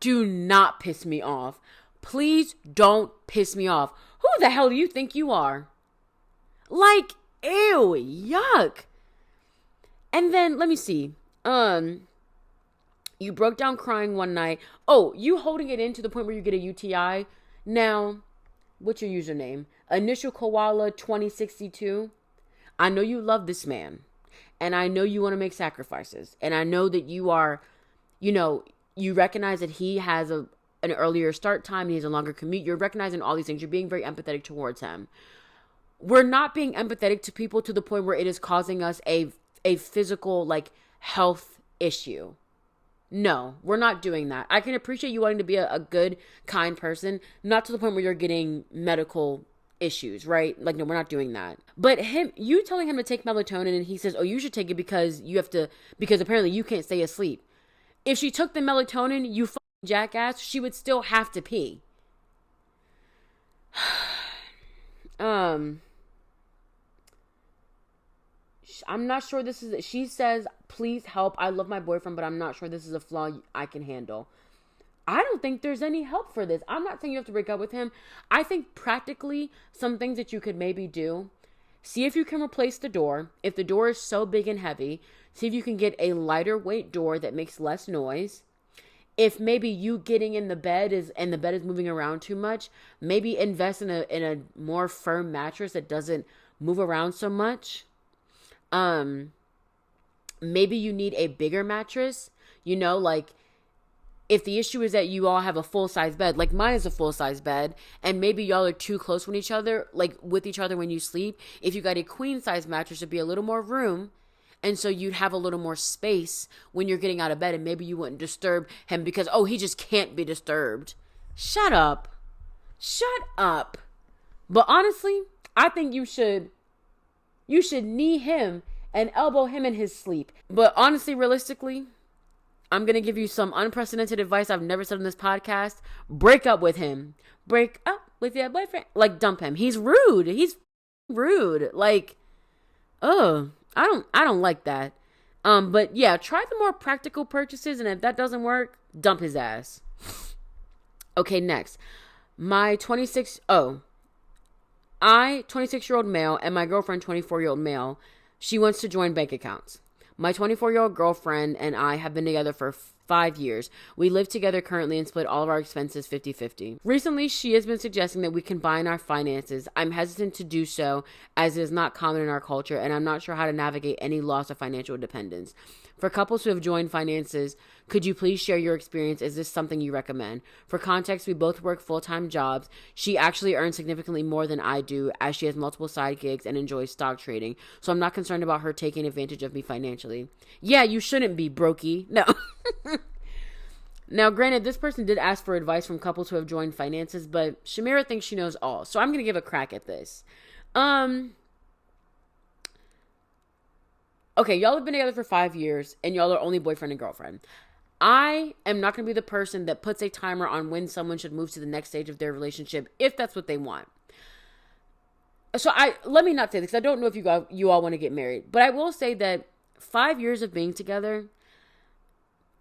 do not piss me off. Please don't piss me off. Who the hell do you think you are? Like, ew, yuck. And then, let me see. You broke down crying one night. Oh, you holding it in to the point where you get a UTI. Now, what's your username? Initial Koala 2062. I know you love this man. And I know you want to make sacrifices. And I know that you are, you recognize that he has an earlier start time. He has a longer commute. You're recognizing all these things. You're being very empathetic towards him. We're not being empathetic to people to the point where it is causing us a physical, like, health issue. No, we're not doing that. I can appreciate you wanting to be a good, kind person, not to the point where you're getting medical issues, right? Like, no, we're not doing that. But you telling him to take melatonin and he says, oh, you should take it because because apparently you can't stay asleep. If she took the melatonin, you fucking jackass, she would still have to pee. I'm not sure this is, she says, please help. I love my boyfriend, but I'm not sure this is a flaw I can handle. I don't think there's any help for this. I'm not saying you have to break up with him. I think practically some things that you could maybe do. See if you can replace the door. If the door is so big and heavy, see if you can get a lighter weight door that makes less noise. If maybe you getting in the bed is moving around too much, maybe invest in a more firm mattress that doesn't move around so much. Maybe you need a bigger mattress, like if the issue is that you all have a full-size bed, like mine is a full-size bed, and maybe y'all are too close with each other when you sleep. If you got a queen-size mattress, it'd be a little more room, and so you'd have a little more space when you're getting out of bed, and maybe you wouldn't disturb him because, he just can't be disturbed. Shut up. But honestly, I think you should knee him and elbow him in his sleep. But honestly, realistically, I'm going to give you some unprecedented advice I've never said on this podcast. Break up with him. Break up with your boyfriend. Like, dump him. He's rude. He's rude. Like, I don't like that. But yeah, try the more practical purchases, and if that doesn't work, dump his ass. Okay, next. My 26-year-old male, and my girlfriend, 24-year-old male, she wants to join bank accounts. My 24-year-old girlfriend and I have been together for 5 years. We live together currently and split all of our expenses 50-50. Recently, she has been suggesting that we combine our finances. I'm hesitant to do so as it is not common in our culture, and I'm not sure how to navigate any loss of financial independence. For couples who have joined finances, could you please share your experience? Is this something you recommend? For context, we both work full-time jobs. She actually earns significantly more than I do, as she has multiple side gigs and enjoys stock trading. So I'm not concerned about her taking advantage of me financially. Yeah, you shouldn't be, brokey. No. Now, granted, this person did ask for advice from couples who have joined finances, but Shamira thinks she knows all. So I'm going to give a crack at this. Okay, y'all have been together for 5 years, and y'all are only boyfriend and girlfriend. I am not going to be the person that puts a timer on when someone should move to the next stage of their relationship, if that's what they want. So let me not say this, because I don't know if you all want to get married, but I will say that 5 years of being together,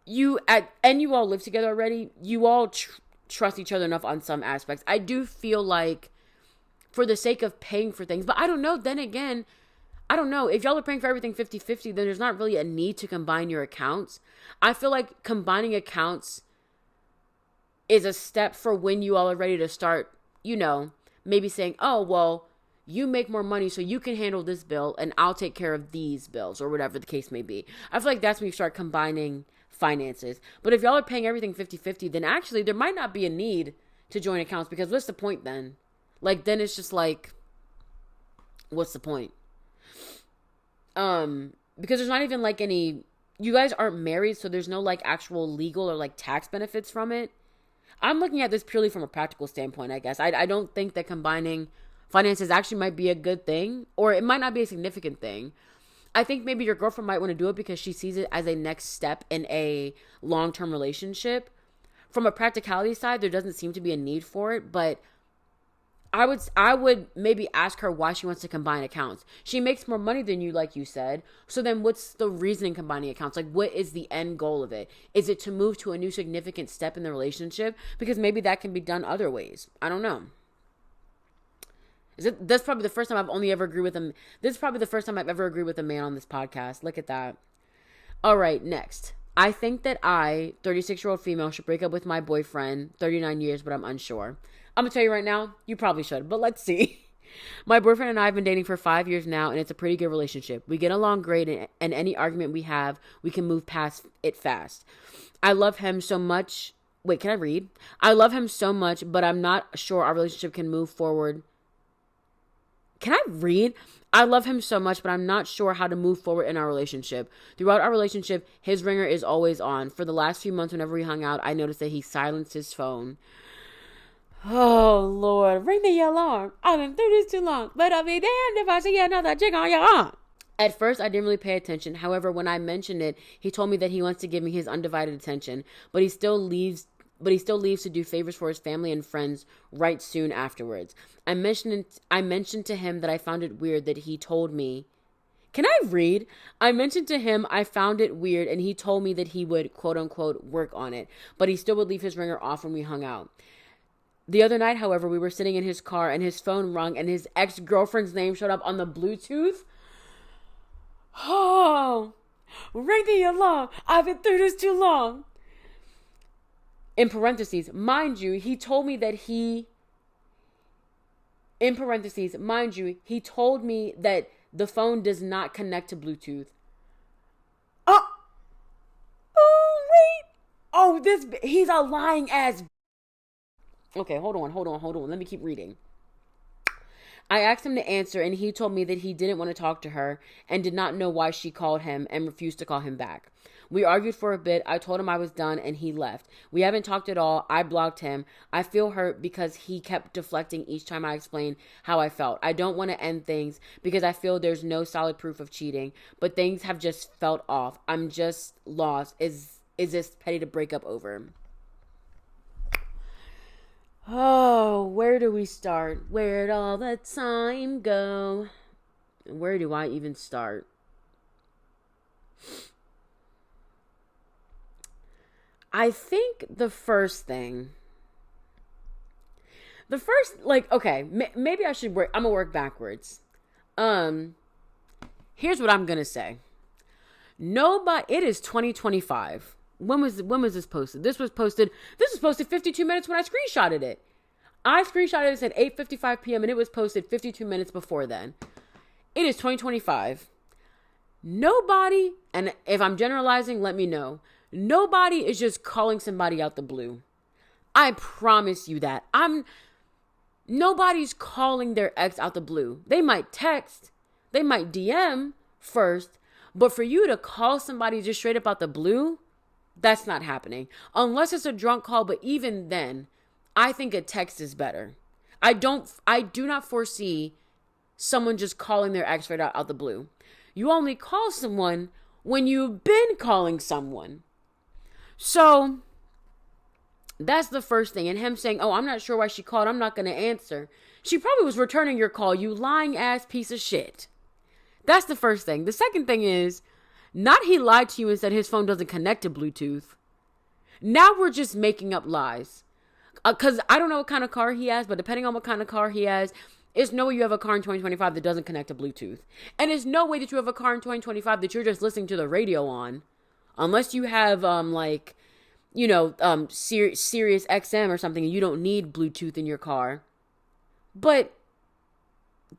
and you all live together already, you all trust each other enough on some aspects. I do feel like, for the sake of paying for things, but I don't know, then again, I don't know. If y'all are paying for everything 50-50, then there's not really a need to combine your accounts. I feel like combining accounts is a step for when you all are ready to start, maybe saying, oh, well, you make more money so you can handle this bill and I'll take care of these bills, or whatever the case may be. I feel like that's when you start combining finances. But if y'all are paying everything 50-50, then actually there might not be a need to join accounts, because what's the point then? Like, then it's just like, what's the point? Because there's not even like any, you guys aren't married, so there's no like actual legal or like tax benefits from it. I'm looking at this purely from a practical standpoint, I guess. I don't think that combining finances actually might be a good thing, or it might not be a significant thing. I think maybe your girlfriend might want to do it because she sees it as a next step in a long-term relationship. From a practicality side, there doesn't seem to be a need for it, but I would maybe ask her why she wants to combine accounts. She makes more money than you, like you said. So then what's the reason in combining accounts? Like, what is the end goal of it? Is it to move to a new significant step in the relationship? Because maybe that can be done other ways. I don't know. That's probably the first time I've only ever agreed with him. This is probably the first time I've ever agreed with a man on this podcast. Look at that. All right, next. I think that 36-year-old female, should break up with my boyfriend, 39 years, but I'm unsure. I'm going to tell you right now, you probably should, but let's see. My boyfriend and I have been dating for 5 years now, and it's a pretty good relationship. We get along great, and any argument we have, we can move past it fast. I love him so much. Wait, can I read? I love him so much, but I'm not sure our relationship can move forward. Can I read? I love him so much, but I'm not sure how to move forward in our relationship. Throughout our relationship, his ringer is always on. For the last few months, whenever we hung out, I noticed that he silenced his phone. Oh, Lord. Ring the alarm. I've been through this too long, but I'll be damned if I see another chick on your arm. At first, I didn't really pay attention. However, when I mentioned it, he told me that he wants to give me his undivided attention, but he still leaves to do favors for his family and friends right soon afterwards. I mentioned to him that I found it weird that he told me. Can I read? I mentioned to him I found it weird, and he told me that he would, quote unquote, work on it, but he still would leave his ringer off when we hung out. The other night, however, we were sitting in his car and his phone rung and his ex-girlfriend's name showed up on the Bluetooth. Oh, ring the alarm. I've been through this too long. In parentheses, mind you, he told me that he told me that the phone does not connect to Bluetooth. Oh, wait. Oh, he's a lying ass. Okay, hold on. Let me keep reading. I asked him to answer, and he told me that he didn't want to talk to her and did not know why she called him and refused to call him back. We argued for a bit. I told him I was done, and he left. We haven't talked at all. I blocked him. I feel hurt because he kept deflecting each time I explained how I felt. I don't want to end things because I feel there's no solid proof of cheating, but things have just felt off. I'm just lost. Is this petty to break up over? Oh, where do we start? Where'd all the time go? Where do I even start? I think the first, okay, maybe I should work. I'm gonna work backwards. Here's what I'm gonna say. It is 2025. When was this posted? This was posted 52 minutes when I screenshotted it. I screenshotted it at 8:55 p.m. and it was posted 52 minutes before then. It is 2025. Nobody, and if I'm generalizing, let me know. Nobody is just calling somebody out the blue. I promise you that. Nobody's calling their ex out the blue. They might text, they might DM first, but for you to call somebody just straight up out the blue, that's not happening. Unless it's a drunk call, but even then, I think a text is better. I do not foresee someone just calling their ex straight out the blue. You only call someone when you've been calling someone. So that's the first thing. And him saying, oh, I'm not sure why she called. I'm not going to answer. She probably was returning your call, you lying ass piece of shit. That's the first thing. The second thing is, not he lied to you and said his phone doesn't connect to Bluetooth. Now we're just making up lies. Because I don't know what kind of car he has, but depending on what kind of car he has, there's no way you have a car in 2025 that doesn't connect to Bluetooth. And there's no way that you have a car in 2025 that you're just listening to the radio on. Unless you have, Sirius XM or something and you don't need Bluetooth in your car. But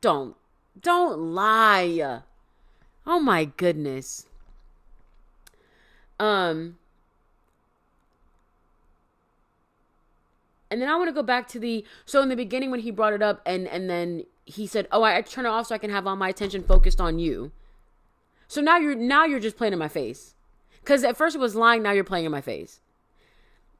don't lie. Oh my goodness. And then I want to go back to so in the beginning when he brought it up and then he said, oh, I turn it off so I can have all my attention focused on you. So now you're just playing in my face. Because at first it was lying, now you're playing in my face.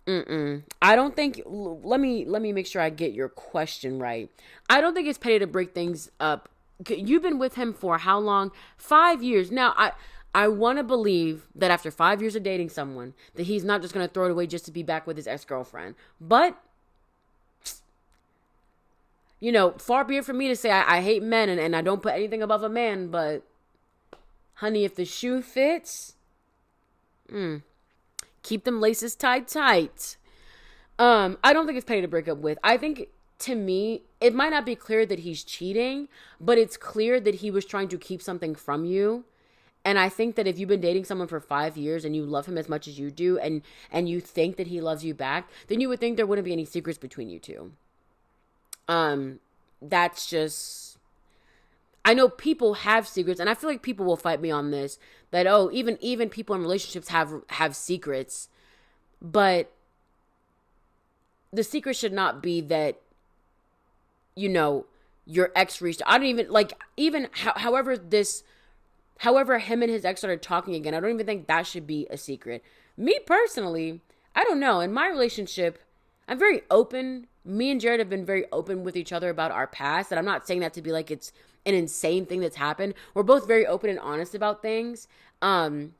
I don't think, let me make sure I get your question right. I don't think it's petty to break things up. You've been with him for how long? 5 years. Now, I want to believe that after 5 years of dating someone, that he's not just going to throw it away just to be back with his ex-girlfriend. But, far be it from me to say I hate men and I don't put anything above a man, but, honey, if the shoe fits, keep them laces tied tight. I don't think it's petty to break up with. I think, to me, it might not be clear that he's cheating, but it's clear that he was trying to keep something from you. And I think that if you've been dating someone for 5 years and you love him as much as you do and you think that he loves you back, then you would think there wouldn't be any secrets between you two. That's just... I know people have secrets, and I feel like people will fight me on this, that, even people in relationships have secrets, but the secret should not be that, your ex reached, I don't even, however him and his ex started talking again, I don't even think that should be a secret. Me personally, I don't know, in my relationship, I'm very open. Me and Jared have been very open with each other about our past, and I'm not saying that to be like it's an insane thing that's happened. We're both very open and honest about things. And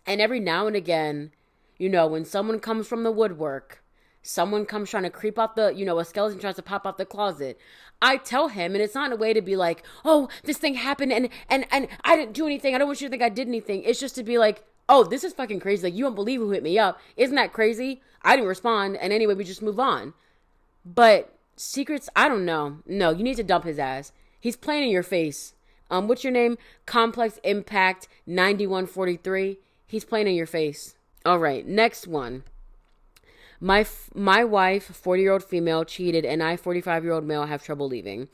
every now and again, when someone comes from the woodwork, someone comes trying to creep out a skeleton tries to pop out the closet, I tell him, and it's not in a way to be like, oh, this thing happened and I didn't do anything. I don't want you to think I did anything. It's just to be like, oh, this is fucking crazy. Like, you don't believe who hit me up. Isn't that crazy? I didn't respond. And anyway, we just move on. But secrets, I don't know. No, you need to dump his ass. He's playing in your face. What's your name? Complex Impact 9143. He's playing in your face. All right, next one. My wife, 40-year-old female, cheated, and I, 45-year-old male, have trouble leaving.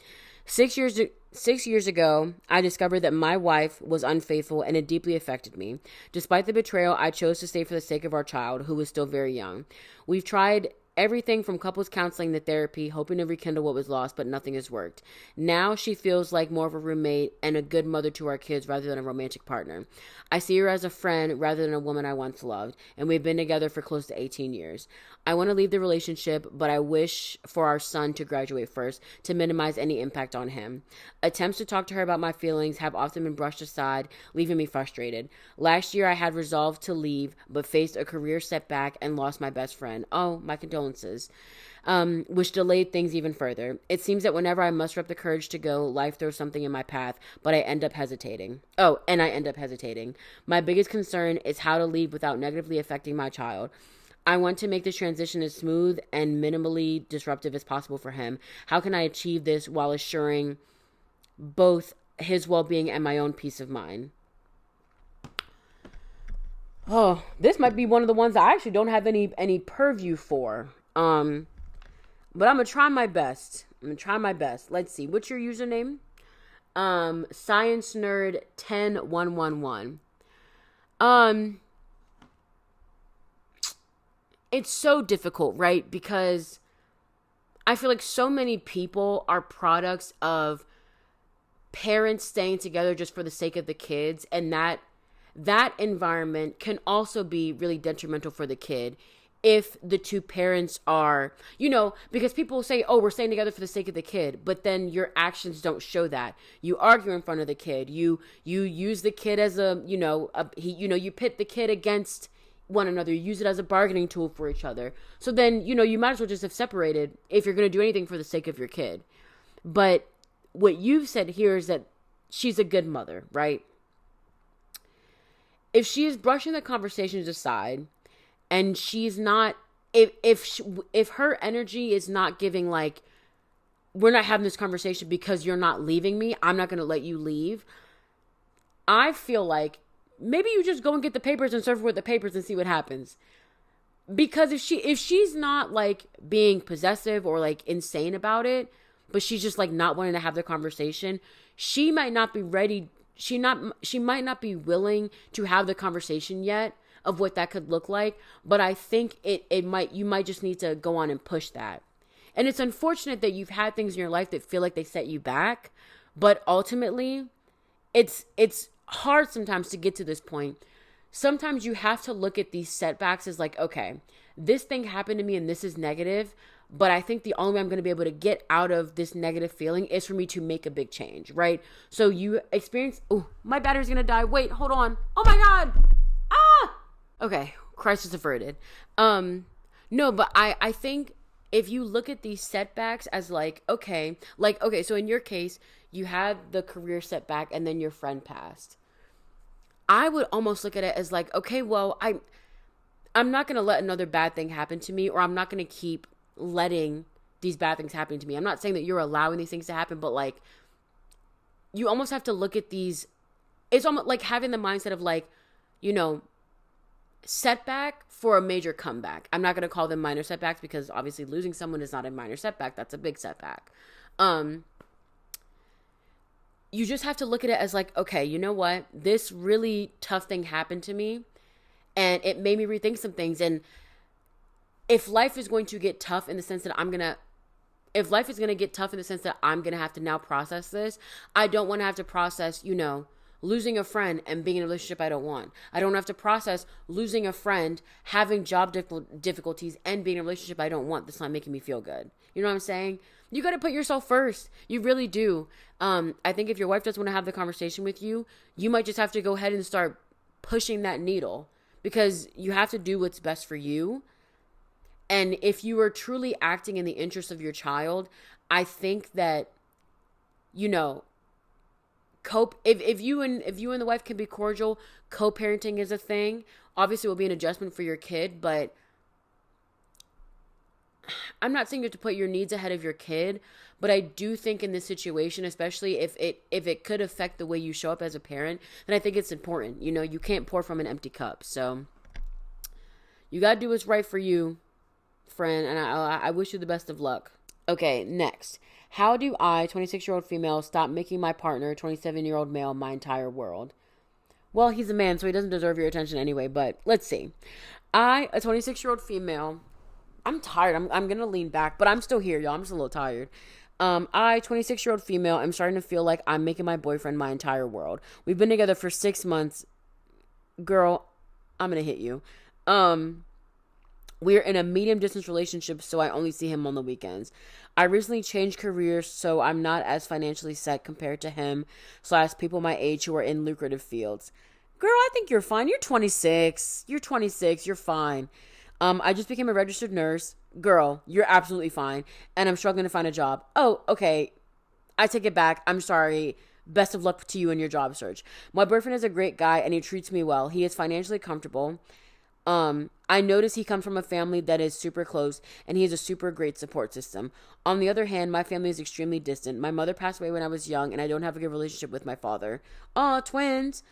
6 years ago, I discovered that my wife was unfaithful, and it deeply affected me. Despite the betrayal, I chose to stay for the sake of our child, who was still very young. We've tried everything from couples counseling to therapy, hoping to rekindle what was lost, but nothing has worked. Now she feels like more of a roommate and a good mother to our kids rather than a romantic partner. I see her as a friend rather than a woman I once loved, and we've been together for close to 18 years. I want to leave the relationship, but I wish for our son to graduate first to minimize any impact on him. Attempts to talk to her about my feelings have often been brushed aside, leaving me frustrated. Last year I had resolved to leave, but faced a career setback and lost my best friend. Oh, my condolences. Which delayed things even further. It seems that whenever I muster up the courage to go, life throws something in my path, but I end up hesitating. My biggest concern is how to leave without negatively affecting my child. I want to make this transition as smooth and minimally disruptive as possible for him. How can I achieve this while assuring both his well-being and my own peace of mind? Oh, this might be one of the ones I actually don't have any purview for. But I'm going to try my best. Let's see. What's your username? Science Nerd 10111. It's so difficult, right? Because I feel like so many people are products of parents staying together just for the sake of the kids, and that environment can also be really detrimental for the kid if the two parents are, because people say, oh, we're staying together for the sake of the kid, but then your actions don't show that. You argue in front of the kid. You use the kid as you pit the kid against one another. You use it as a bargaining tool for each other. So then, you might as well just have separated if you're going to do anything for the sake of your kid. But what you've said here is that she's a good mother, right? If she is brushing the conversations aside and she's not, if her energy is not giving like, we're not having this conversation because you're not leaving me, I'm not going to let you leave. I feel like maybe you just go and get the papers and serve her with the papers and see what happens. Because if she's not like being possessive or like insane about it, but she's just like not wanting to have the conversation, she might not be ready. She might not be willing to have the conversation yet of what that could look like. But I think you might just need to go on and push that. And it's unfortunate that you've had things in your life that feel like they set you back, but ultimately it's hard sometimes to get to this point. Sometimes you have to look at these setbacks as like, okay, this thing happened to me and this is negative, but I think the only way I'm going to be able to get out of this negative feeling is for me to make a big change, right? So you experience, oh, my battery's going to die. Wait, hold on. Oh my God. Ah! Okay. Crisis averted. No, but I think if you look at these setbacks as like, okay, so in your case, you had the career setback and then your friend passed. I would almost look at it as like, okay, well, I'm not going to let another bad thing happen to me, or I'm not going to keep letting these bad things happen to me. I'm not saying that you're allowing these things to happen, but like, you almost have to look at these. It's almost like having the mindset of like, setback for a major comeback. I'm not going to call them minor setbacks because obviously losing someone is not a minor setback. That's a big setback. You just have to look at it as like, okay, you know what? This really tough thing happened to me and it made me rethink some things. And if life is going to get tough in the sense that I'm going to have to now process this, I don't want to have to process, losing a friend and being in a relationship I don't want. I don't have to process losing a friend, having job difficulties, and being in a relationship I don't want. That's not making me feel good. You know what I'm saying? You got to put yourself first. You really do. I think if your wife doesn't want to have the conversation with you, you might just have to go ahead and start pushing that needle, because you have to do what's best for you. And if you are truly acting in the interest of your child, I think that, if you and the wife can be cordial, co-parenting is a thing. Obviously it will be an adjustment for your kid, but I'm not saying you have to put your needs ahead of your kid, but I do think in this situation, especially if it could affect the way you show up as a parent, then I think it's important. You can't pour from an empty cup. So you got to do what's right for you, friend, and I wish you the best of luck. Okay, next. How do I, 26-year-old female, stop making my partner, 27-year-old male, my entire world? Well, he's a man, so he doesn't deserve your attention anyway, but let's see. I, a 26-year-old female, I'm tired. I'm gonna lean back, but I'm still here, y'all. I'm just a little tired. I, 26-year-old female, am starting to feel like I'm making my boyfriend my entire world. We've been together for 6 months. Girl, I'm gonna hit you. We're in a medium distance relationship, so I only see him on the weekends. I recently changed careers, so I'm not as financially set compared to him / people my age who are in lucrative fields. Girl, I think you're fine. You're 26. You're fine. I just became a registered nurse. Girl, you're absolutely fine. And I'm struggling to find a job. Oh, okay. I take it back. I'm sorry. Best of luck to you in your job search. My boyfriend is a great guy and he treats me well. He is financially comfortable. I notice he comes from a family that is super close and he has a super great support system. On the other hand, my family is extremely distant. My mother passed away when I was young and I don't have a good relationship with my father. Aw, twins.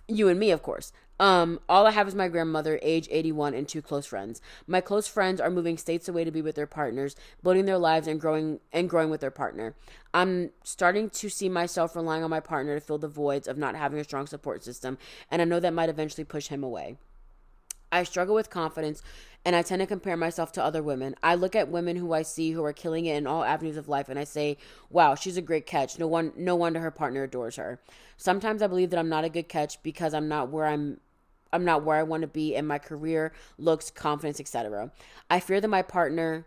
You and me, of course. All I have is my grandmother, age 81, and 2 close friends. My close friends are moving states away to be with their partners, building their lives and growing with their partner. I'm starting to see myself relying on my partner to fill the voids of not having a strong support system, and I know that might eventually push him away. I struggle with confidence, and I tend to compare myself to other women. I look at women who I see who are killing it in all avenues of life, and I say, wow, she's a great catch. No wonder her partner adores her. Sometimes I believe that I'm not a good catch because I'm not where I want to be in my career, looks, confidence, etc. I fear that my partner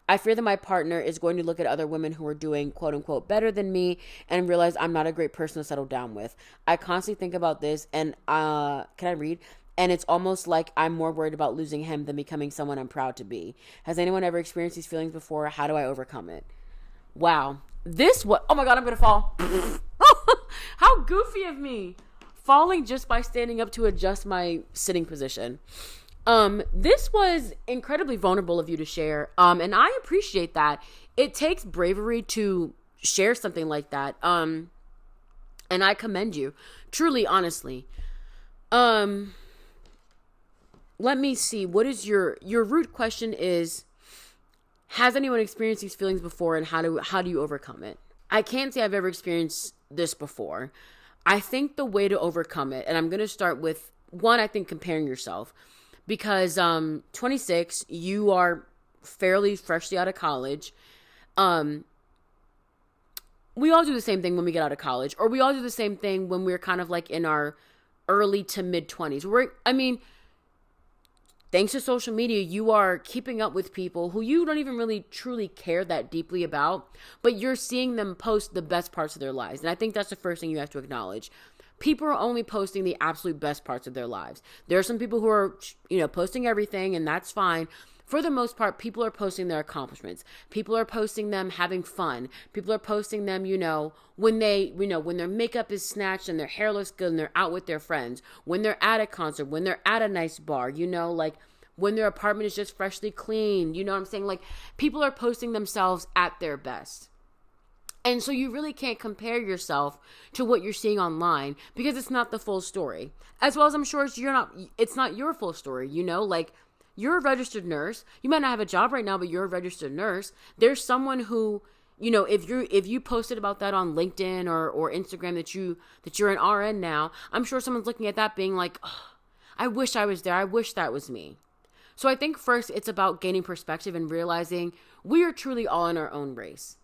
is going to look at other women who are doing quote unquote better than me and realize I'm not a great person to settle down with. I constantly think about this and can I read? And it's almost like I'm more worried about losing him than becoming someone I'm proud to be. Has anyone ever experienced these feelings before? How do I overcome it? Wow. Oh my God, I'm going to fall. How goofy of me. Falling just by standing up to adjust my sitting position. This was incredibly vulnerable of you to share. And I appreciate that. It takes bravery to share something like that. And I commend you. Truly, honestly. Let me see. What is your root question is, has anyone experienced these feelings before and how do you overcome it? I can't say I've ever experienced this before. I think the way to overcome it, and I'm going to start with one, I think comparing yourself, because 26, you are fairly freshly out of college. We all do the same thing when we get out of college, or we all do the same thing when we're kind of like in our early to mid 20s. Thanks to social media, you are keeping up with people who you don't even really truly care that deeply about, but you're seeing them post the best parts of their lives. And I think that's the first thing you have to acknowledge. People are only posting the absolute best parts of their lives. There are some people who are, posting everything, and that's fine. For the most part, people are posting their accomplishments. People are posting them having fun. People are posting them, when their makeup is snatched and their hair looks good and they're out with their friends, when they're at a concert, when they're at a nice bar, when their apartment is just freshly cleaned. You know what I'm saying? Like, people are posting themselves at their best. And so you really can't compare yourself to what you're seeing online because it's not the full story. As well as I'm sure it's not your full story, you're a registered nurse. You might not have a job right now, but you're a registered nurse. There's someone who, if you posted about that on LinkedIn or Instagram that you're an RN now, I'm sure someone's looking at that being like, oh, I wish I was there. I wish that was me. So I think first it's about gaining perspective and realizing we are truly all in our own race.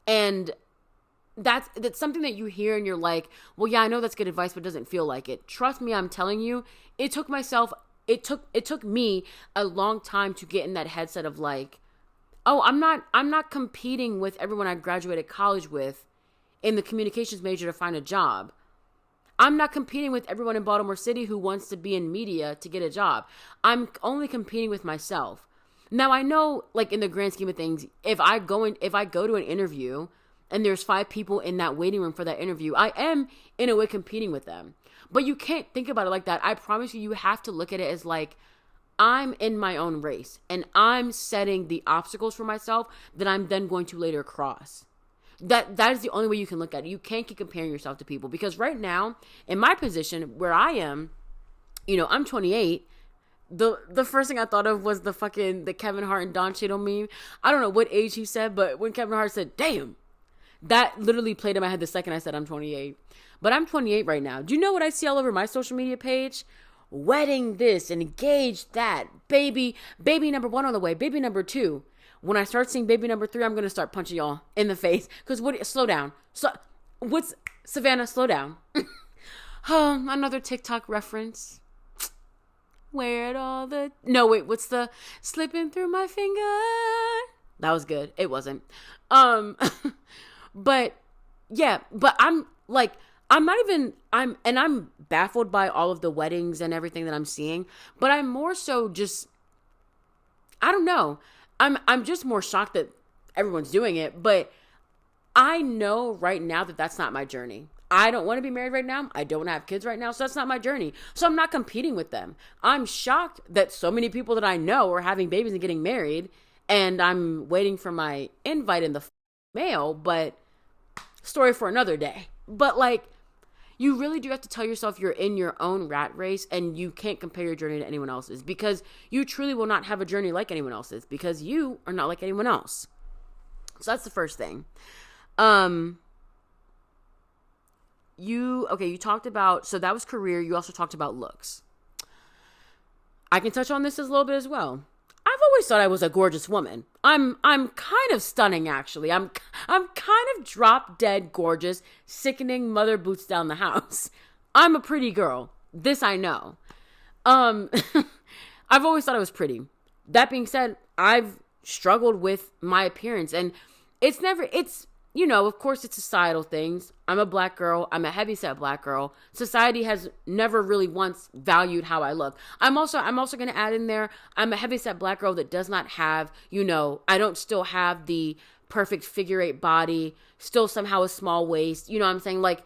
And that's something that you hear and you're like, well, yeah, I know that's good advice, but it doesn't feel like it. Trust me, I'm telling you, it took me a long time to get in that headset of like, oh, I'm not competing with everyone I graduated college with in the communications major to find a job. I'm not competing with everyone in Baltimore City who wants to be in media to get a job. I'm only competing with myself. Now, I know, like, in the grand scheme of things, if I go to an interview and there's 5 people in that waiting room for that interview, I am, in a way, competing with them. But you can't think about it like that. I promise you have to look at it as like, I'm in my own race and I'm setting the obstacles for myself that I'm then going to later cross. That is the only way you can look at it. You can't keep comparing yourself to people because right now, in my position where I am, I'm 28. The first thing I thought of was the Kevin Hart and Don Cheadle meme. I don't know what age he said, but when Kevin Hart said, damn, that literally played in my head the second I said I'm 28. But I'm 28 right now. Do you know what I see all over my social media page? wedding this and engaged that, baby number 1 on the way, baby number 2. When I start seeing baby number 3, I'm going to start punching y'all in the face. Because slow down. Savannah, slow down. Oh, another TikTok reference. Where'd all the... No, wait, what's the... Slipping through my finger. That was good. It wasn't. But, yeah. But I'm baffled by all of the weddings and everything that I'm seeing. But I'm more so just... I don't know. I'm just more shocked that everyone's doing it, but I know right now that that's not my journey. I don't want to be married right now. I don't have kids right now, so that's not my journey. So I'm not competing with them. I'm shocked that so many people that I know are having babies and getting married, and I'm waiting for my invite in the mail, but story for another day. But like, you really do have to tell yourself you're in your own rat race and you can't compare your journey to anyone else's, because you truly will not have a journey like anyone else's, because you are not like anyone else. So that's the first thing. You talked about, so that was career. You also talked about looks. I can touch on this a little bit as well. I've always thought I was a gorgeous woman. I'm kind of stunning, actually. I'm kind of drop dead gorgeous, sickening mother boots down the house. I'm a pretty girl. This I know. I've always thought I was pretty. That being said, I've struggled with my appearance, and it's of course it's societal things. I'm a black girl. I'm a heavyset black girl. Society has never really once valued how I look. I'm also going to add in there, I'm a heavyset black girl that does not have, I don't still have the perfect figure 8 body, still somehow a small waist. You know what I'm saying? Like,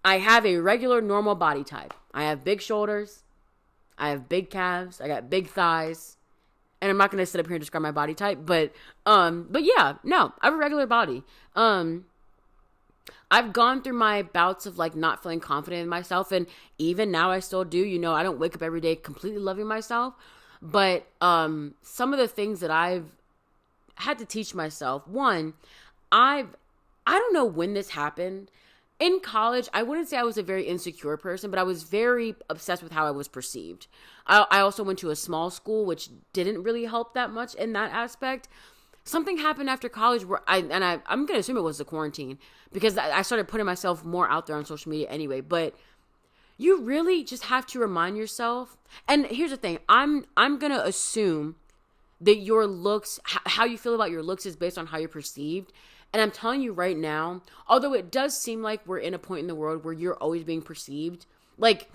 I have a regular normal body type. I have big shoulders. I have big calves. I got big thighs. And I'm not going to sit up here and describe my body type, but yeah, no, I have a regular body. I've gone through my bouts of like not feeling confident in myself, and even now I still do. I don't wake up every day completely loving myself, but some of the things that I've had to teach myself. One, I don't know when this happened. In college, I wouldn't say I was a very insecure person, but I was very obsessed with how I was perceived. I also went to a small school, which didn't really help that much in that aspect. Something happened after college where I'm going to assume it was the quarantine, because I started putting myself more out there on social media anyway. But you really just have to remind yourself. And here's the thing. I'm going to assume that your looks, how you feel about your looks, is based on how you're perceived. And I'm telling you right now, although it does seem like we're in a point in the world where you're always being perceived, like,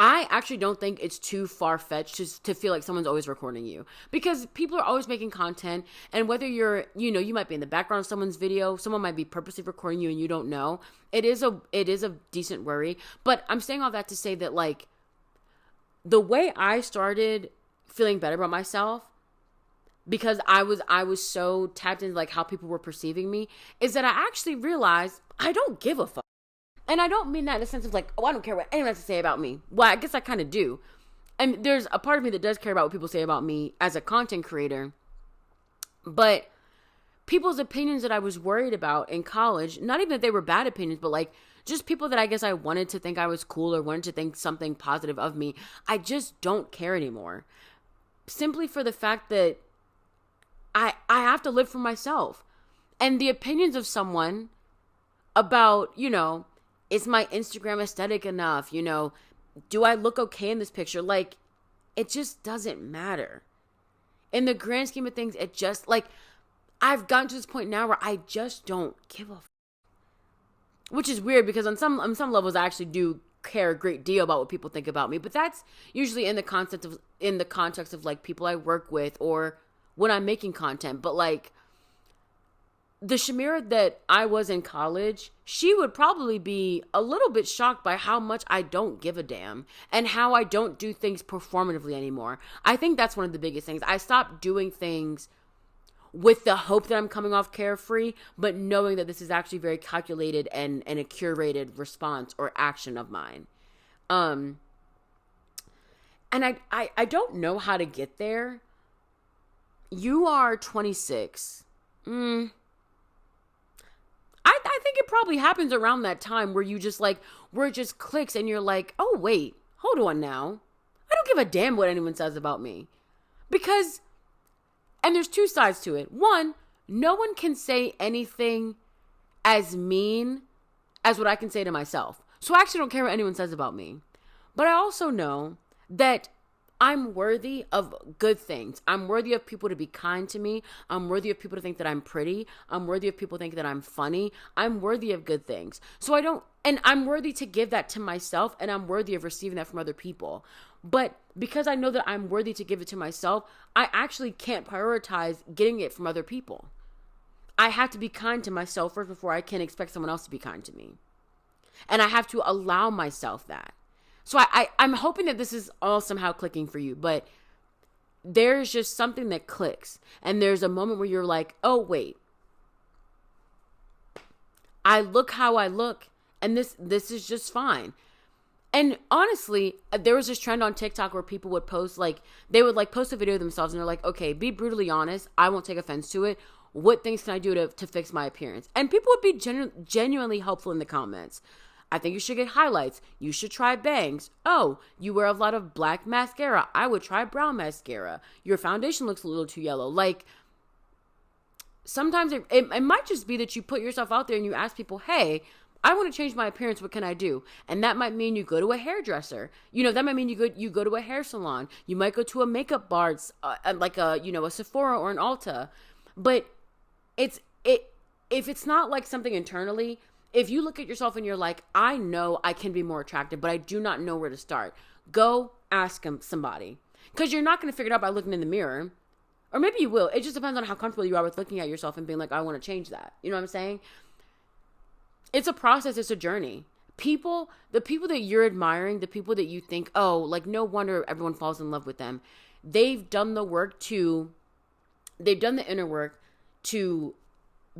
I actually don't think it's too far-fetched to feel like someone's always recording you, because people are always making content, and whether you're, you might be in the background of someone's video, someone might be purposely recording you and you don't know. It is a decent worry. But I'm saying all that to say that, like, the way I started feeling better about myself, because I was so tapped into like how people were perceiving me, is that I actually realized I don't give a fuck. And I don't mean that in the sense of like, oh, I don't care what anyone has to say about me. Well, I guess I kind of do. And there's a part of me that does care about what people say about me as a content creator. But people's opinions that I was worried about in college, not even that they were bad opinions, but like just people that I guess I wanted to think I was cool or wanted to think something positive of me, I just don't care anymore. Simply for the fact that I have to live for myself. And the opinions of someone about, is my Instagram aesthetic enough? Do I look okay in this picture? Like, it just doesn't matter. In the grand scheme of things, it just, like, I've gotten to this point now where I just don't give a which is weird, because on some levels I actually do care a great deal about what people think about me, but that's usually in the context of like people I work with or when I'm making content. But like, the Shamira that I was in college, she would probably be a little bit shocked by how much I don't give a damn and how I don't do things performatively anymore. I think that's one of the biggest things. I stopped doing things with the hope that I'm coming off carefree, but knowing that this is actually very calculated and a curated response or action of mine. And I don't know how to get there. You are 26. I think it probably happens around that time where you just like, where it just clicks and you're like, oh, wait, hold on now. I don't give a damn what anyone says about me. Because, and there's two sides to it. One, no one can say anything as mean as what I can say to myself. So I actually don't care what anyone says about me. But I also know that I'm worthy of good things. I'm worthy of people to be kind to me. I'm worthy of people to think that I'm pretty. I'm worthy of people to think that I'm funny. I'm worthy of good things. And I'm worthy to give that to myself, and I'm worthy of receiving that from other people. But because I know that I'm worthy to give it to myself, I actually can't prioritize getting it from other people. I have to be kind to myself first before I can expect someone else to be kind to me. And I have to allow myself that. So I'm hoping that this is all somehow clicking for you, but there's just something that clicks. And there's a moment where you're like, oh, wait. I look how I look, and this is just fine. And honestly, there was this trend on TikTok where people would post, like, they would like post a video of themselves and they're like, okay, be brutally honest. I won't take offense to it. What things can I do to fix my appearance? And people would be genuinely helpful in the comments. I think you should get highlights. You should try bangs. Oh, you wear a lot of black mascara. I would try brown mascara. Your foundation looks a little too yellow. Like, sometimes it might just be that you put yourself out there and you ask people, hey, I want to change my appearance. What can I do? And that might mean you go to a hairdresser. That might mean you go to a hair salon. You might go to a makeup bar, like a Sephora or an Ulta. But if it's not like something internally, if you look at yourself and you're like, I know I can be more attractive, but I do not know where to start, go ask somebody. Because you're not going to figure it out by looking in the mirror. Or maybe you will. It just depends on how comfortable you are with looking at yourself and being like, I want to change that. You know what I'm saying? It's a process. It's a journey. The people that you're admiring, the people that you think, oh, like no wonder everyone falls in love with them. They've done the inner work to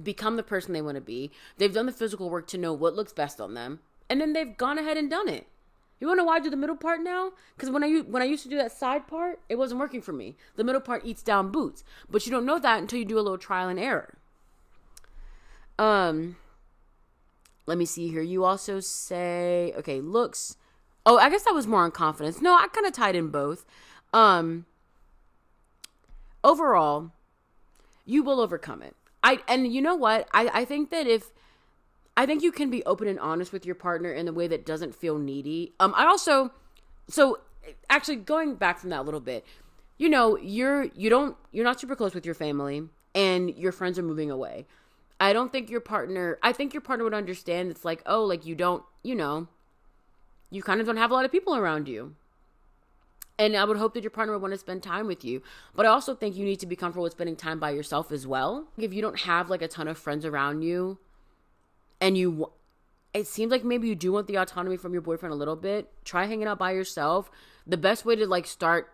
become the person they want to be. They've done the physical work to know what looks best on them. And then they've gone ahead and done it. You want to know why I do the middle part now? Because when I used to do that side part, it wasn't working for me. The middle part eats down boots. But you don't know that until you do a little trial and error. Let me see here. You also say, okay, looks. Oh, I guess that was more on confidence. No, I kind of tied in both. Overall, you will overcome it. And you know what? I think that I think you can be open and honest with your partner in a way that doesn't feel needy. So actually going back from that a little bit, you're not super close with your family and your friends are moving away. I think your partner would understand. It's like, oh, like you don't, you kind of don't have a lot of people around you. And I would hope that your partner would want to spend time with you. But I also think you need to be comfortable with spending time by yourself as well. If you don't have like a ton of friends around you and it seems like maybe you do want the autonomy from your boyfriend a little bit, try hanging out by yourself. The best way to like start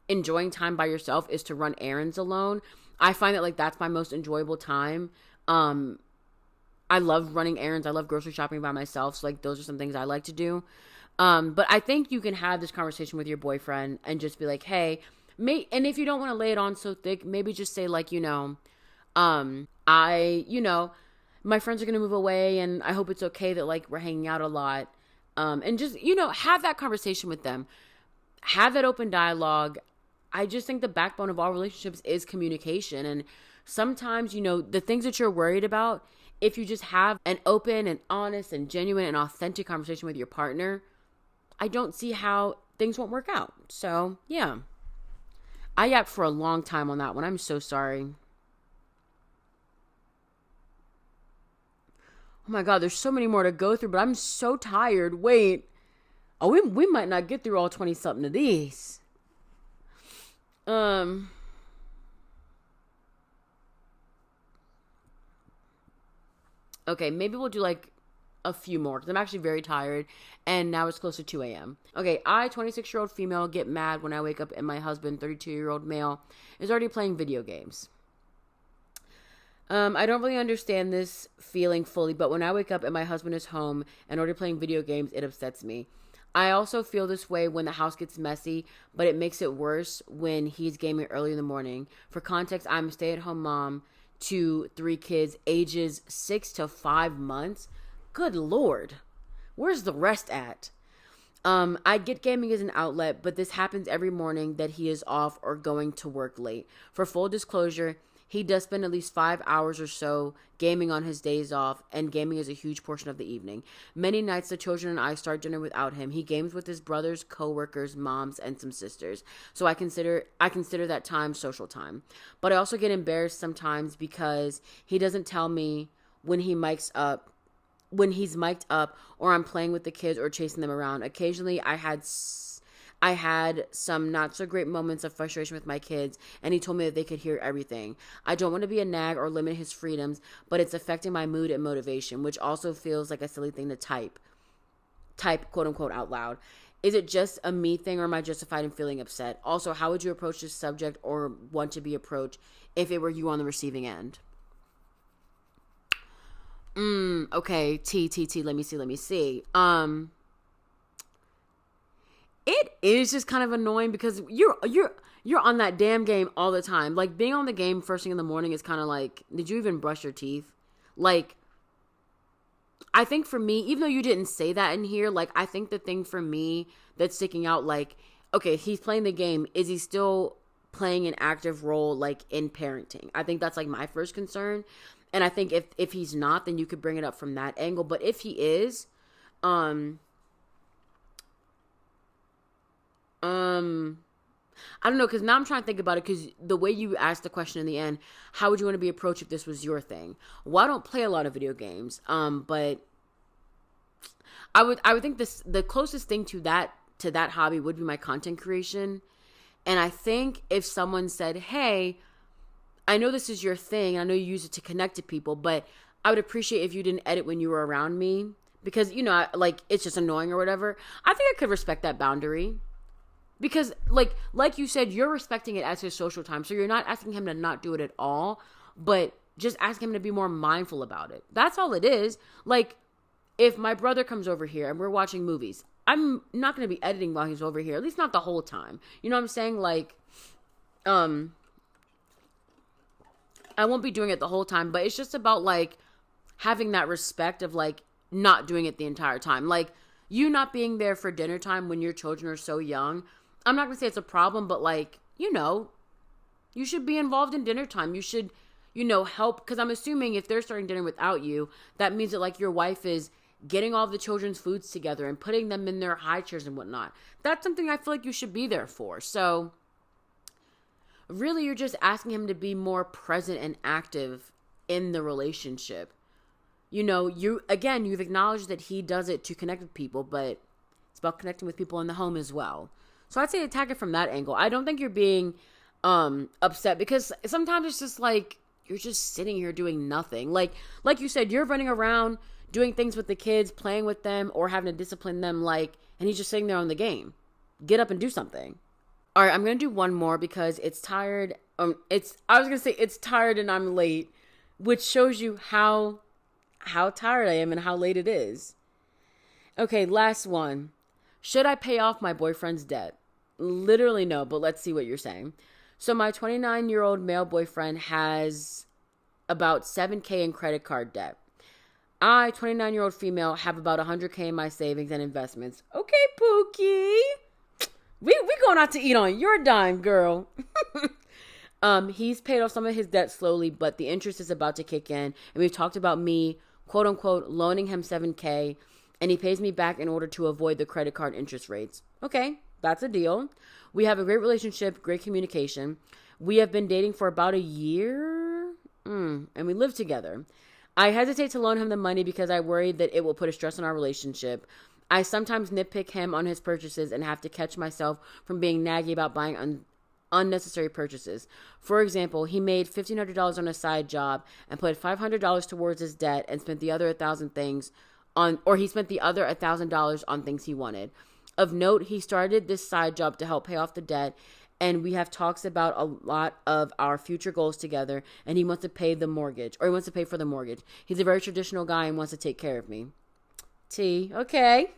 enjoying time by yourself is to run errands alone. I find that like that's my most enjoyable time. I love running errands. I love grocery shopping by myself. So like those are some things I like to do. But I think you can have this conversation with your boyfriend and just be like, hey, and if you don't want to lay it on so thick, maybe just say like, my friends are going to move away and I hope it's okay that like we're hanging out a lot. And just, have that conversation with them. Have that open dialogue. I just think the backbone of all relationships is communication. And sometimes, the things that you're worried about, if you just have an open and honest and genuine and authentic conversation with your partner, I don't see how things won't work out. So, yeah. I yapped for a long time on that one. I'm so sorry. Oh my God, there's so many more to go through, but I'm so tired. Wait. Oh, we might not get through all 20-something of these. Okay, maybe we'll do like a few more because I'm actually very tired and now it's close to 2 a.m. Okay, I, 26-year-old female, get mad when I wake up and my husband, 32-year-old male, is already playing video games. I don't really understand this feeling fully, but when I wake up and my husband is home and already playing video games, it upsets me. I also feel this way when the house gets messy, but it makes it worse when he's gaming early in the morning. For context, I'm a stay-at-home mom to 3 kids, ages 6 to 5 months. Good Lord. Where's the rest at? I get gaming as an outlet, but this happens every morning that he is off or going to work late. For full disclosure, he does spend at least 5 hours or so gaming on his days off, and gaming is a huge portion of the evening. Many nights the children and I start dinner without him. He games with his brothers, co-workers, moms, and some sisters. So I consider that time social time. But I also get embarrassed sometimes because he doesn't tell me when he's mic'd up, or I'm playing with the kids or chasing them around. Occasionally I had some not so great moments of frustration with my kids, and he told me that they could hear everything. I don't want to be a nag or limit his freedoms, but it's affecting my mood and motivation, which also feels like a silly thing to type quote unquote out loud. Is it just a me thing, or am I justified in feeling upset? Also, how would you approach this subject or want to be approached if it were you on the receiving end? Okay, let me see. It is just kind of annoying because you're on that damn game all the time. Like, being on the game first thing in the morning is kind of like, did you even brush your teeth? Like, I think for me, even though you didn't say that in here, like, I think the thing for me that's sticking out, like, okay, he's playing the game. Is he still playing an active role, like, in parenting? I think that's, like, my first concern. And I think if he's not, then you could bring it up from that angle. But if he is, I don't know, because now I'm trying to think about it, because the way you asked the question in the end, how would you want to be approached if this was your thing? Well, I don't play a lot of video games, but I would think the closest thing to that hobby would be my content creation. And I think if someone said, hey, I know this is your thing, I know you use it to connect to people, but I would appreciate if you didn't edit when you were around me, because, you know, like, it's just annoying or whatever. I think I could respect that boundary. Because, like you said, you're respecting it as his social time. So you're not asking him to not do it at all, but just asking him to be more mindful about it. That's all it is. Like, if my brother comes over here and we're watching movies, I'm not going to be editing while he's over here. At least not the whole time. You know what I'm saying? Like, I won't be doing it the whole time, but it's just about, like, having that respect of, like, not doing it the entire time. Like, you not being there for dinner time when your children are so young, I'm not going to say it's a problem, but, like, you know, you should be involved in dinner time. You should, you know, help, because I'm assuming if they're starting dinner without you, that means that, like, your wife is getting all the children's foods together and putting them in their high chairs and whatnot. That's something I feel like you should be there for. So really, you're just asking him to be more present and active in the relationship. You know, you've acknowledged that he does it to connect with people, but it's about connecting with people in the home as well. So I'd say attack it from that angle. I don't think you're being upset, because sometimes it's just like, you're just sitting here doing nothing. Like you said, you're running around doing things with the kids, playing with them, or having to discipline them, like, and he's just sitting there on the game. Get up and do something. All right, I'm going to do one more because it's tired. It's tired and I'm late, which shows you how tired I am and how late it is. Okay, last one. Should I pay off my boyfriend's debt? Literally no, but let's see what you're saying. So my 29-year-old male boyfriend has about $7,000 in credit card debt. I, 29-year-old female, have about $100,000 in my savings and investments. Okay, Pookie. We going out to eat on your dime, girl. He's paid off some of his debt slowly, but the interest is about to kick in. And we've talked about me, quote unquote, loaning him $7,000, and he pays me back in order to avoid the credit card interest rates. Okay, that's a deal. We have a great relationship, great communication. We have been dating for about a year, and we live together. I hesitate to loan him the money because I worry that it will put a stress on our relationship. I sometimes nitpick him on his purchases and have to catch myself from being naggy about buying unnecessary purchases. For example, he made $1,500 on a side job and put $500 towards his debt and spent the other $1,000 on things he wanted. Of note, he started this side job to help pay off the debt, and we have talks about a lot of our future goals together, and he wants to pay for the mortgage. He's a very traditional guy and wants to take care of me. Okay.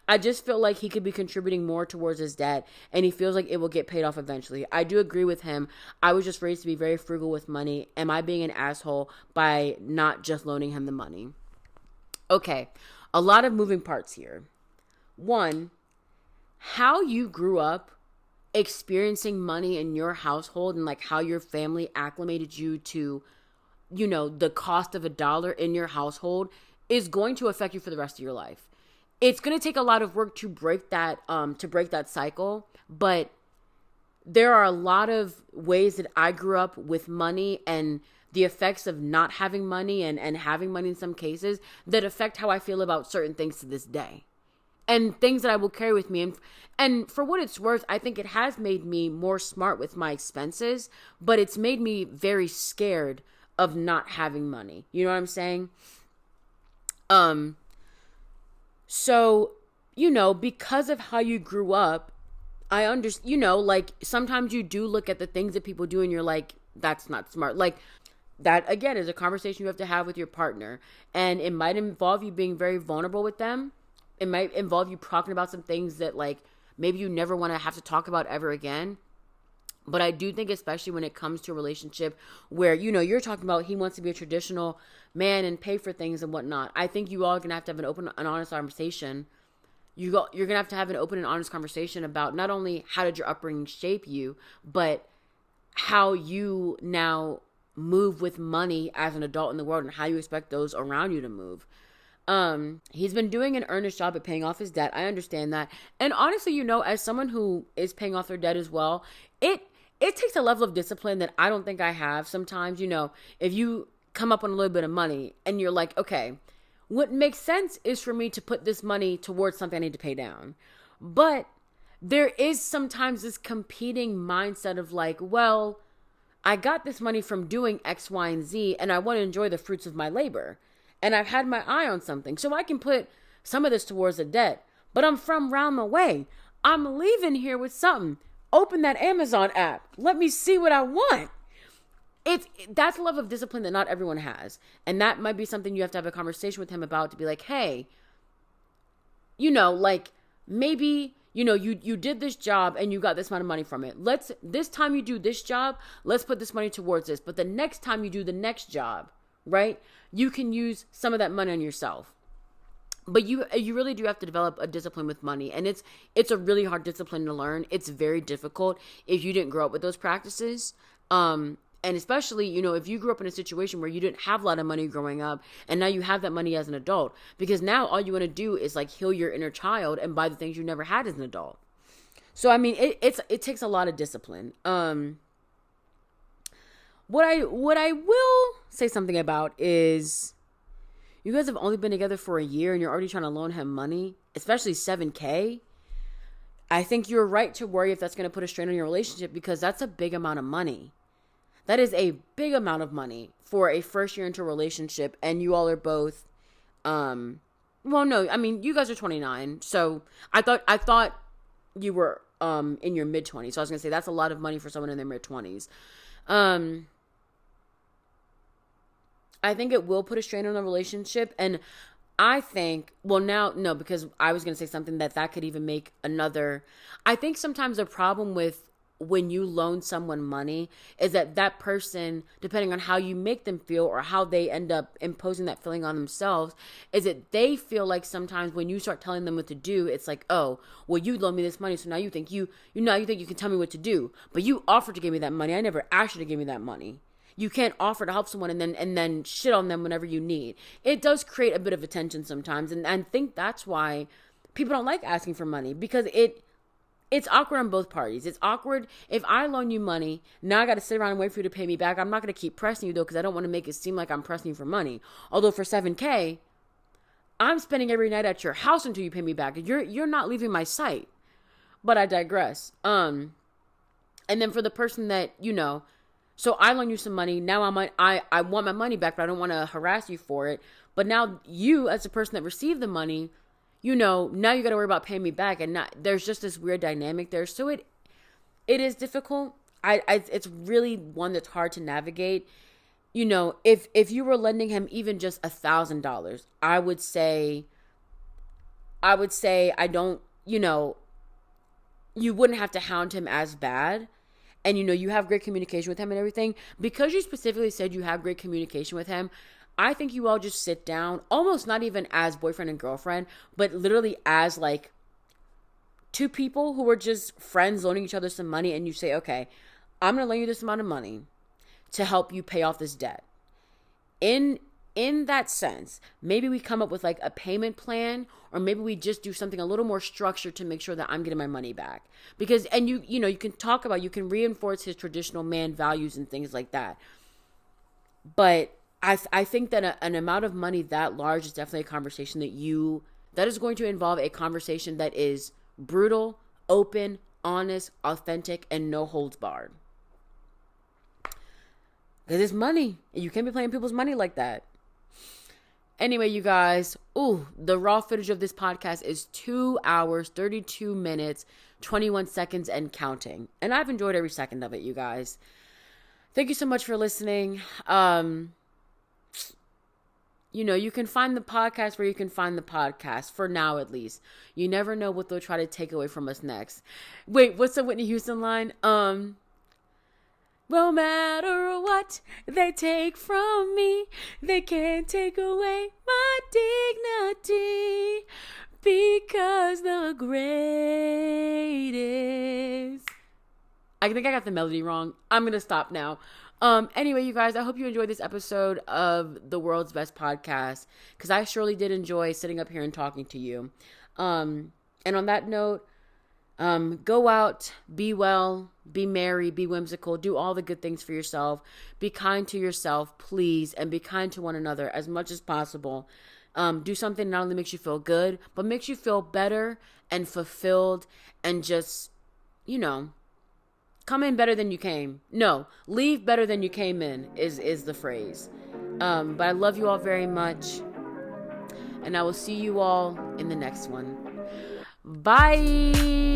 I just feel like he could be contributing more towards his debt, and he feels like it will get paid off eventually. I do agree with him. I was just raised to be very frugal with money. Am I being an asshole by not just loaning him the money? Okay, a lot of moving parts here. One, how you grew up experiencing money in your household and like how your family acclimated you to, the cost of a dollar in your household is going to affect you for the rest of your life. It's going to take a lot of work to break that cycle, but there are a lot of ways that I grew up with money and the effects of not having money and having money in some cases that affect how I feel about certain things to this day. And things that I will carry with me. And for what it's worth, I think it has made me more smart with my expenses, but it's made me very scared of not having money. You know what I'm saying? So, because of how you grew up, I understand, like sometimes you do look at the things that people do and you're like, that's not smart. Like that, again, is a conversation you have to have with your partner. And it might involve you being very vulnerable with them. It might involve you talking about some things that like maybe you never want to have to talk about ever again. But I do think, especially when it comes to a relationship where, you're talking about he wants to be a traditional man and pay for things and whatnot. I think you all are going to have an open and honest conversation. You're going to have an open and honest conversation about not only how did your upbringing shape you, but how you now move with money as an adult in the world and how you expect those around you to move. He's been doing an earnest job at paying off his debt. I understand that. And honestly, as someone who is paying off their debt as well, it takes a level of discipline that I don't think I have. Sometimes, if you come up on a little bit of money and you're like, okay, what makes sense is for me to put this money towards something I need to pay down. But there is sometimes this competing mindset of like, well, I got this money from doing X, Y, and Z, and I want to enjoy the fruits of my labor. And I've had my eye on something. So I can put some of this towards the debt. But I'm from round the way. I'm leaving here with something. Open that Amazon app. Let me see what I want. That's a level of discipline that not everyone has. And that might be something you have to have a conversation with him about to be like, hey, maybe, you did this job and you got this amount of money from it. This time you do this job, let's put this money towards this. But the next time you do the next job, right? You can use some of that money on yourself. But you really do have to develop a discipline with money. And it's a really hard discipline to learn. It's very difficult if you didn't grow up with those practices. And especially, if you grew up in a situation where you didn't have a lot of money growing up and now you have that money as an adult. Because now all you want to do is like heal your inner child and buy the things you never had as an adult. So, I mean, it takes a lot of discipline. What I will say something about is you guys have only been together for a year and you're already trying to loan him money, especially $7,000. I think you're right to worry if that's going to put a strain on your relationship because that's a big amount of money. That is a big amount of money for a first year into a relationship, and you all are both you guys are 29. So I thought you were in your mid-20s. So I was going to say that's a lot of money for someone in their mid-20s. I think it will put a strain on the relationship. And I think, because I was going to say something that could even make another. I think sometimes the problem with when you loan someone money is that person, depending on how you make them feel or how they end up imposing that feeling on themselves, is that they feel like sometimes when you start telling them what to do, it's like, oh, well, you loaned me this money, so now you think you can tell me what to do, but you offered to give me that money. I never asked you to give me that money. You can't offer to help someone and then shit on them whenever you need. It does create a bit of a tension sometimes, and I think that's why people don't like asking for money, because it's awkward on both parties. It's awkward if I loan you money, now I got to sit around and wait for you to pay me back. I'm not going to keep pressing you, though, because I don't want to make it seem like I'm pressing you for money. Although for $7,000, I'm spending every night at your house until you pay me back. You're not leaving my sight. But I digress. And then for the person that, so I loan you some money. Now I want my money back, but I don't want to harass you for it. But now you, as the person that received the money, now you got to worry about paying me back, and there's just this weird dynamic there. So it is difficult. It's really one that's hard to navigate. If you were lending him even just $1,000, I would say I would say I don't, you wouldn't have to hound him as bad. And, you have great communication with him and everything. Because you specifically said you have great communication with him, I think you all just sit down, almost not even as boyfriend and girlfriend, but literally as like two people who are just friends loaning each other some money. And you say, okay, I'm going to loan you this amount of money to help you pay off this debt. In that sense, maybe we come up with like a payment plan, or maybe we just do something a little more structured to make sure that I'm getting my money back. Because, and you can reinforce his traditional man values and things like that. But I think that an amount of money that large is definitely a conversation that is going to involve a conversation that is brutal, open, honest, authentic, and no holds barred. Because it's money, and you can't be playing people's money like that. Anyway, you guys, the raw footage of this podcast is 2 hours, 32 minutes, 21 seconds, and counting. And I've enjoyed every second of it, you guys. Thank you so much for listening. You can find the podcast where you can find the podcast, for now at least. You never know what they'll try to take away from us next. Wait, what's the Whitney Houston line? No matter what they take from me, they can't take away my dignity, because the greatest. I think I got the melody wrong. I'm going to stop now. Anyway, you guys, I hope you enjoyed this episode of the world's best podcast, because I surely did enjoy sitting up here and talking to you. And on that note, go out, be well, be merry, be whimsical, do all the good things for yourself. Be kind to yourself, please, and be kind to one another as much as possible. Do something that not only makes you feel good, but makes you feel better and fulfilled, and just, come in better than you came. No, leave better than you came in is the phrase. But I love you all very much, and I will see you all in the next one. Bye.